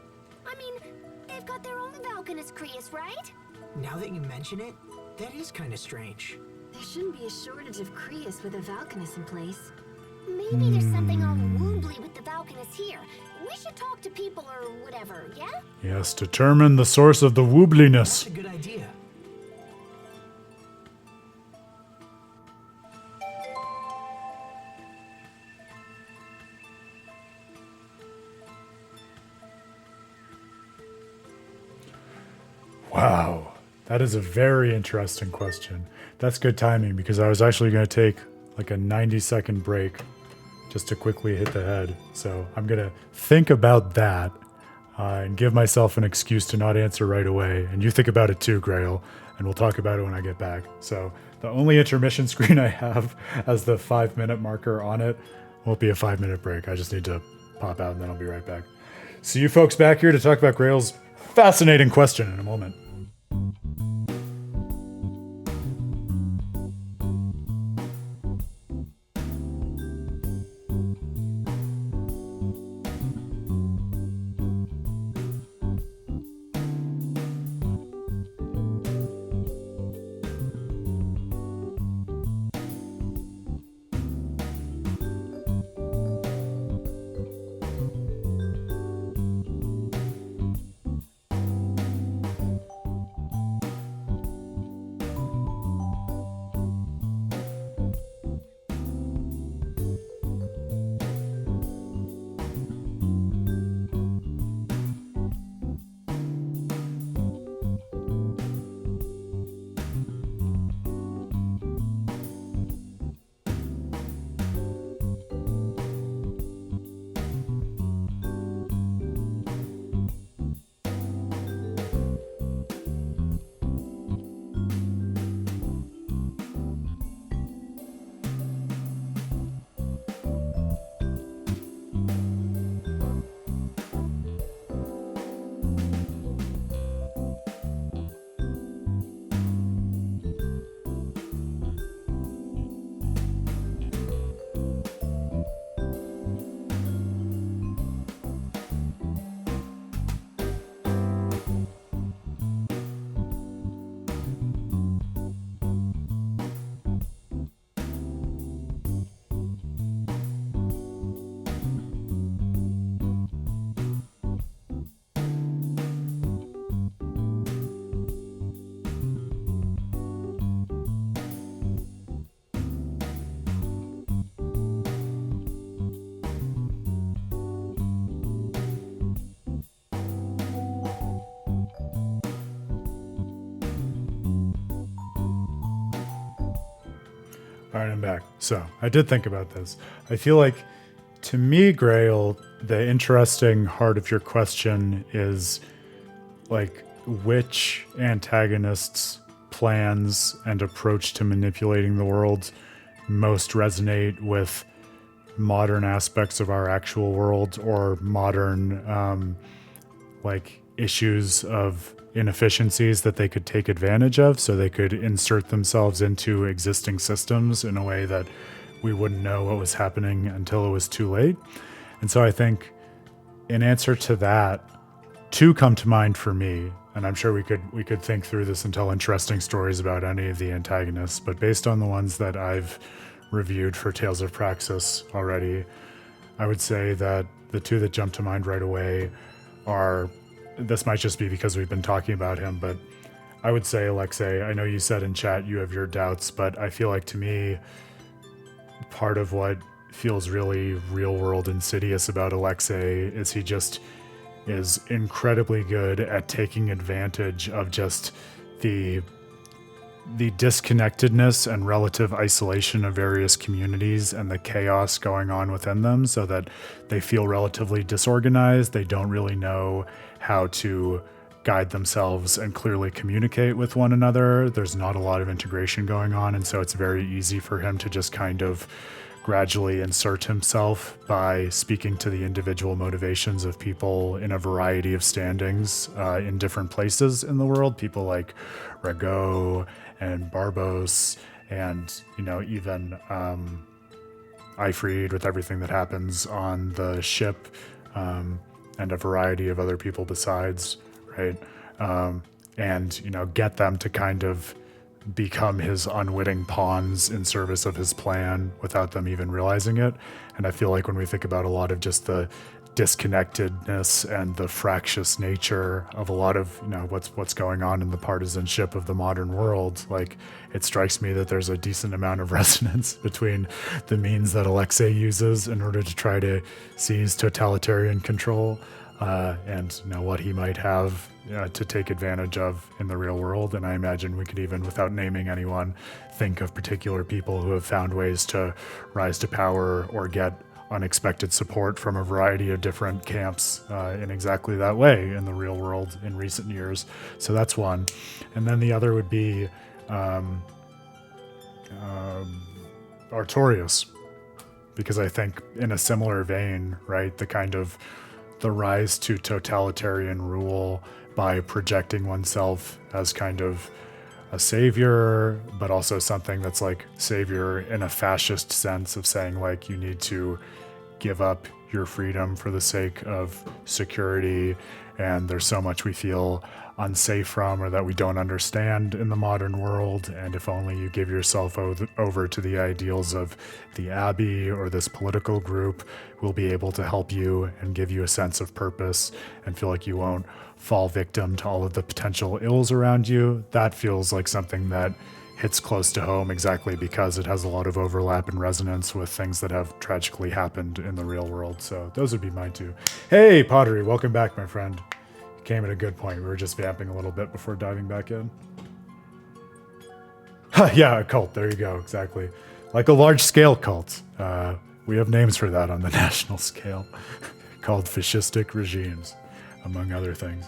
[SPEAKER 2] I mean, they've got their own Valkanist Krias, right?
[SPEAKER 3] Now that you mention it, that is kind of strange.
[SPEAKER 8] There shouldn't be a shortage of Krias with a Valkanist in place.
[SPEAKER 2] Maybe there's something all woobly with the Valkanus here. We should talk to people or whatever, yeah?
[SPEAKER 1] Yes, determine the source of the woobliness.
[SPEAKER 3] That's a good idea.
[SPEAKER 1] Wow, that is a very interesting question. That's good timing because I was actually going to take like a 90-second break just to quickly hit the head. So I'm going to think about that and give myself an excuse to not answer right away. And you think about it too, Grail, and we'll talk about it when I get back. So the only intermission screen I have as the 5-minute marker on it won't be a 5-minute break. I just need to pop out and then I'll be right back. See you folks back here to talk about Grail's fascinating question in a moment. All right, I'm back. So I did think about this. I feel like, to me, Grail, the interesting heart of your question is like which antagonists' plans and approach to manipulating the world most resonate with modern aspects of our actual world or modern like issues of inefficiencies that they could take advantage of, so they could insert themselves into existing systems in a way that we wouldn't know what was happening until it was too late. And so I think in answer to that, two come to mind for me, and I'm sure we could think through this and tell interesting stories about any of the antagonists, but based on the ones that I've reviewed for Tales of Praxis already, I would say that the two that jump to mind right away are, this might just be because we've been talking about him, but I would say Alexei. I know you said in chat you have your doubts, but I feel like, to me, part of what feels really real world insidious about Alexei is he just is incredibly good at taking advantage of just the disconnectedness and relative isolation of various communities and the chaos going on within them, so that they feel relatively disorganized. They don't really know how to guide themselves and clearly communicate with one another. There's not a lot of integration going on, and so it's very easy for him to just kind of gradually insert himself by speaking to the individual motivations of people in a variety of standings in different places in the world. People like Rago and Barbos and, even Ifrid, with everything that happens on the ship, and a variety of other people besides, right? And, get them to kind of become his unwitting pawns in service of his plan without them even realizing it. And I feel like when we think about a lot of just the disconnectedness and the fractious nature of a lot of, you know, what's going on in the partisanship of the modern world, like, it strikes me that there's a decent amount of resonance between the means that Alexei uses in order to try to seize totalitarian control and, you know, what he might have to take advantage of in the real world. And I imagine we could even, without naming anyone, think of particular people who have found ways to rise to power or get unexpected support from a variety of different camps in exactly that way in the real world in recent years. So that's one. And then the other would be Artorias, because I think in a similar vein, right, the rise to totalitarian rule by projecting oneself as kind of a savior, but also something that's like savior in a fascist sense of saying, like, you need to give up your freedom for the sake of security, and there's so much we feel unsafe from or that we don't understand in the modern world, and if only you give yourself over to the ideals of the Abbey or this political group, we'll be able to help you and give you a sense of purpose and feel like you won't fall victim to all of the potential ills around you. That feels like something that hits close to home exactly because it has a lot of overlap and resonance with things that have tragically happened in the real world. So those would be mine too. Hey, Pottery, welcome back, my friend. You came at a good point. We were just vamping a little bit before diving back in. Yeah, a cult. There you go. Exactly. Like a large-scale cult. We have names for that on the national scale called fascistic regimes, among other things.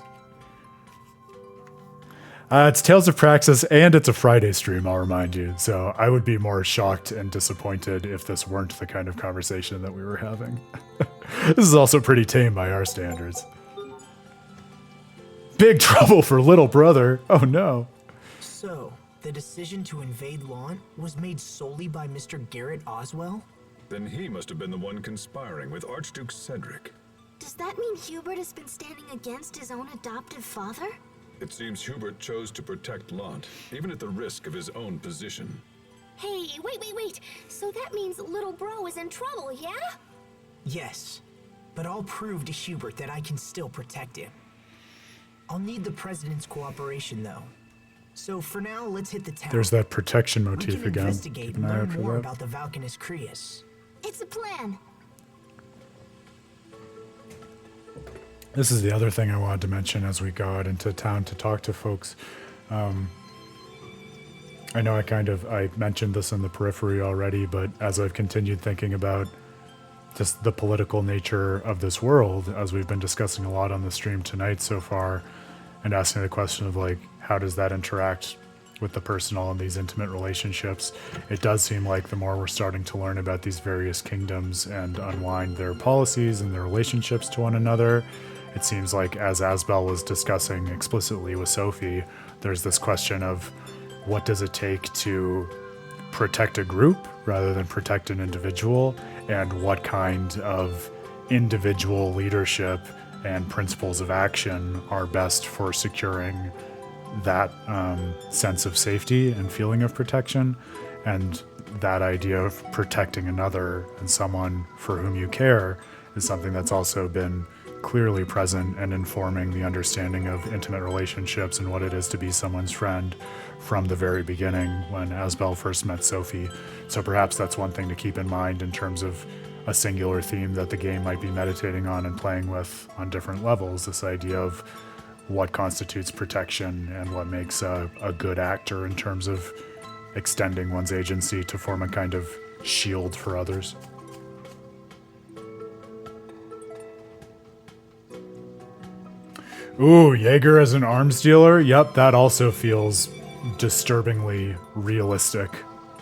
[SPEAKER 1] It's Tales of Praxis, and it's a Friday stream, I'll remind you. So I would be more shocked and disappointed if this weren't the kind of conversation that we were having. This is also pretty tame by our standards. Big trouble for little brother. Oh no.
[SPEAKER 3] So, the decision to invade Launt was made solely by Mr. Garrett Oswell?
[SPEAKER 5] Then he must have been the one conspiring with Archduke Cedric.
[SPEAKER 4] Does that mean Hubert has been standing against his own adoptive father?
[SPEAKER 5] It seems Hubert chose to protect Launt, even at the risk of his own position.
[SPEAKER 2] Hey, wait. So that means little bro is in trouble, yeah?
[SPEAKER 3] Yes, but I'll prove to Hubert that I can still protect him. I'll need the President's cooperation, though. So for now, let's hit the town.
[SPEAKER 1] There's that protection
[SPEAKER 3] We
[SPEAKER 1] motif
[SPEAKER 3] can
[SPEAKER 1] again.
[SPEAKER 3] investigate
[SPEAKER 1] Keep
[SPEAKER 3] and
[SPEAKER 1] an eye out
[SPEAKER 3] learn
[SPEAKER 1] for
[SPEAKER 3] more
[SPEAKER 1] that.
[SPEAKER 3] about the Valkanus Creus.
[SPEAKER 4] It's a plan.
[SPEAKER 1] This is the other thing I wanted to mention as we go out into town to talk to folks. I know I mentioned this in the periphery already, but as I've continued thinking about just the political nature of this world, as we've been discussing a lot on the stream tonight so far, and asking the question of, like, how does that interact with the personal and these intimate relationships, it does seem like the more we're starting to learn about these various kingdoms and unwind their policies and their relationships to one another, it seems like, as Asbel was discussing explicitly with Sophie, there's this question of what does it take to protect a group rather than protect an individual, and what kind of individual leadership and principles of action are best for securing that sense of safety and feeling of protection. And that idea of protecting another and someone for whom you care is something that's also been clearly present and informing the understanding of intimate relationships and what it is to be someone's friend from the very beginning when Asbel first met Sophie. So perhaps that's one thing to keep in mind in terms of a singular theme that the game might be meditating on and playing with on different levels, this idea of what constitutes protection and what makes a good actor in terms of extending one's agency to form a kind of shield for others. Ooh, Jaeger as an arms dealer? Yep, that also feels disturbingly realistic,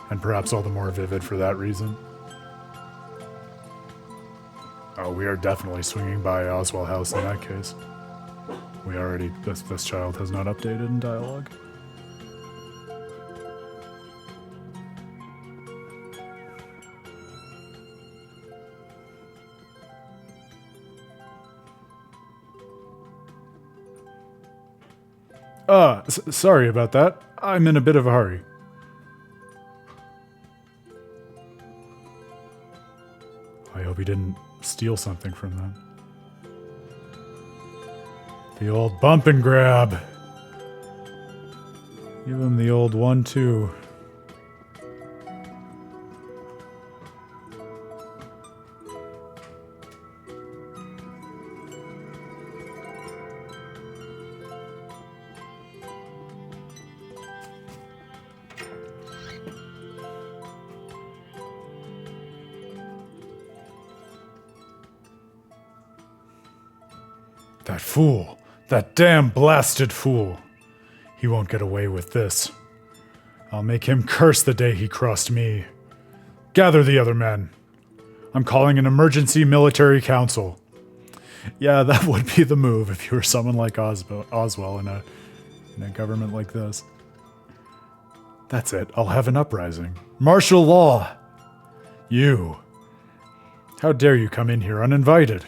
[SPEAKER 1] and perhaps all the more vivid for that reason. Oh, we are definitely swinging by Oswell House in that case. We already, this child has not updated in dialogue. Sorry about that. I'm in a bit of a hurry. I hope he didn't steal something from them. The old bump and grab. Give him the old 1-2. That fool! That damn blasted fool! He won't get away with this. I'll make him curse the day he crossed me. Gather the other men. I'm calling an emergency military council. Yeah, that would be the move if you were someone like Oswell in a government like this. That's it. I'll have an uprising. Martial law! You! How dare you come in here uninvited?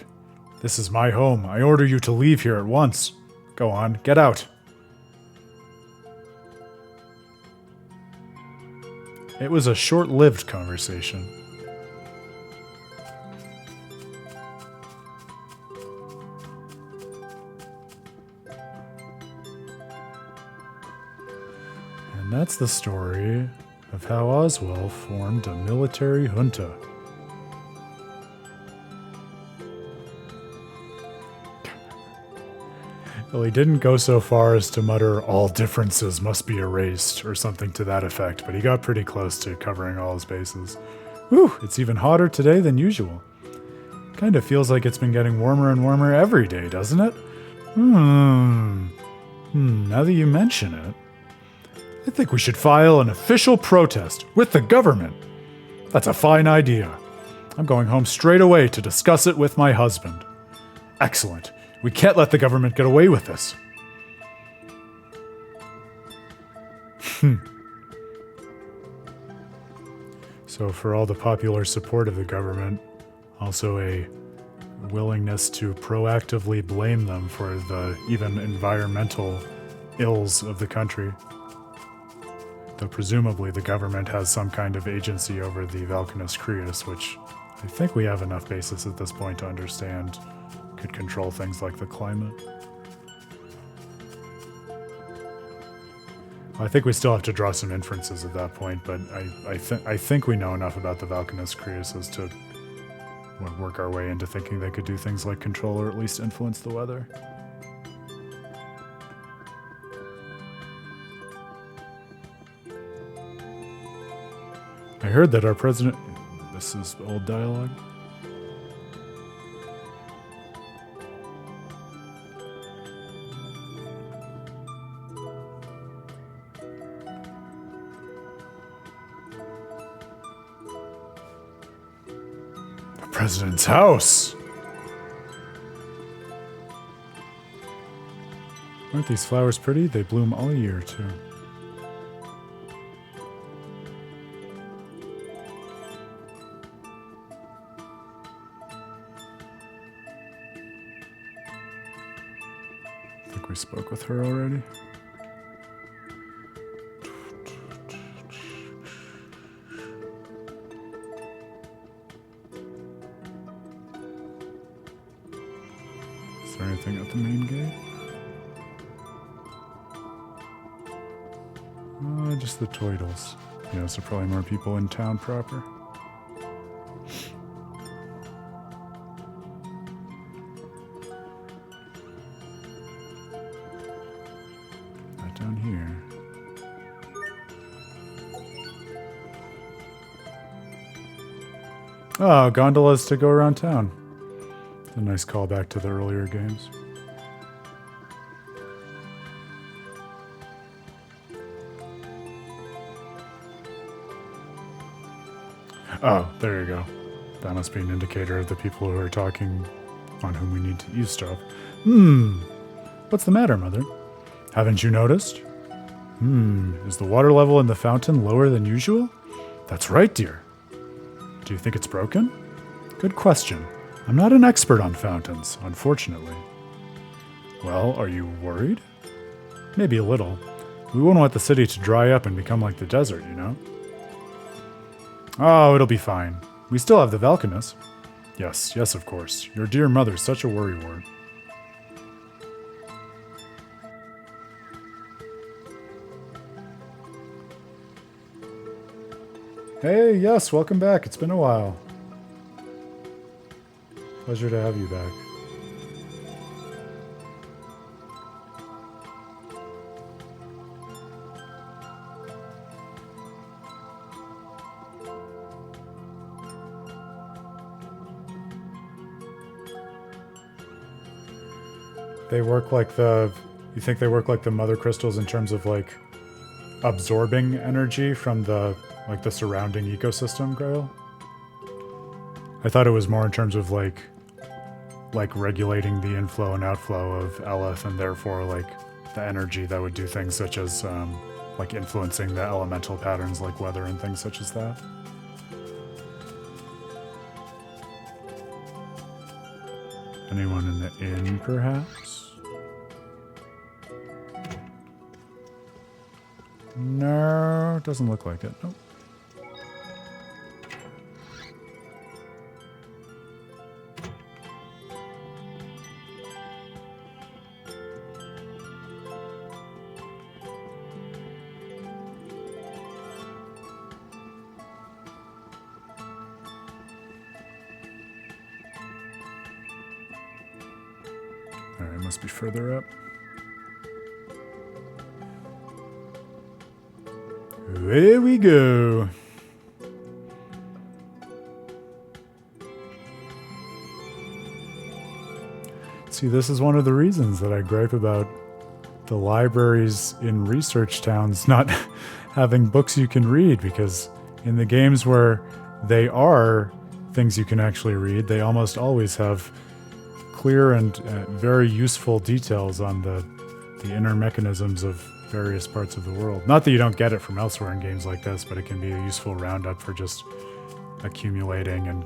[SPEAKER 1] This is my home. I order you to leave here at once. Go on, get out. It was a short-lived conversation. And that's the story of how Oswell formed a military junta. Well, he didn't go so far as to mutter, all differences must be erased, or something to that effect, but he got pretty close to covering all his bases. Whew, it's even hotter today than usual. Kind of feels like it's been getting warmer and warmer every day, doesn't it? Now that you mention it, I think we should file an official protest with the government. That's a fine idea. I'm going home straight away to discuss it with my husband. Excellent. We can't let the government get away with this. So for all the popular support of the government, also a willingness to proactively blame them for the even environmental ills of the country. Though presumably the government has some kind of agency over the Valkanus Creus, which I think we have enough basis at this point to understand could control things like the climate. I think we still have to draw some inferences at that point, but I think we know enough about the Valkanus Creus as to work our way into thinking they could do things like control or at least influence the weather. I heard that our president... This is old dialogue. President's house. Aren't these flowers pretty? They bloom all year, too. I think we spoke with her already. Is there anything at the main gate? Just the Toidles. Yeah, so probably more people in town proper. Not down here. Oh, gondolas to go around town. A nice callback to the earlier games. Oh, there you go. That must be an indicator of the people who are talking on whom we need to use stuff. What's the matter, Mother? Haven't you noticed? Is the water level in the fountain lower than usual? That's right, dear. Do you think it's broken? Good question. I'm not an expert on fountains, unfortunately. Well, are you worried? Maybe a little. We wouldn't want the city to dry up and become like the desert, you know? Oh, it'll be fine. We still have the Valkanus. Yes, yes, of course. Your dear mother's such a worrywart. Hey, yes, welcome back. It's been a while. Pleasure to have you back. They work like the... You think they work like the mother crystals in terms of, like, absorbing energy from the, like, the surrounding ecosystem, Grail? I thought it was more in terms of, like regulating the inflow and outflow of Eleth, and therefore, like, the energy that would do things such as, like, influencing the elemental patterns like weather and things such as that. Anyone in the inn, perhaps? No, doesn't look like it. Nope. Alright, must be further up. Here we go. See, this is one of the reasons that I gripe about the libraries in research towns not having books you can read, because in the games where they are things you can actually read, they almost always have clear and very useful details on the inner mechanisms of various parts of the world. Not that you don't get it from elsewhere in games like this, but it can be a useful roundup for just accumulating and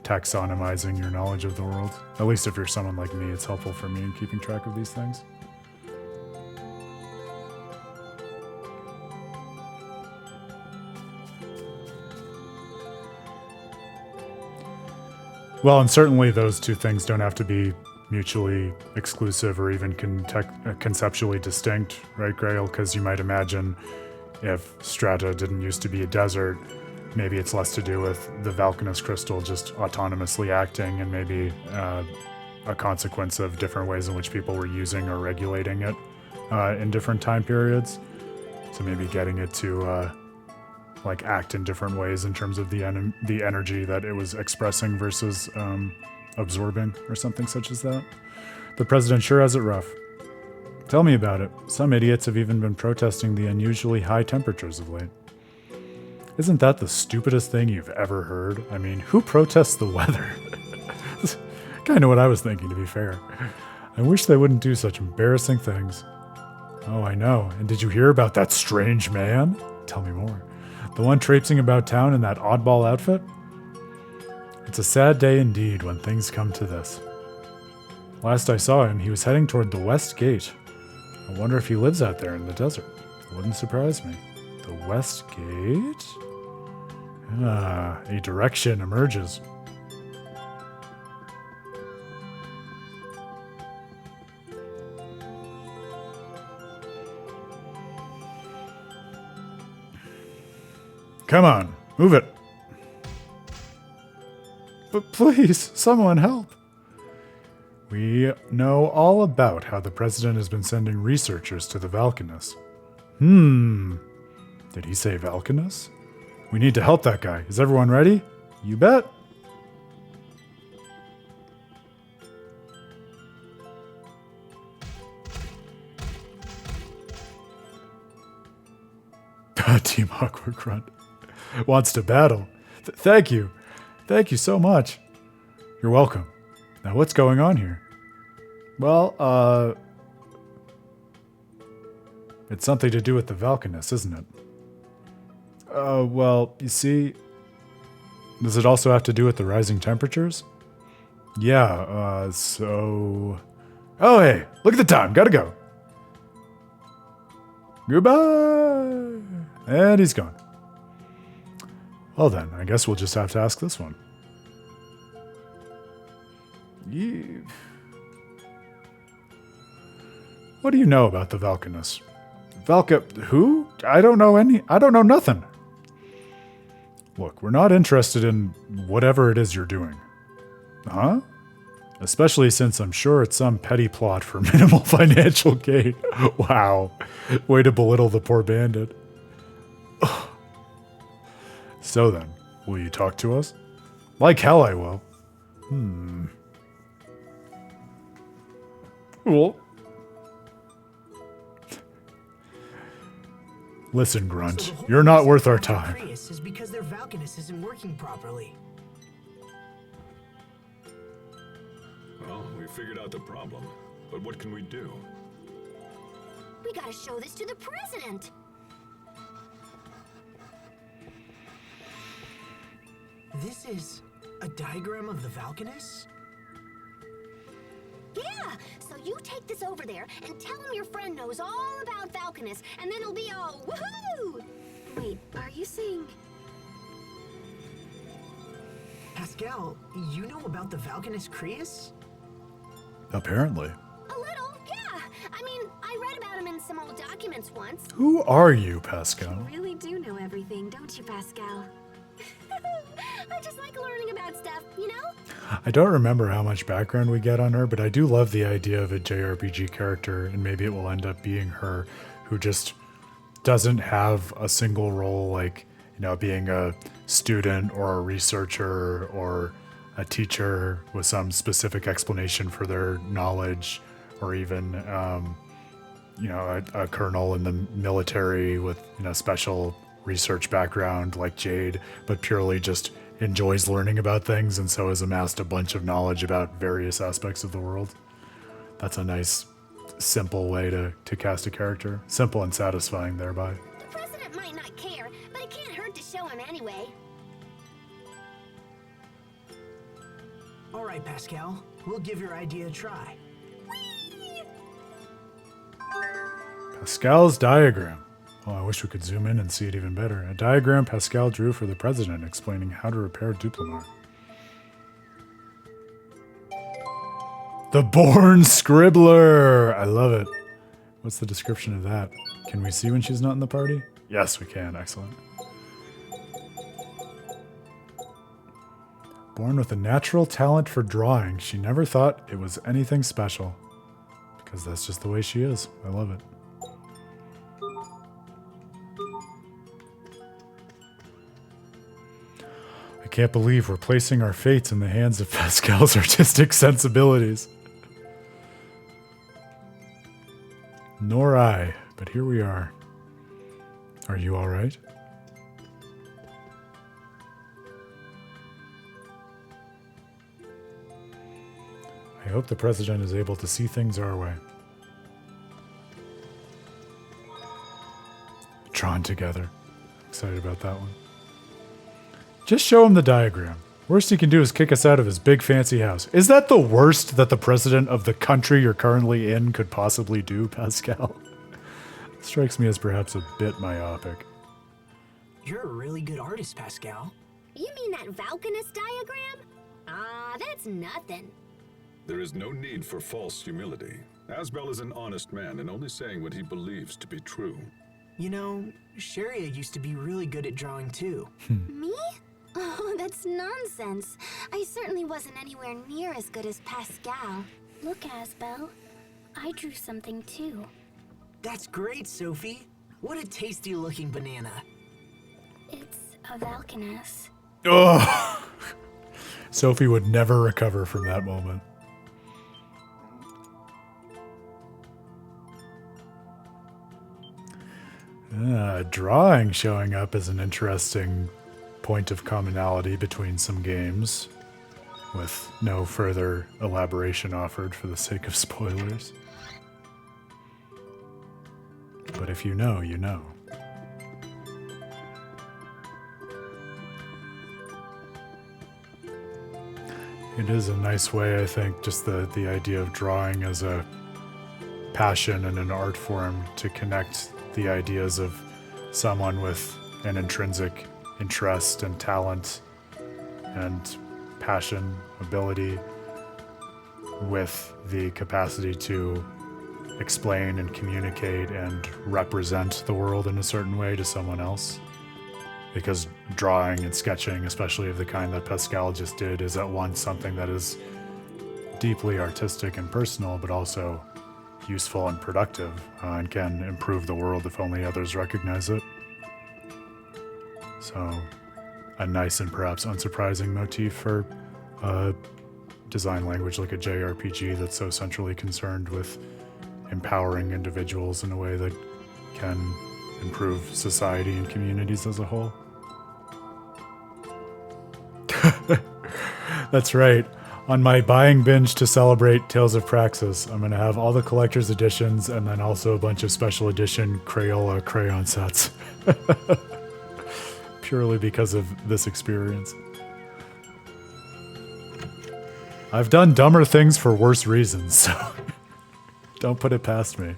[SPEAKER 1] taxonomizing your knowledge of the world. At least if you're someone like me, it's helpful for me in keeping track of these things. Well, and certainly those two things don't have to be mutually exclusive or even conceptually distinct, right, Grail? Because you might imagine if Strahta didn't used to be a desert, maybe it's less to do with the Valkanus crystal just autonomously acting, and maybe a consequence of different ways in which people were using or regulating it in different time periods. So maybe getting it to like act in different ways in terms of the energy that it was expressing versus absorbing or something such as that. The president sure has it rough. Tell me about it. Some idiots have even been protesting the unusually high temperatures of late. Isn't that the stupidest thing you've ever heard? I mean, who protests the weather? Kind of what I was thinking, to be fair. I wish they wouldn't do such embarrassing things. Oh, I know. And did you hear about that strange man? Tell me more. The one traipsing about town in that oddball outfit? It's a sad day indeed when things come to this. Last I saw him, he was heading toward the West Gate. I wonder if he lives out there in the desert. It wouldn't surprise me. The West Gate? Ah, a direction emerges. Come on, move it. But please, someone help. We know all about how the president has been sending researchers to the Valkanus. Did he say Valkanus? We need to help that guy. Is everyone ready? You bet. Team Awkward Grunt wants to battle. Thank you. Thank you so much. You're welcome. Now what's going on here? Well, it's something to do with the Valkanus, isn't it? Well, you see, does it also have to do with the rising temperatures? Yeah, so... Oh, hey, look at the time, gotta go. Goodbye! And he's gone. Well then, I guess we'll just have to ask this one. What do you know about the Valkanus? Who? I don't know nothing. Look, we're not interested in whatever it is you're doing. Huh? Especially since I'm sure it's some petty plot for minimal financial gain. Wow. Way to belittle the poor bandit. So then, will you talk to us? Like hell I will. Well. Listen, Grunt,
[SPEAKER 3] So the whole
[SPEAKER 1] you're not
[SPEAKER 3] reason
[SPEAKER 1] worth our
[SPEAKER 3] for
[SPEAKER 1] time.
[SPEAKER 3] Prius is because their Valkanus isn't working properly.
[SPEAKER 5] Well, we figured out the problem. But what can we do?
[SPEAKER 2] We gotta show this to the president.
[SPEAKER 3] This is a diagram of the Valkanus?
[SPEAKER 2] Yeah, so you take this over there and tell him your friend knows all about Valkanus, and then he'll be all woohoo! Wait, are you saying...
[SPEAKER 3] Pascal, you know about the Valkanus Creus?
[SPEAKER 1] Apparently.
[SPEAKER 2] A little, yeah. I mean, I read about him in some old documents once.
[SPEAKER 1] Who are you, Pascal?
[SPEAKER 2] You really do know everything, don't you, Pascal? I just like learning about stuff, you know?
[SPEAKER 1] I don't remember how much background we get on her, but I do love the idea of a JRPG character, and maybe it will end up being her, who just doesn't have a single role, like, you know, being a student or a researcher or a teacher with some specific explanation for their knowledge, or even, you know, a colonel in the military with, you know, special research background like Jade, but purely just enjoys learning about things and so has amassed a bunch of knowledge about various aspects of the world. That's a nice, simple way to cast a character. Simple and satisfying thereby.
[SPEAKER 2] The president might not care, but it can't hurt to show him anyway.
[SPEAKER 3] All right, Pascal, we'll give your idea a try.
[SPEAKER 1] Pascal's diagram. Oh, I wish we could zoom in and see it even better. A diagram Pascal drew for the president explaining how to repair Duplimar. The Born Scribbler! I love it. What's the description of that? Can we see when she's not in the party? Yes, we can. Excellent. Born with a natural talent for drawing, she never thought it was anything special. Because that's just the way she is. I love it. I can't believe we're placing our fates in the hands of Pascal's artistic sensibilities. Nor I, but here we are. Are you all right? I hope the president is able to see things our way. Drawn together. Excited about that one. Just show him the diagram. Worst he can do is kick us out of his big fancy house. Is that the worst that the president of the country you're currently in could possibly do, Pascal? Strikes me as perhaps a bit myopic.
[SPEAKER 3] You're a really good artist, Pascal.
[SPEAKER 2] You mean that Valkanus diagram? Ah, that's nothing.
[SPEAKER 5] There is no need for false humility. Asbel is an honest man and only saying what he believes to be true.
[SPEAKER 3] You know, Sharia used to be really good at drawing too.
[SPEAKER 2] Me? Oh, that's nonsense. I certainly wasn't anywhere near as good as Pascal.
[SPEAKER 4] Look, Asbel. I drew something too.
[SPEAKER 3] That's great, Sophie. What a tasty looking banana.
[SPEAKER 4] It's a Valkanus.
[SPEAKER 1] Oh! Sophie would never recover from that moment. Drawing showing up as an interesting point of commonality between some games, with no further elaboration offered for the sake of spoilers. But if you know, you know. It is a nice way, I think, just the idea of drawing as a passion and an art form to connect the ideas of someone with an intrinsic interest and talent and passion, ability, with the capacity to explain and communicate and represent the world in a certain way to someone else. Because drawing and sketching, especially of the kind that Pascal just did, is at once something that is deeply artistic and personal, but also useful and productive, and can improve the world if only others recognize it. So, a nice and perhaps unsurprising motif for a design language like a JRPG that's so centrally concerned with empowering individuals in a way that can improve society and communities as a whole. That's right. On my buying binge to celebrate Tales of Praxis, I'm going to have all the collector's editions and then also a bunch of special edition Crayola crayon sets. Purely because of this experience. I've done dumber things for worse reasons, so don't put it past me.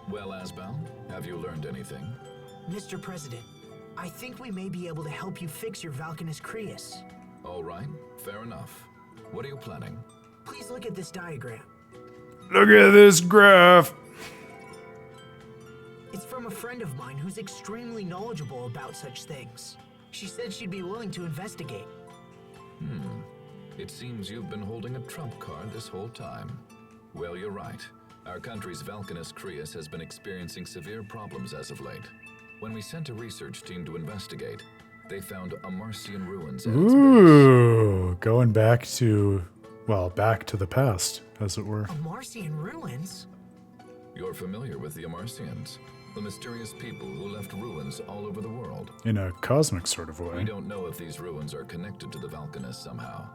[SPEAKER 6] Well, Asbel, have you learned anything?
[SPEAKER 3] Mr. President, I think we may be able to help you fix your Valkanus Creus.
[SPEAKER 6] All right, fair enough. What are you planning?
[SPEAKER 3] Please look at this diagram.
[SPEAKER 1] Look at this graph!
[SPEAKER 3] It's from a friend of mine who's extremely knowledgeable about such things. She said she'd be willing to investigate.
[SPEAKER 6] It seems you've been holding a trump card this whole time. Well, you're right. Our country's Valkanus Creus has been experiencing severe problems as of late. When we sent a research team to investigate, they found Amarcian ruins at its base.
[SPEAKER 1] Ooh, going back to the past, as it were.
[SPEAKER 3] Amarcian ruins?
[SPEAKER 6] You're familiar with the Amarcians, the mysterious people who left ruins all over the world.
[SPEAKER 1] In a cosmic sort of
[SPEAKER 6] We
[SPEAKER 1] way.
[SPEAKER 6] don't know if these ruins are connected to the Valkanus somehow,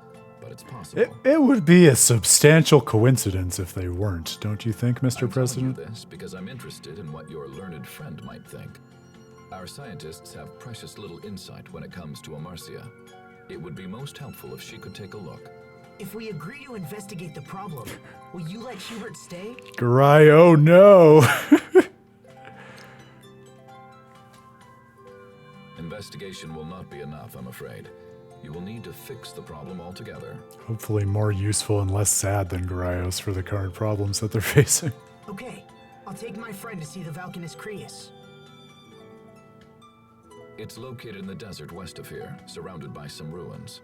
[SPEAKER 6] but it's possible.
[SPEAKER 1] It would be a substantial coincidence if they weren't, don't you think, Mr.
[SPEAKER 6] I'm
[SPEAKER 1] President?
[SPEAKER 6] telling you this because I'm interested in what your learned friend might think. Our scientists have precious little insight when it comes to Amarcia. It would be most helpful if she could take a look.
[SPEAKER 3] If we agree to investigate the problem, will you let Hubert stay?
[SPEAKER 1] Garai, oh no!
[SPEAKER 6] Investigation will not be enough, I'm afraid. You will need to fix the problem altogether.
[SPEAKER 1] Hopefully more useful and less sad than Garaios for the current problems that they're facing.
[SPEAKER 3] Okay, I'll take my friend to see the Valkanus Creus.
[SPEAKER 6] It's located in the desert west of here, surrounded by some ruins.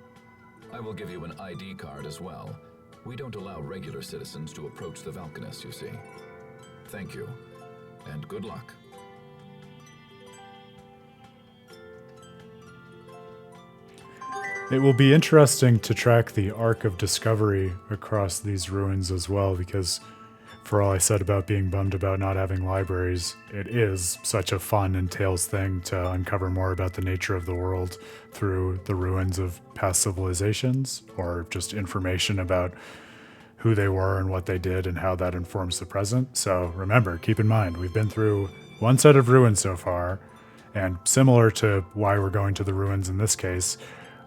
[SPEAKER 6] I will give you an ID card as well. We don't allow regular citizens to approach the Valkanus, you see. Thank you, and good luck.
[SPEAKER 1] It will be interesting to track the arc of discovery across these ruins as well, because for all I said about being bummed about not having libraries, it is such a fun and Tales thing to uncover more about the nature of the world through the ruins of past civilizations, or just information about who they were and what they did and how that informs the present. So remember, keep in mind, we've been through one set of ruins so far, and similar to why we're going to the ruins in this case,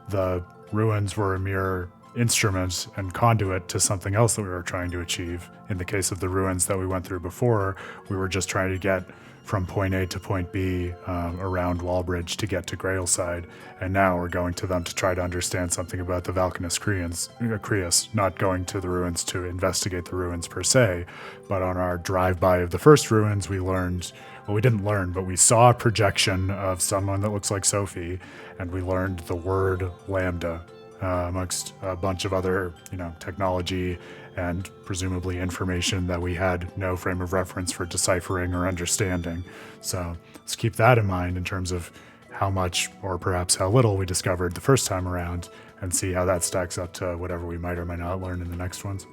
[SPEAKER 1] the ruins were a mere instrument and conduit to something else that we were trying to achieve. In the case of the ruins that we went through before, we were just trying to get from point A to point B around Wallbridge to get to Grailside, and now we're going to them to try to understand something about the Valkanus Creus, not going to the ruins to investigate the ruins per se, but on our drive-by of the first ruins, we learned, well, we didn't learn, but we saw a projection of someone that looks like Sophie, and we learned the word lambda, amongst a bunch of other, technology and presumably information that we had no frame of reference for deciphering or understanding. So let's keep that in mind in terms of how much or perhaps how little we discovered the first time around, and see how that stacks up to whatever we might or might not learn in the next ones.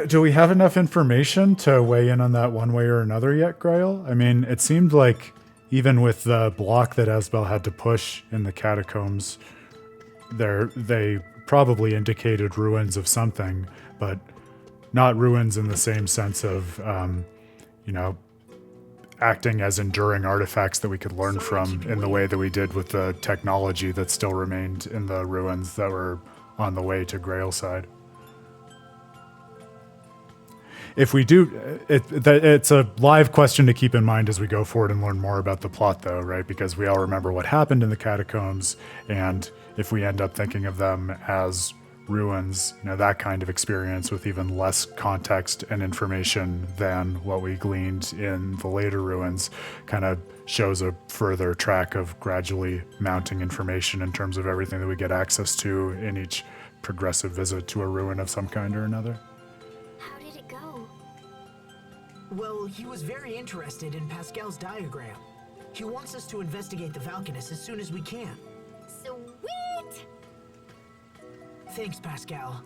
[SPEAKER 1] Do we have enough information to weigh in on that one way or another yet, Grail? I mean, it seemed like even with the block that Asbel had to push in the catacombs they probably indicated ruins of something, but not ruins in the same sense of, acting as enduring artifacts that we could learn from in the way that we did with the technology that still remained in the ruins that were on the way to Grailside. If we do, it's a live question to keep in mind as we go forward and learn more about the plot, though, right? Because we all remember what happened in the catacombs, and if we end up thinking of them as ruins, that kind of experience with even less context and information than what we gleaned in the later ruins kind of shows a further track of gradually mounting information in terms of everything that we get access to in each progressive visit to a ruin of some kind or another.
[SPEAKER 4] How did it go?
[SPEAKER 3] Well, he was very interested in Pascal's diagram. He wants us to investigate the Valkanus as soon as we can.
[SPEAKER 2] Sweet!
[SPEAKER 3] Thanks, Pascal.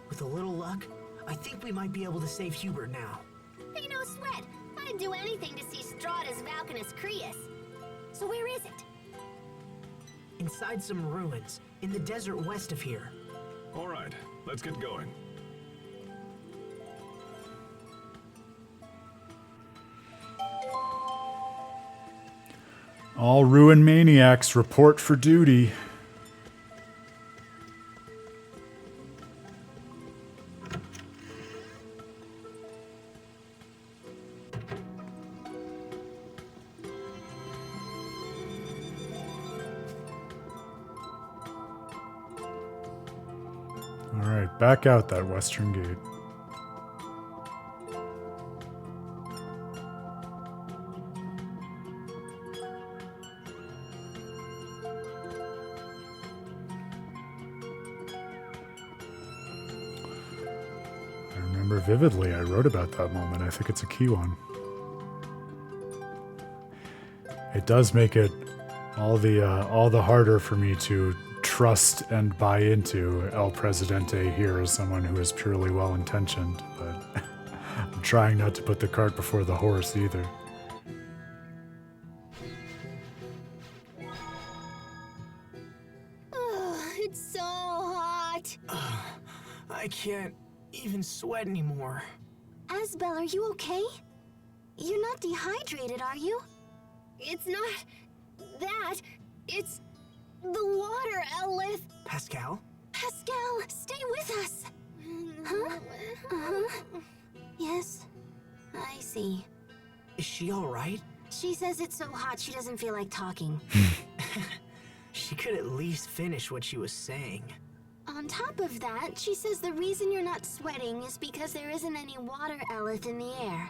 [SPEAKER 3] With a little luck, I think we might be able to save Hubert now.
[SPEAKER 2] Hey, no sweat. I'd do anything to see Strahta's Valkanus Creus. So where is it?
[SPEAKER 3] Inside some ruins, in the desert west of here.
[SPEAKER 5] All right, let's get going.
[SPEAKER 1] All ruin maniacs report for duty. All right, back out that western gate. Vividly, I wrote about that moment. I think it's a key one. It does make it all the harder for me to trust and buy into El Presidente here as someone who is purely well-intentioned, but I'm trying not to put the cart before the horse either.
[SPEAKER 2] It's so hot.
[SPEAKER 3] I can't even sweat anymore.
[SPEAKER 2] Asbel, are you okay? You're not dehydrated, are you? It's not that. It's the water, Elith.
[SPEAKER 3] Pascal?
[SPEAKER 2] Pascal, stay with us. Huh? Uh-huh. Yes, I see.
[SPEAKER 3] Is she all right?
[SPEAKER 2] She says it's so hot she doesn't feel like talking.
[SPEAKER 3] She could at least finish what she was saying.
[SPEAKER 2] On top of that, she says the reason you're not sweating is because there isn't any water, Elith, in the air.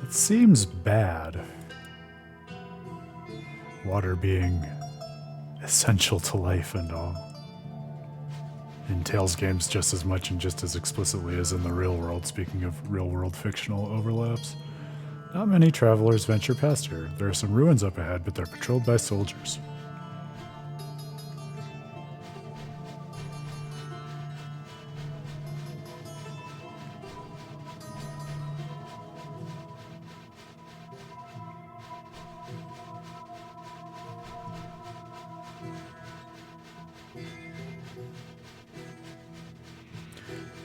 [SPEAKER 1] It seems bad. Water being essential to life and all. In Tales games just as much and just as explicitly as in the real world, speaking of real-world fictional overlaps. Not many travelers venture past here. There are some ruins up ahead, but they're patrolled by soldiers.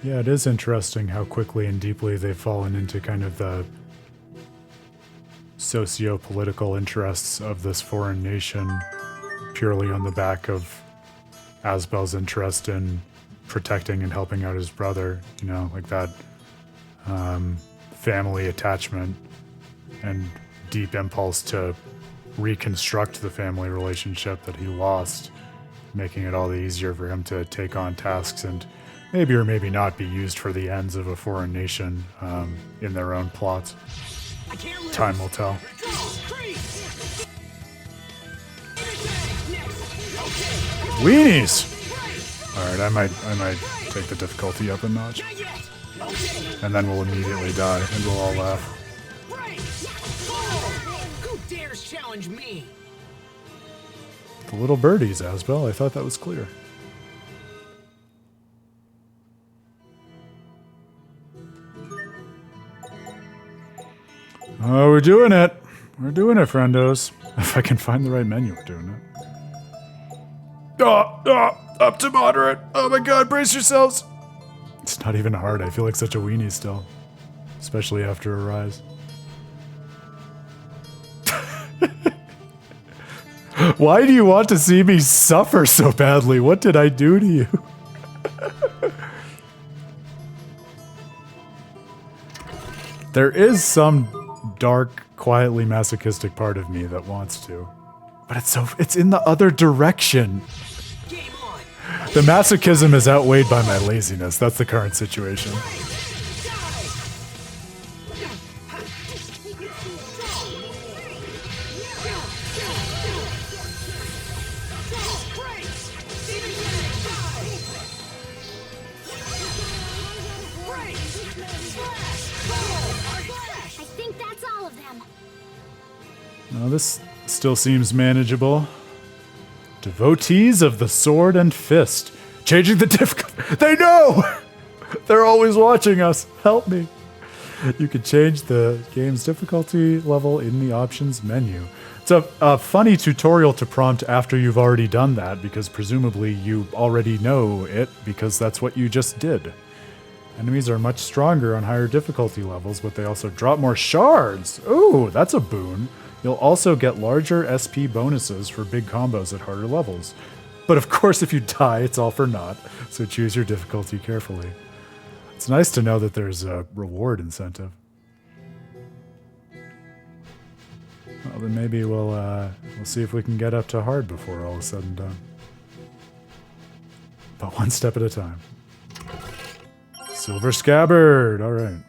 [SPEAKER 1] Yeah, it is interesting how quickly and deeply they've fallen into kind of the socio-political interests of this foreign nation, purely on the back of Asbel's interest in protecting and helping out his brother, like that family attachment and deep impulse to reconstruct the family relationship that he lost, making it all the easier for him to take on tasks and maybe or maybe not be used for the ends of a foreign nation in their own plots. Time will tell. Weenies! Alright, I might take the difficulty up a notch. And then we'll immediately die, and we'll all laugh.
[SPEAKER 3] Who dares challenge me?
[SPEAKER 1] The little birdies, Asbel. I thought that was clear. Oh, we're doing it. We're doing it, friendos. If I can find the right menu, we're doing it. Up to moderate. Oh my god, brace yourselves. It's not even hard. I feel like such a weenie still. Especially after a rise. Why do you want to see me suffer so badly? What did I do to you? There is some dark, quietly masochistic part of me that wants to. But it's in the other direction. The masochism is outweighed by my laziness. That's the current situation. Now this still seems manageable. Devotees of the sword and fist. Changing the difficulty. They know! They're always watching us. Help me. You can change the game's difficulty level in the options menu. It's a funny tutorial to prompt after you've already done that, because presumably you already know it, because that's what you just did. Enemies are much stronger on higher difficulty levels, but they also drop more shards. Ooh, that's a boon. You'll also get larger SP bonuses for big combos at harder levels. But of course, if you die, it's all for naught, so choose your difficulty carefully. It's nice to know that there's a reward incentive. Well, then maybe we'll see if we can get up to hard before all is said and done. But one step at a time. Silver scabbard, all right.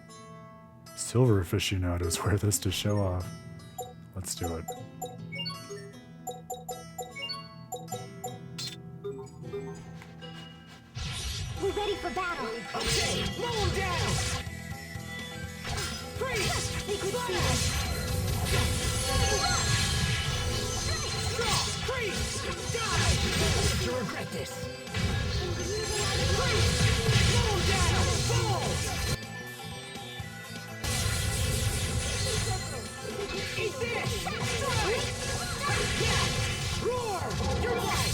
[SPEAKER 1] Silver aficionados wear this to show off. Let's do it.
[SPEAKER 2] We're ready for battle.
[SPEAKER 3] Okay, mow him down! Freeze! Flash! Freeze! Die! You'll regret this. Freeze! Mow him down! Fall! Eat this! Roar! You're right!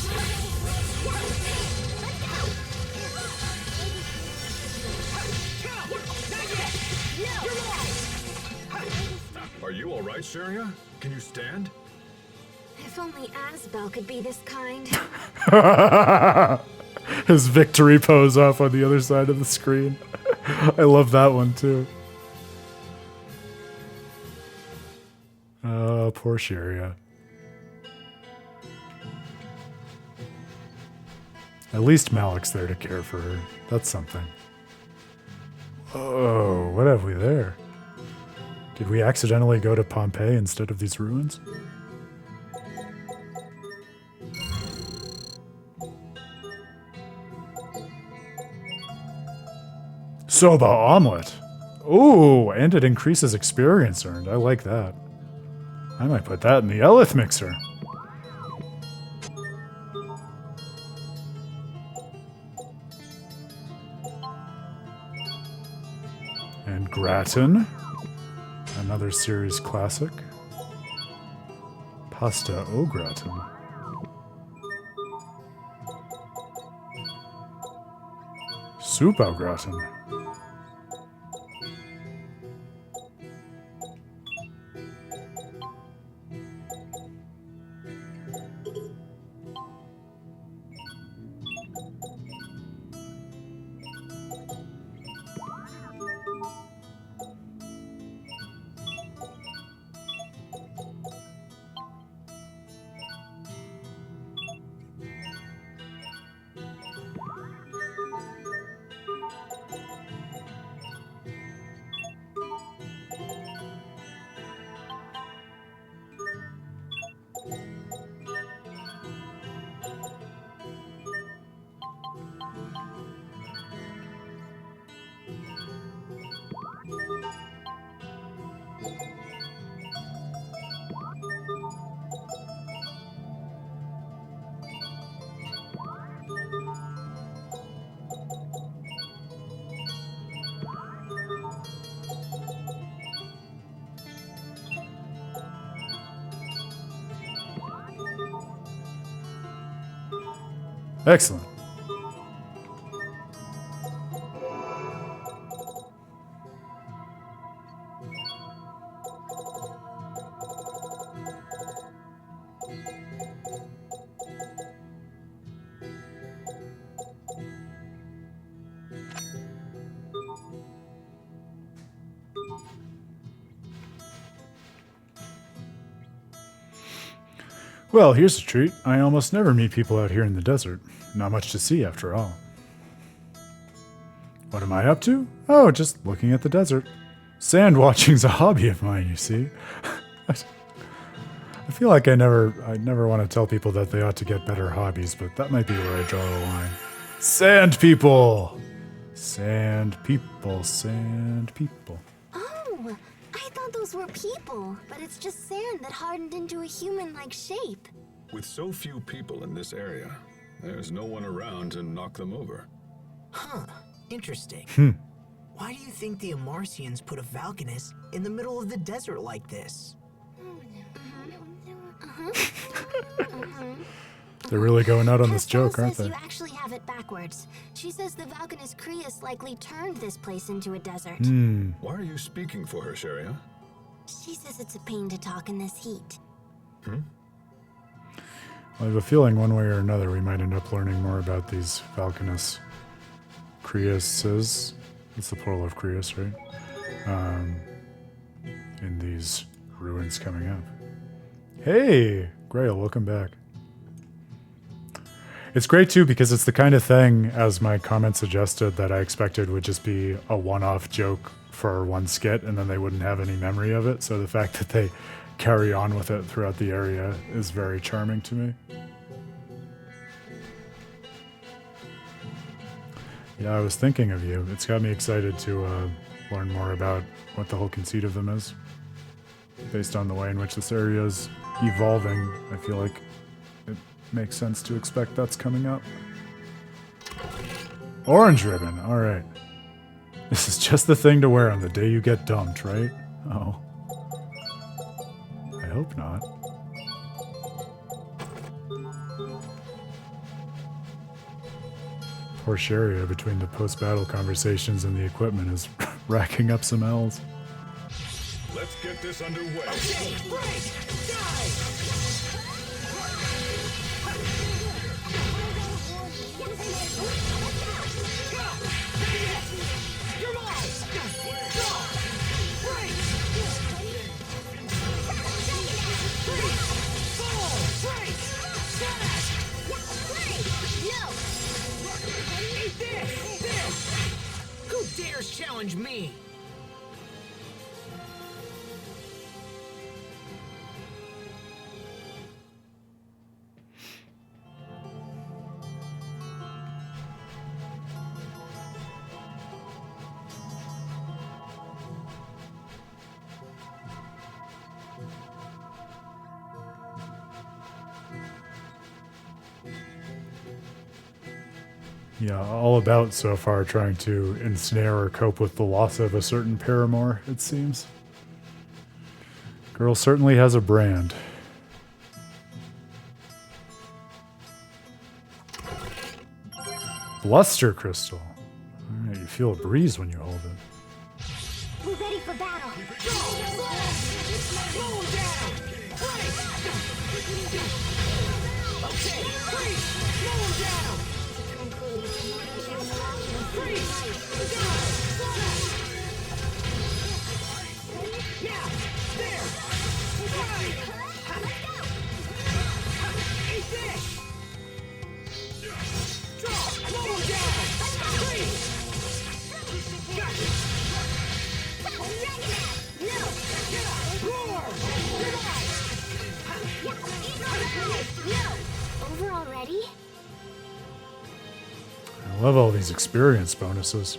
[SPEAKER 5] Are you all right, Sharia? Can you stand?
[SPEAKER 2] If only Asbel could be this kind.
[SPEAKER 1] His victory pose off on the other side of the screen. I love that one too. Oh, poor Sharia. At least Malik's there to care for her. That's something. Oh, what have we there? Did we accidentally go to Pompeii instead of these ruins? Soba omelet. Ooh, and it increases experience earned. I like that. I might put that in the Elith mixer. And gratin. Another series classic. Pasta au gratin. Soup au gratin. Excellent. Well, here's a treat. I almost never meet people out here in the desert. Not much to see, after all. What am I up to? Oh, just looking at the desert. Sand watching's a hobby of mine, you see. I feel like I never want to tell people that they ought to get better hobbies, but that might be where I draw the line. Sand people! Sand people, sand people.
[SPEAKER 2] Oh, I thought those were people, but it's just sand that hardened into a human-like shape.
[SPEAKER 5] With so few people in this area, there's no one around to knock them over.
[SPEAKER 3] Huh. Interesting. Why do you think the Amarcians put a Valkanus in the middle of the desert like this?
[SPEAKER 1] They're really going out on this joke, aren't
[SPEAKER 2] says
[SPEAKER 1] they?
[SPEAKER 2] You actually have it backwards. She says the Valkanus Creus likely turned this place into a desert.
[SPEAKER 5] Why are you speaking for her, Sharia?
[SPEAKER 2] She says it's a pain to talk in this heat.
[SPEAKER 1] I have a feeling one way or another we might end up learning more about these Valkanus Creuses. It's the plural of Creus, right? In these ruins coming up. Hey, Grail, welcome back. It's great too because it's the kind of thing, as my comment suggested, that I expected would just be a one-off joke for one skit and then they wouldn't have any memory of it. So the fact that they carry on with it throughout the area is very charming to me. Yeah, I was thinking of you. It's got me excited to learn more about what the whole conceit of them is. Based on the way in which this area is evolving, I feel like it makes sense to expect that's coming up. Orange ribbon, alright. This is just the thing to wear on the day you get dumped, right? Oh. I hope not. Poor Sharia, between the post-battle conversations and the equipment, is racking up some L's.
[SPEAKER 5] Let's get this underway.
[SPEAKER 3] Okay, break! Die! You're mine! Go! Break! Fall! Break! Slash!
[SPEAKER 2] No!
[SPEAKER 3] Eat this! Who dares challenge me?
[SPEAKER 1] Yeah, all about so far trying to ensnare or cope with the loss of a certain paramour, it seems. Girl certainly has a brand. Bluster crystal. Alright, you feel a breeze when you hold it.
[SPEAKER 2] We're ready for battle.
[SPEAKER 3] Slow him down! Break! Okay, freeze! Slow him down! Freeze! Die! Now! There! Right! Eat this! Draw! Slow him down! Freeze! Gotcha! Roar!
[SPEAKER 2] Over already?
[SPEAKER 1] I love all these experience bonuses.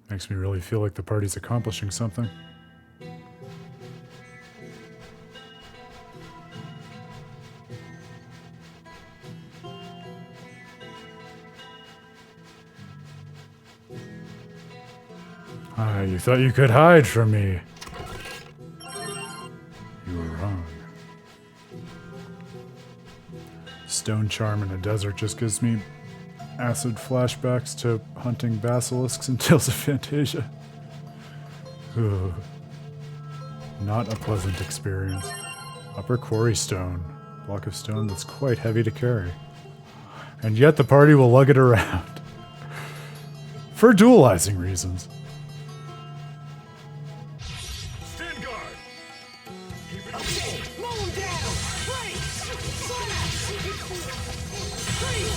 [SPEAKER 1] Makes me really feel like the party's accomplishing something. Ah, you thought you could hide from me. You were wrong. Stone charm in a desert just gives me acid flashbacks to hunting basilisks in Tales of Fantasia. Ugh. Not a pleasant experience. Upper quarry stone. Block of stone that's quite heavy to carry. And yet the party will lug it around. For dualizing reasons.
[SPEAKER 5] Stand guard! Keep it
[SPEAKER 3] Okay, mow him down! Break! Slash! Break!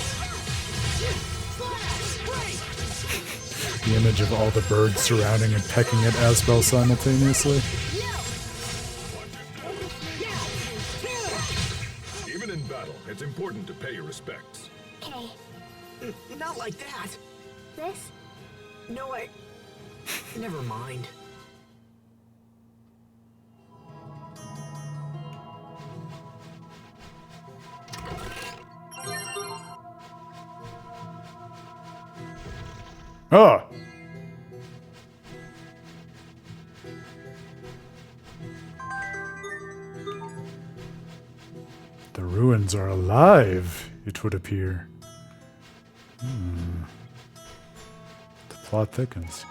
[SPEAKER 3] Slash! Break!
[SPEAKER 1] The image of all the birds surrounding and pecking at Asbel simultaneously.
[SPEAKER 5] Even in battle, it's important to pay your respects.
[SPEAKER 4] Okay,
[SPEAKER 3] Not like that.
[SPEAKER 4] this?
[SPEAKER 3] No, never mind.
[SPEAKER 1] Ah! The ruins are alive, it would appear. The plot thickens.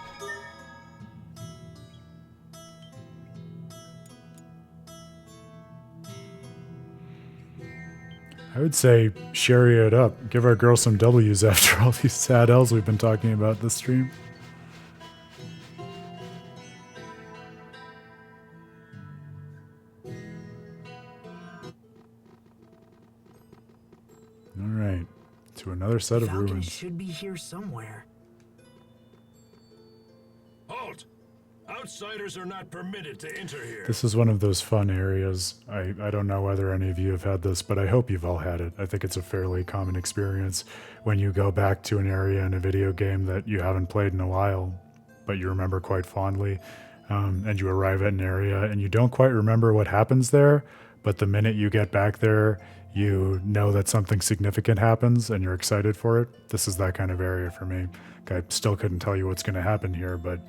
[SPEAKER 1] I would say sherry it up. Give our girl some W's after all these sad L's we've been talking about this stream. Alright. To another set of
[SPEAKER 3] Falcon
[SPEAKER 1] ruins.
[SPEAKER 3] should be here somewhere.
[SPEAKER 5] Halt! Outsiders are not permitted to enter here.
[SPEAKER 1] This is one of those fun areas. I don't know whether any of you have had this, but I hope you've all had it. I think it's a fairly common experience when you go back to an area in a video game that you haven't played in a while, but you remember quite fondly, and you arrive at an area and you don't quite remember what happens there, but the minute you get back there, you know that something significant happens and you're excited for it. This is that kind of area for me. I still couldn't tell you what's going to happen here, but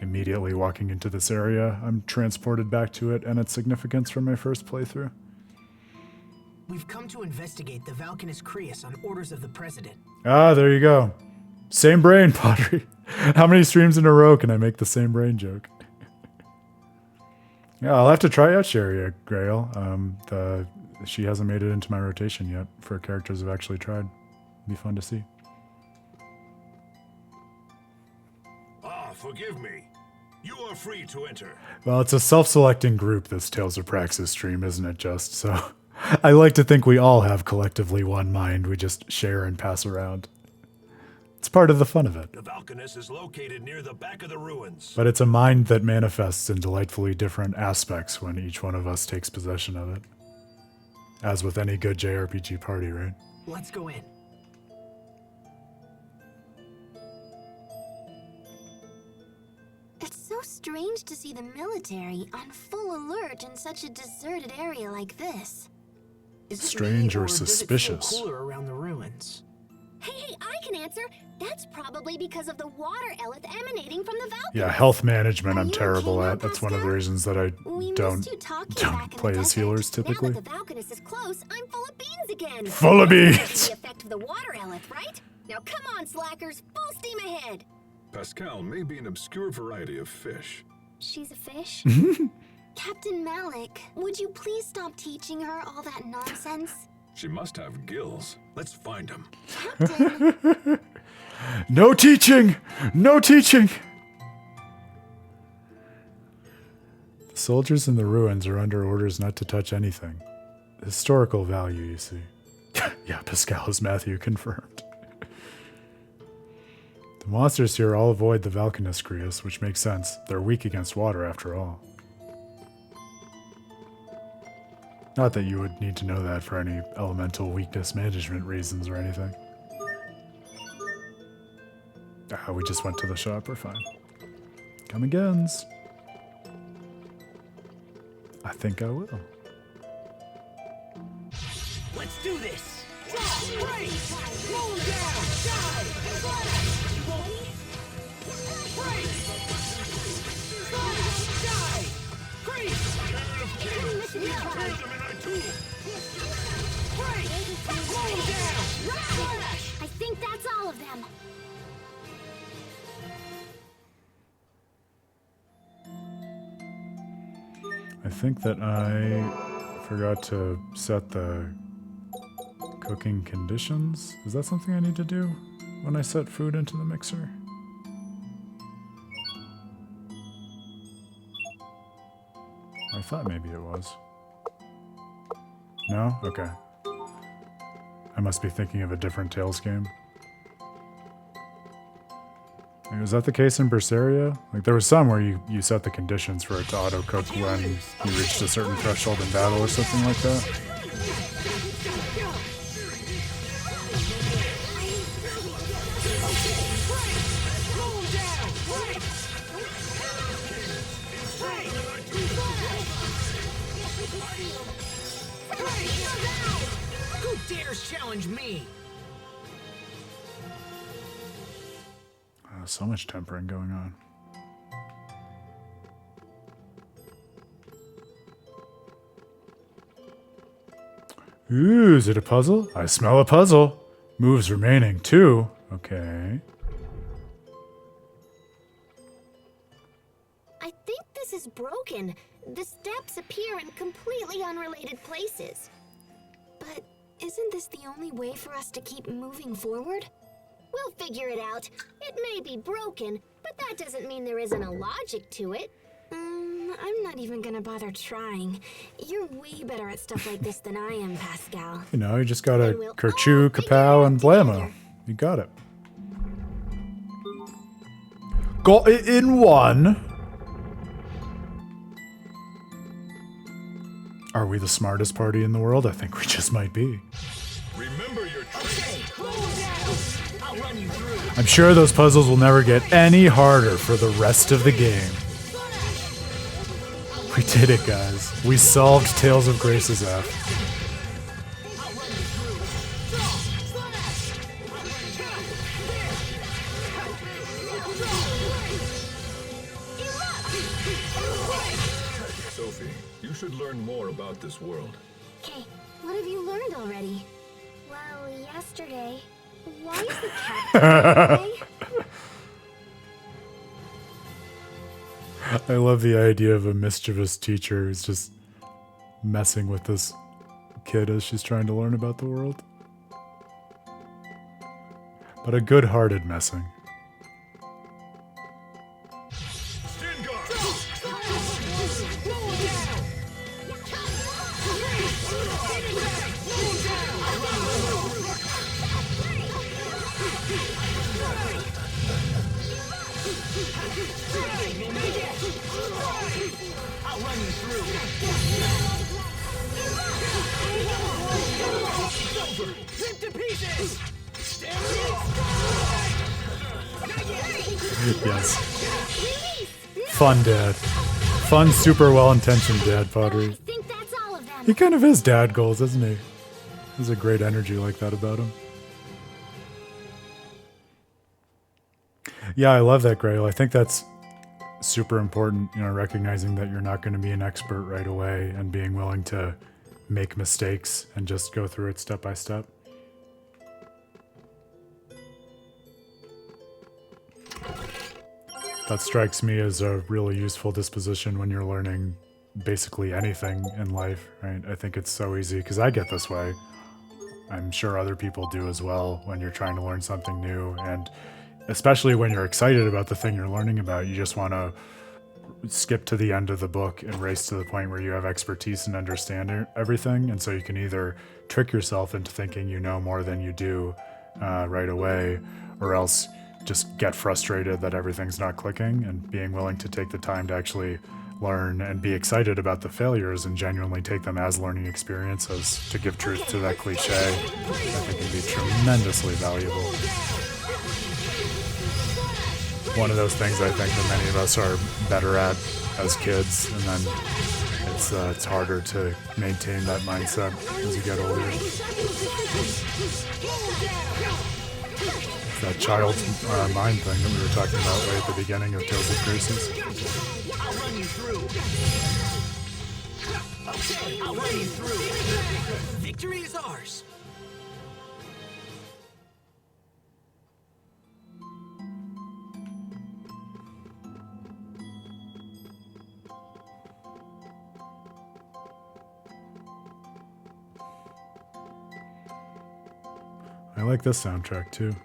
[SPEAKER 1] immediately walking into this area, I'm transported back to it and its significance from my first playthrough.
[SPEAKER 3] We've come to investigate the Valkanus Creus on orders of the President.
[SPEAKER 1] Ah, there you go. Same brain, Pottery. How many streams in a row can I make the same brain joke? Yeah, I'll have to try out Sharia Grail. She hasn't made it into my rotation yet for characters I've actually tried. Be fun to see.
[SPEAKER 5] Ah, forgive me. You are free to enter.
[SPEAKER 1] Well, it's a self-selecting group, this Tales of Praxis stream, isn't it just? So I like to think we all have collectively one mind we just share and pass around. It's part of the fun of it.
[SPEAKER 5] The Valkanus is located near the back of the ruins.
[SPEAKER 1] But it's a mind that manifests in delightfully different aspects when each one of us takes possession of it. As with any good JRPG party, right?
[SPEAKER 3] Let's go in.
[SPEAKER 2] It's so strange to see the military on full alert in such a deserted area like this.
[SPEAKER 3] Is it
[SPEAKER 1] Strange
[SPEAKER 3] me,
[SPEAKER 1] or
[SPEAKER 3] does it feel
[SPEAKER 1] suspicious?
[SPEAKER 3] cooler around the ruins?
[SPEAKER 2] Hey, I can answer. That's probably because of the water eleth emanating from the Valkanus.
[SPEAKER 1] Yeah, health management
[SPEAKER 2] Are
[SPEAKER 1] I'm
[SPEAKER 2] you
[SPEAKER 1] terrible
[SPEAKER 2] okay now,
[SPEAKER 1] at. That's one of the
[SPEAKER 2] Pascal?
[SPEAKER 1] reasons that I
[SPEAKER 2] We
[SPEAKER 1] don't
[SPEAKER 2] missed you talking back in
[SPEAKER 1] play
[SPEAKER 2] the
[SPEAKER 1] as
[SPEAKER 2] desert.
[SPEAKER 1] healers typically.
[SPEAKER 2] Now that the Valkanus is close, I'm full of beans again.
[SPEAKER 1] Full of
[SPEAKER 2] That's
[SPEAKER 1] beans.
[SPEAKER 2] the effect of the water eleth, right? Now come on, slackers, full steam ahead.
[SPEAKER 5] Pascal may be an obscure variety of fish.
[SPEAKER 4] She's a fish?
[SPEAKER 2] Captain Malik, would you please stop teaching her all that nonsense?
[SPEAKER 5] She must have gills. Let's find them.
[SPEAKER 2] Captain,
[SPEAKER 1] No teaching! No teaching! The soldiers in the ruins are under orders not to touch anything. Historical value, you see. Yeah, Pascal is Matthew confirmed. The monsters here all avoid the Valkanus Creus, which makes sense. They're weak against water after all. Not that you would need to know that for any elemental weakness management reasons or anything. Ah, we just went to the shop, we're fine. Come agains. I think I will.
[SPEAKER 3] Let's do this! Drop! Break! Roll down! Dive! Slash! Break! Slash! Dive! Freeze! Break! Roll
[SPEAKER 1] I think that I forgot to set the cooking conditions. Is that something I need to do when I set food into the mixer? I thought maybe it was. No? Okay. I must be thinking of a different Tales game. Like, was that the case in Vesperia? Like, there was some where you set the conditions for it to auto-cook when you reached a certain threshold in battle or something like that.
[SPEAKER 3] Who dares challenge me?
[SPEAKER 1] So much tempering going on. Ooh, is it a puzzle? I smell a puzzle. Moves remaining, 2. Okay.
[SPEAKER 2] I think this is broken. The steps appear in completely unrelated places. But isn't this the only way for us to keep moving forward? We'll figure it out. It may be broken, but that doesn't mean there isn't a logic to it. I'm not even gonna bother trying. You're way better at stuff like this than I am, Pascal.
[SPEAKER 1] You know, you just gotta
[SPEAKER 2] Then we'll
[SPEAKER 1] kerchoo,
[SPEAKER 2] all figure
[SPEAKER 1] kapow,
[SPEAKER 2] it
[SPEAKER 1] and
[SPEAKER 2] out
[SPEAKER 1] blammo.
[SPEAKER 2] together.
[SPEAKER 1] You got it. Got it in one. Are we the smartest party in the world? I think we just might be.
[SPEAKER 5] Remember your training.
[SPEAKER 3] I'll run you through.
[SPEAKER 1] I'm sure those puzzles will never get any harder for the rest of the game. We did it, guys. We solved Tales of Grace's F.
[SPEAKER 5] Sophie, you should learn more about this world.
[SPEAKER 2] Okay, what have you learned already?
[SPEAKER 4] Well, yesterday. Why is the cat away?
[SPEAKER 1] I love the idea of a mischievous teacher who's just messing with this kid as she's trying to learn about the world. But a good-hearted messing.
[SPEAKER 3] I'll run you through. Rip to pieces.
[SPEAKER 1] Yes. Fun dad. Fun, super well-intentioned dad,
[SPEAKER 2] I
[SPEAKER 1] Pottery.
[SPEAKER 2] think that's all of them.
[SPEAKER 1] He kind of is dad goals, isn't he? There's a great energy like that about him. Yeah, I love that, Grail. I think that's super important, you know, recognizing that you're not going to be an expert right away and being willing to make mistakes and just go through it step by step. That strikes me as a really useful disposition when you're learning basically anything in life, right? I think it's so easy because I get this way. I'm sure other people do as well when you're trying to learn something new, and especially when you're excited about the thing you're learning about, you just want to skip to the end of the book and race to the point where you have expertise and understand everything. And so you can either trick yourself into thinking you know more than you do right away, or else just get frustrated that everything's not clicking, and being willing to take the time to actually learn and be excited about the failures and genuinely take them as learning experiences, to give truth to that cliche, I think can be tremendously valuable. One of those things I think that many of us are better at as kids, and then it's harder to maintain that mindset as you get older. That child mind thing that we were talking about right at the beginning of Tales of Praxis.
[SPEAKER 3] I'll run you through. Okay, I'll run you through. Victory is ours.
[SPEAKER 1] like this soundtrack too.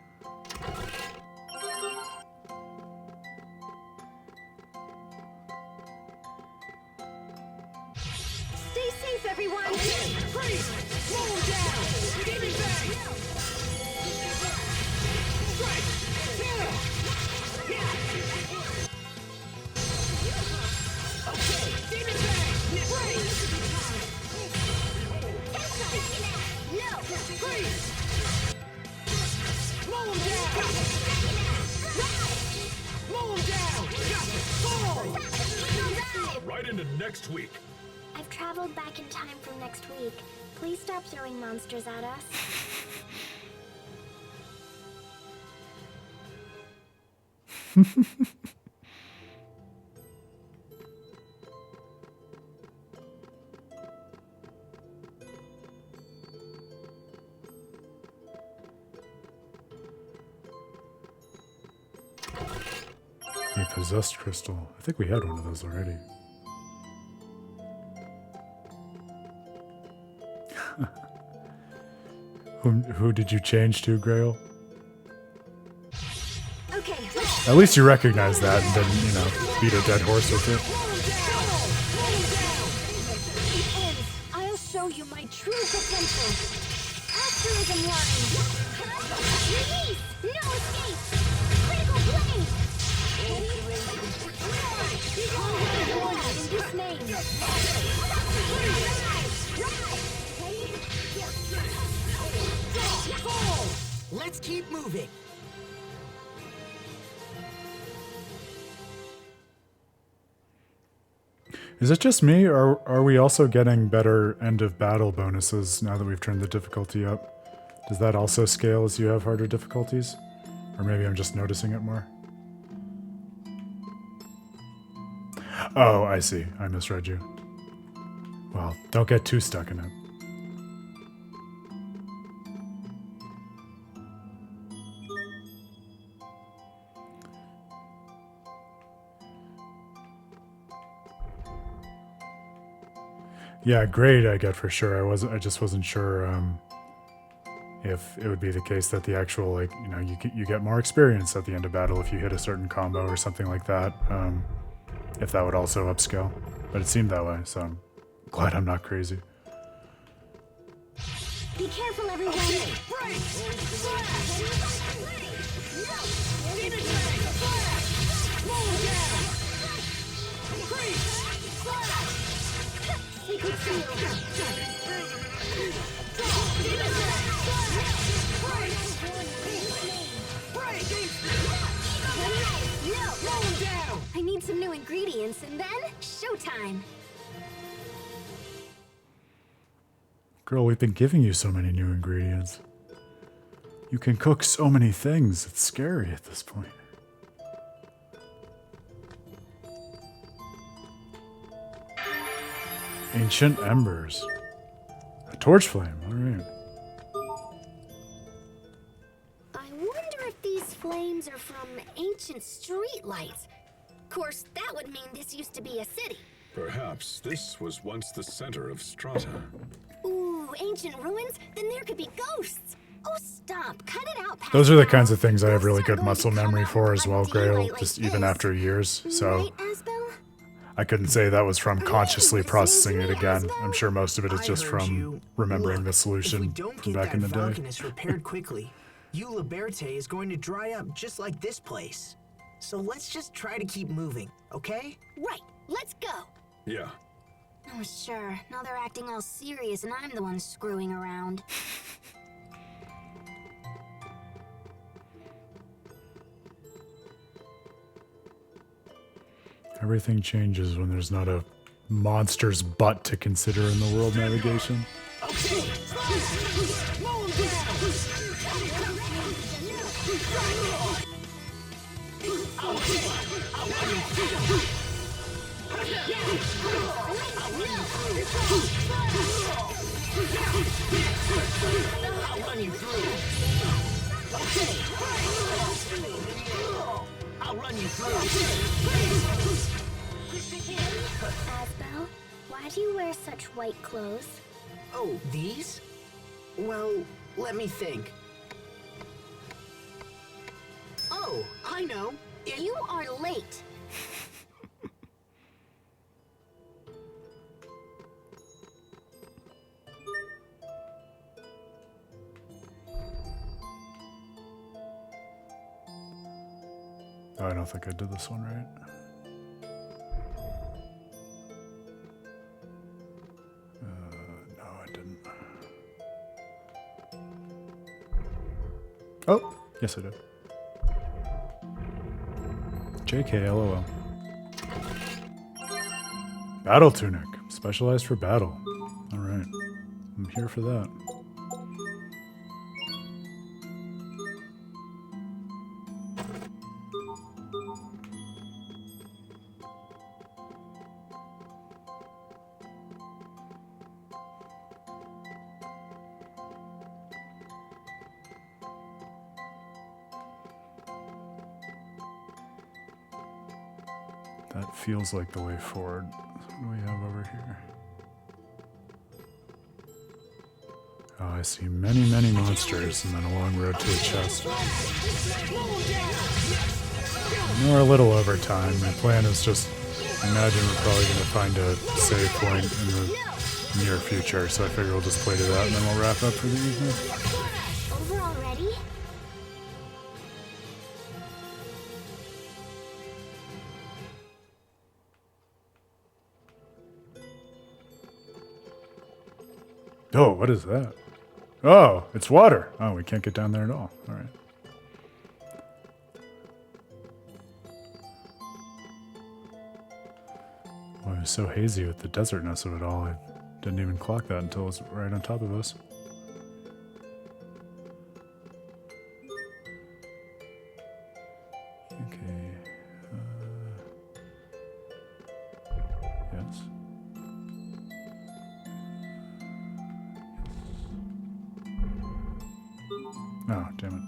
[SPEAKER 2] Stay safe, everyone!
[SPEAKER 3] Freeze! Slow him down! Give me back! Strike! Kill! Yeah! Okay, demon bang! Freeze!
[SPEAKER 2] No!
[SPEAKER 3] Freeze! Slow him down! Slow him down! Fall!
[SPEAKER 5] Right into next week.
[SPEAKER 4] I've traveled back in time from next week. Please stop throwing monsters at us.
[SPEAKER 1] A possessed crystal. I think we had one of those already. Who did you change to, Grail?
[SPEAKER 2] Okay,
[SPEAKER 1] At least you recognize that and didn't, you know, beat a dead horse with it.
[SPEAKER 2] I'll show you my true potential. Asterism warning. Release! No escape! Critical blade! In this name.
[SPEAKER 3] Fall! Let's keep moving.
[SPEAKER 1] Is it just me, or are we also getting better end of battle bonuses now that we've turned the difficulty up? Does that also scale as you have harder difficulties? Or maybe I'm just noticing it more? Oh, I see. I misread you. Well, don't get too stuck in it. Yeah, grade I get for sure. I just wasn't sure if it would be the case that the actual, like, you know, you get more experience at the end of battle if you hit a certain combo or something like that. If that would also upscale, but it seemed that way, so I'm glad I'm not crazy.
[SPEAKER 2] Be careful, everyone.
[SPEAKER 3] Break! Slash! Demon bang! Slash! Slow him down! Freeze! Slash!
[SPEAKER 2] Secret seal.
[SPEAKER 3] Demon bang! Slash! Break! Break!
[SPEAKER 2] No!
[SPEAKER 3] Slow him down!
[SPEAKER 2] I need some new ingredients, and then showtime.
[SPEAKER 1] Girl, we've been giving you so many new ingredients. You can cook so many things. It's scary at this point. Ancient embers. A torch flame, alright.
[SPEAKER 2] I wonder if these flames are from ancient street lights. Of course, that would mean this used to be a city.
[SPEAKER 5] Perhaps this was once the center of Strahta.
[SPEAKER 2] Ooh, ancient ruins? Then there could be ghosts. Oh, stop. Cut it out,
[SPEAKER 1] Those are the
[SPEAKER 2] Pascal.
[SPEAKER 1] kinds of things I have really
[SPEAKER 2] Ghosts are
[SPEAKER 1] good
[SPEAKER 2] going
[SPEAKER 1] muscle
[SPEAKER 2] to come
[SPEAKER 1] memory
[SPEAKER 2] out
[SPEAKER 1] for
[SPEAKER 2] in
[SPEAKER 1] as well,
[SPEAKER 2] broad
[SPEAKER 1] Grail,
[SPEAKER 2] daylight
[SPEAKER 1] just
[SPEAKER 2] like
[SPEAKER 1] even
[SPEAKER 2] this.
[SPEAKER 1] after years, so
[SPEAKER 2] Right, Asbel?
[SPEAKER 1] I couldn't say that was from consciously processing it again.
[SPEAKER 2] Asbel?
[SPEAKER 1] I'm sure most of it is
[SPEAKER 3] I
[SPEAKER 1] just
[SPEAKER 3] heard
[SPEAKER 1] from
[SPEAKER 3] you.
[SPEAKER 1] remembering
[SPEAKER 3] Look,
[SPEAKER 1] the
[SPEAKER 3] if we
[SPEAKER 1] solution
[SPEAKER 3] don't
[SPEAKER 1] from
[SPEAKER 3] get
[SPEAKER 1] back in the
[SPEAKER 3] that
[SPEAKER 1] day.
[SPEAKER 3] Falconess repaired quickly, Liberte is going to dry up just like this place. So let's just try to keep moving, okay?
[SPEAKER 2] Right. Let's go.
[SPEAKER 5] Yeah,
[SPEAKER 2] Oh, sure. Now they're acting all serious, and I'm the one screwing around.
[SPEAKER 1] Everything changes when there's not a monster's butt to consider in the world navigation.
[SPEAKER 3] Okay! Slow him I'll run you through. Okay! I'll run you through.
[SPEAKER 4] Asbel, why do you wear such white clothes?
[SPEAKER 3] Oh, these? Well, let me think. Oh, I know.
[SPEAKER 2] You are late.
[SPEAKER 1] Oh, I don't think I did this one right. No, I didn't. Oh, yes I did. JK, LOL. Battle tunic, specialized for battle. All right, I'm here for that. That feels like the way forward. What do we have over here? Oh, I see many, many monsters and then a long road to a chest. I know we're a little over time. My plan is just, I imagine we're probably going to find a save point in the near future, so I figure we'll just play to that and then we'll wrap up for the evening.
[SPEAKER 4] Over already?
[SPEAKER 1] Oh, what is that? Oh, it's water. Oh, we can't get down there at all. All right. Well, it was so hazy with the desertness of it all. I didn't even clock that until it was right on top of us. Okay. Yes. Oh, damn it.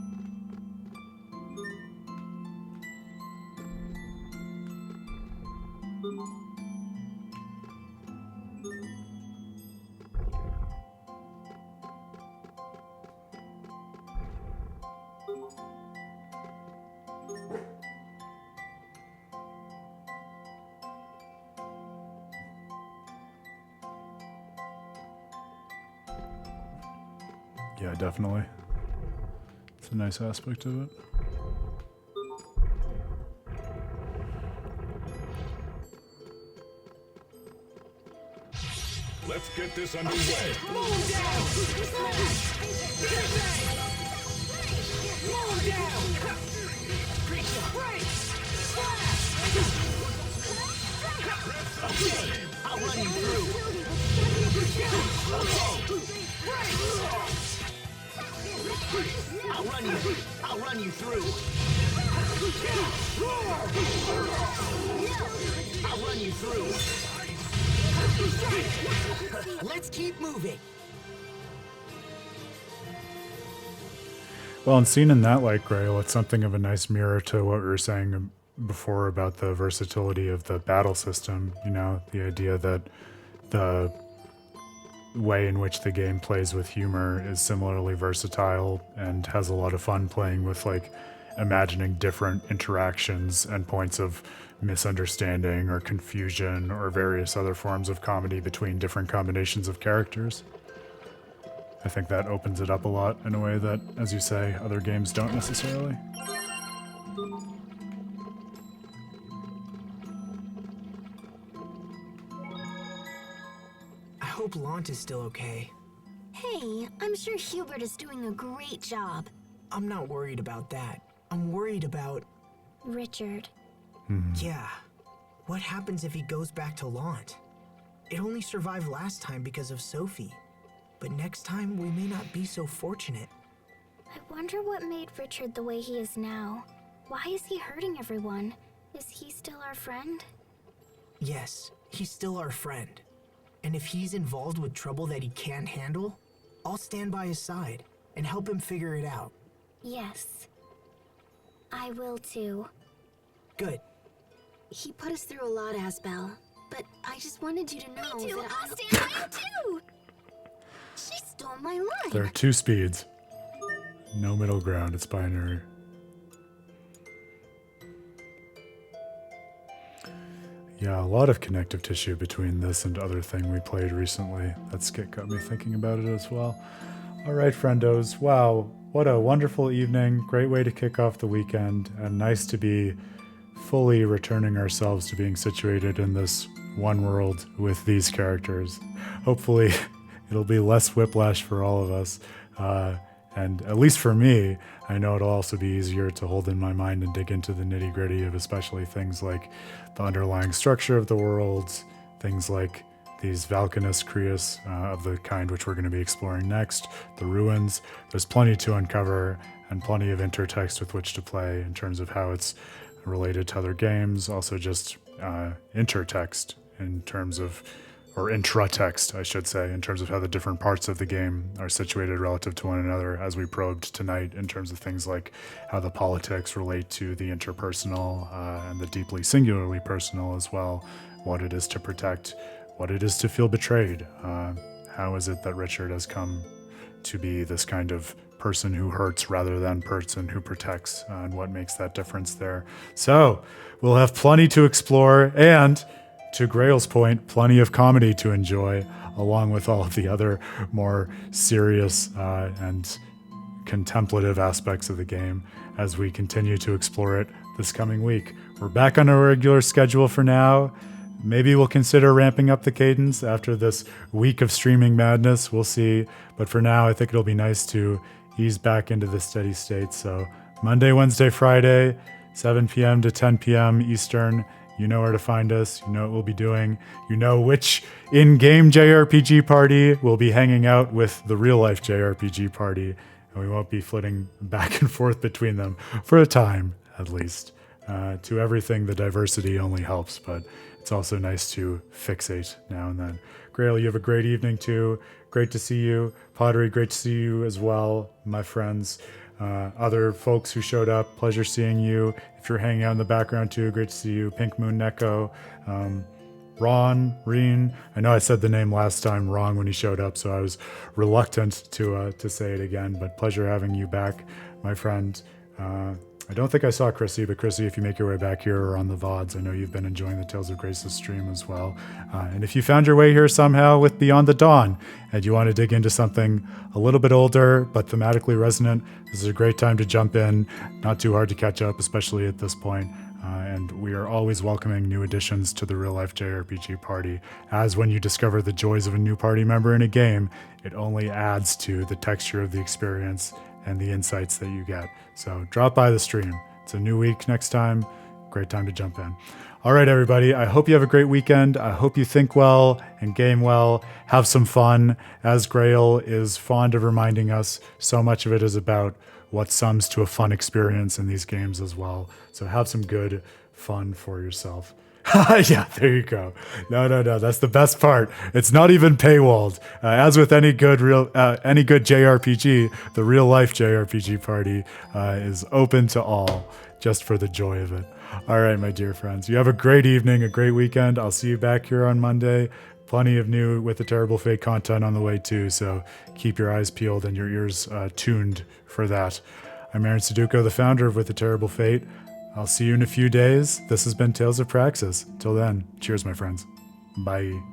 [SPEAKER 1] Yeah, definitely. It's a nice aspect of it.
[SPEAKER 5] Let's get this underway.
[SPEAKER 3] I'll run you through. I'll run you through. I'll run you through. Let's keep moving.
[SPEAKER 1] Well, and seen in that light, Grail, it's something of a nice mirror to what we were saying before about the versatility of the battle system. You know, the idea that the way in which the game plays with humor is similarly versatile and has a lot of fun playing with, like, imagining different interactions and points of misunderstanding or confusion or various other forms of comedy between different combinations of characters. I think that opens it up a lot in a way that, as you say, other games don't necessarily.
[SPEAKER 3] I hope Lant is still okay.
[SPEAKER 2] Hey, I'm sure Hubert is doing a great job.
[SPEAKER 3] I'm not worried about that. I'm worried about...
[SPEAKER 4] Richard.
[SPEAKER 3] Yeah. What happens if he goes back to Lant? It only survived last time because of Sophie. But next time, we may not be so fortunate.
[SPEAKER 4] I wonder what made Richard the way he is now. Why is he hurting everyone? Is he still our friend?
[SPEAKER 3] Yes, he's still our friend. And if he's involved with trouble that he can't handle, I'll stand by his side and help him figure it out.
[SPEAKER 4] Yes. I will too.
[SPEAKER 3] Good.
[SPEAKER 2] He put us through a lot, Asbel. But I just wanted you to know
[SPEAKER 4] Me too.
[SPEAKER 2] that
[SPEAKER 4] I'll stand by you too.
[SPEAKER 2] She stole my line.
[SPEAKER 1] There are two speeds. No middle ground, it's binary. Yeah, a lot of connective tissue between this and other thing we played recently. That skit got me thinking about it as well. All right, friendos. Wow, what a wonderful evening. Great way to kick off the weekend, and nice to be fully returning ourselves to being situated in this one world with these characters. Hopefully, it'll be less whiplash for all of us. And at least for me, I know it'll also be easier to hold in my mind and dig into the nitty gritty of especially things like the underlying structure of the worlds, things like these Valkanus Creus of the kind which we're going to be exploring next, the ruins. There's plenty to uncover and plenty of intertext with which to play in terms of how it's related to other games. Also just intertext in terms of, or intratext, I should say, in terms of how the different parts of the game are situated relative to one another, as we probed tonight in terms of things like how the politics relate to the interpersonal and the deeply singularly personal as well, what it is to protect, what it is to feel betrayed. How is it that Richard has come to be this kind of person who hurts rather than person who protects, and what makes that difference there. So we'll have plenty to explore, and to Grail's point, plenty of comedy to enjoy, along with all of the other more serious and contemplative aspects of the game as we continue to explore it this coming week. We're back on a regular schedule for now. Maybe we'll consider ramping up the cadence after this week of streaming madness. We'll see. But for now, I think it'll be nice to ease back into the steady state. So Monday, Wednesday, Friday, 7 p.m. to 10 p.m. Eastern. You know where to find us. You know what we'll be doing. You know which in-game JRPG party will be hanging out with the real-life JRPG party. And we won't be flitting back and forth between them for a time, at least. To everything, the diversity only helps, but it's also nice to fixate now and then. Grail, you have a great evening too. Great to see you. Pottery, great to see you as well, my friends. Other folks who showed up, pleasure seeing you. If you're hanging out in the background too, great to see you. Pink Moon Neko, Ron, Reen. I know I said the name last time wrong when he showed up, so I was reluctant to say it again, but pleasure having you back, my friend. I don't think I saw Chrissy, but Chrissy, if you make your way back here or on the VODs, I know you've been enjoying the Tales of Graces stream as well. And if you found your way here somehow with Beyond the Dawn and you want to dig into something a little bit older but thematically resonant, this is a great time to jump in. Not too hard to catch up, especially at this point. And we are always welcoming new additions to the real-life JRPG party, as when you discover the joys of a new party member in a game, it only adds to the texture of the experience and the insights that you get. So drop by the stream. It's a new week next time. Great time to jump in. All right, everybody. I hope you have a great weekend. I hope you think well and game well. Have some fun. As Grail is fond of reminding us, so much of it is about what sums to a fun experience in these games as well. So have some good fun for yourself. Yeah, there you go. No, that's the best part. It's not even paywalled. As with any good JRPG, the real life JRPG party is open to all, just for the joy of it. All right, my dear friends, you have a great evening, a great weekend. I'll see you back here on Monday. Plenty of new With a Terrible Fate content on the way too, so keep your eyes peeled and your ears tuned for that. I'm Aaron Suduko, the founder of With a Terrible Fate. I'll see you in a few days. This has been Tales of Praxis. Till then, cheers, my friends. Bye.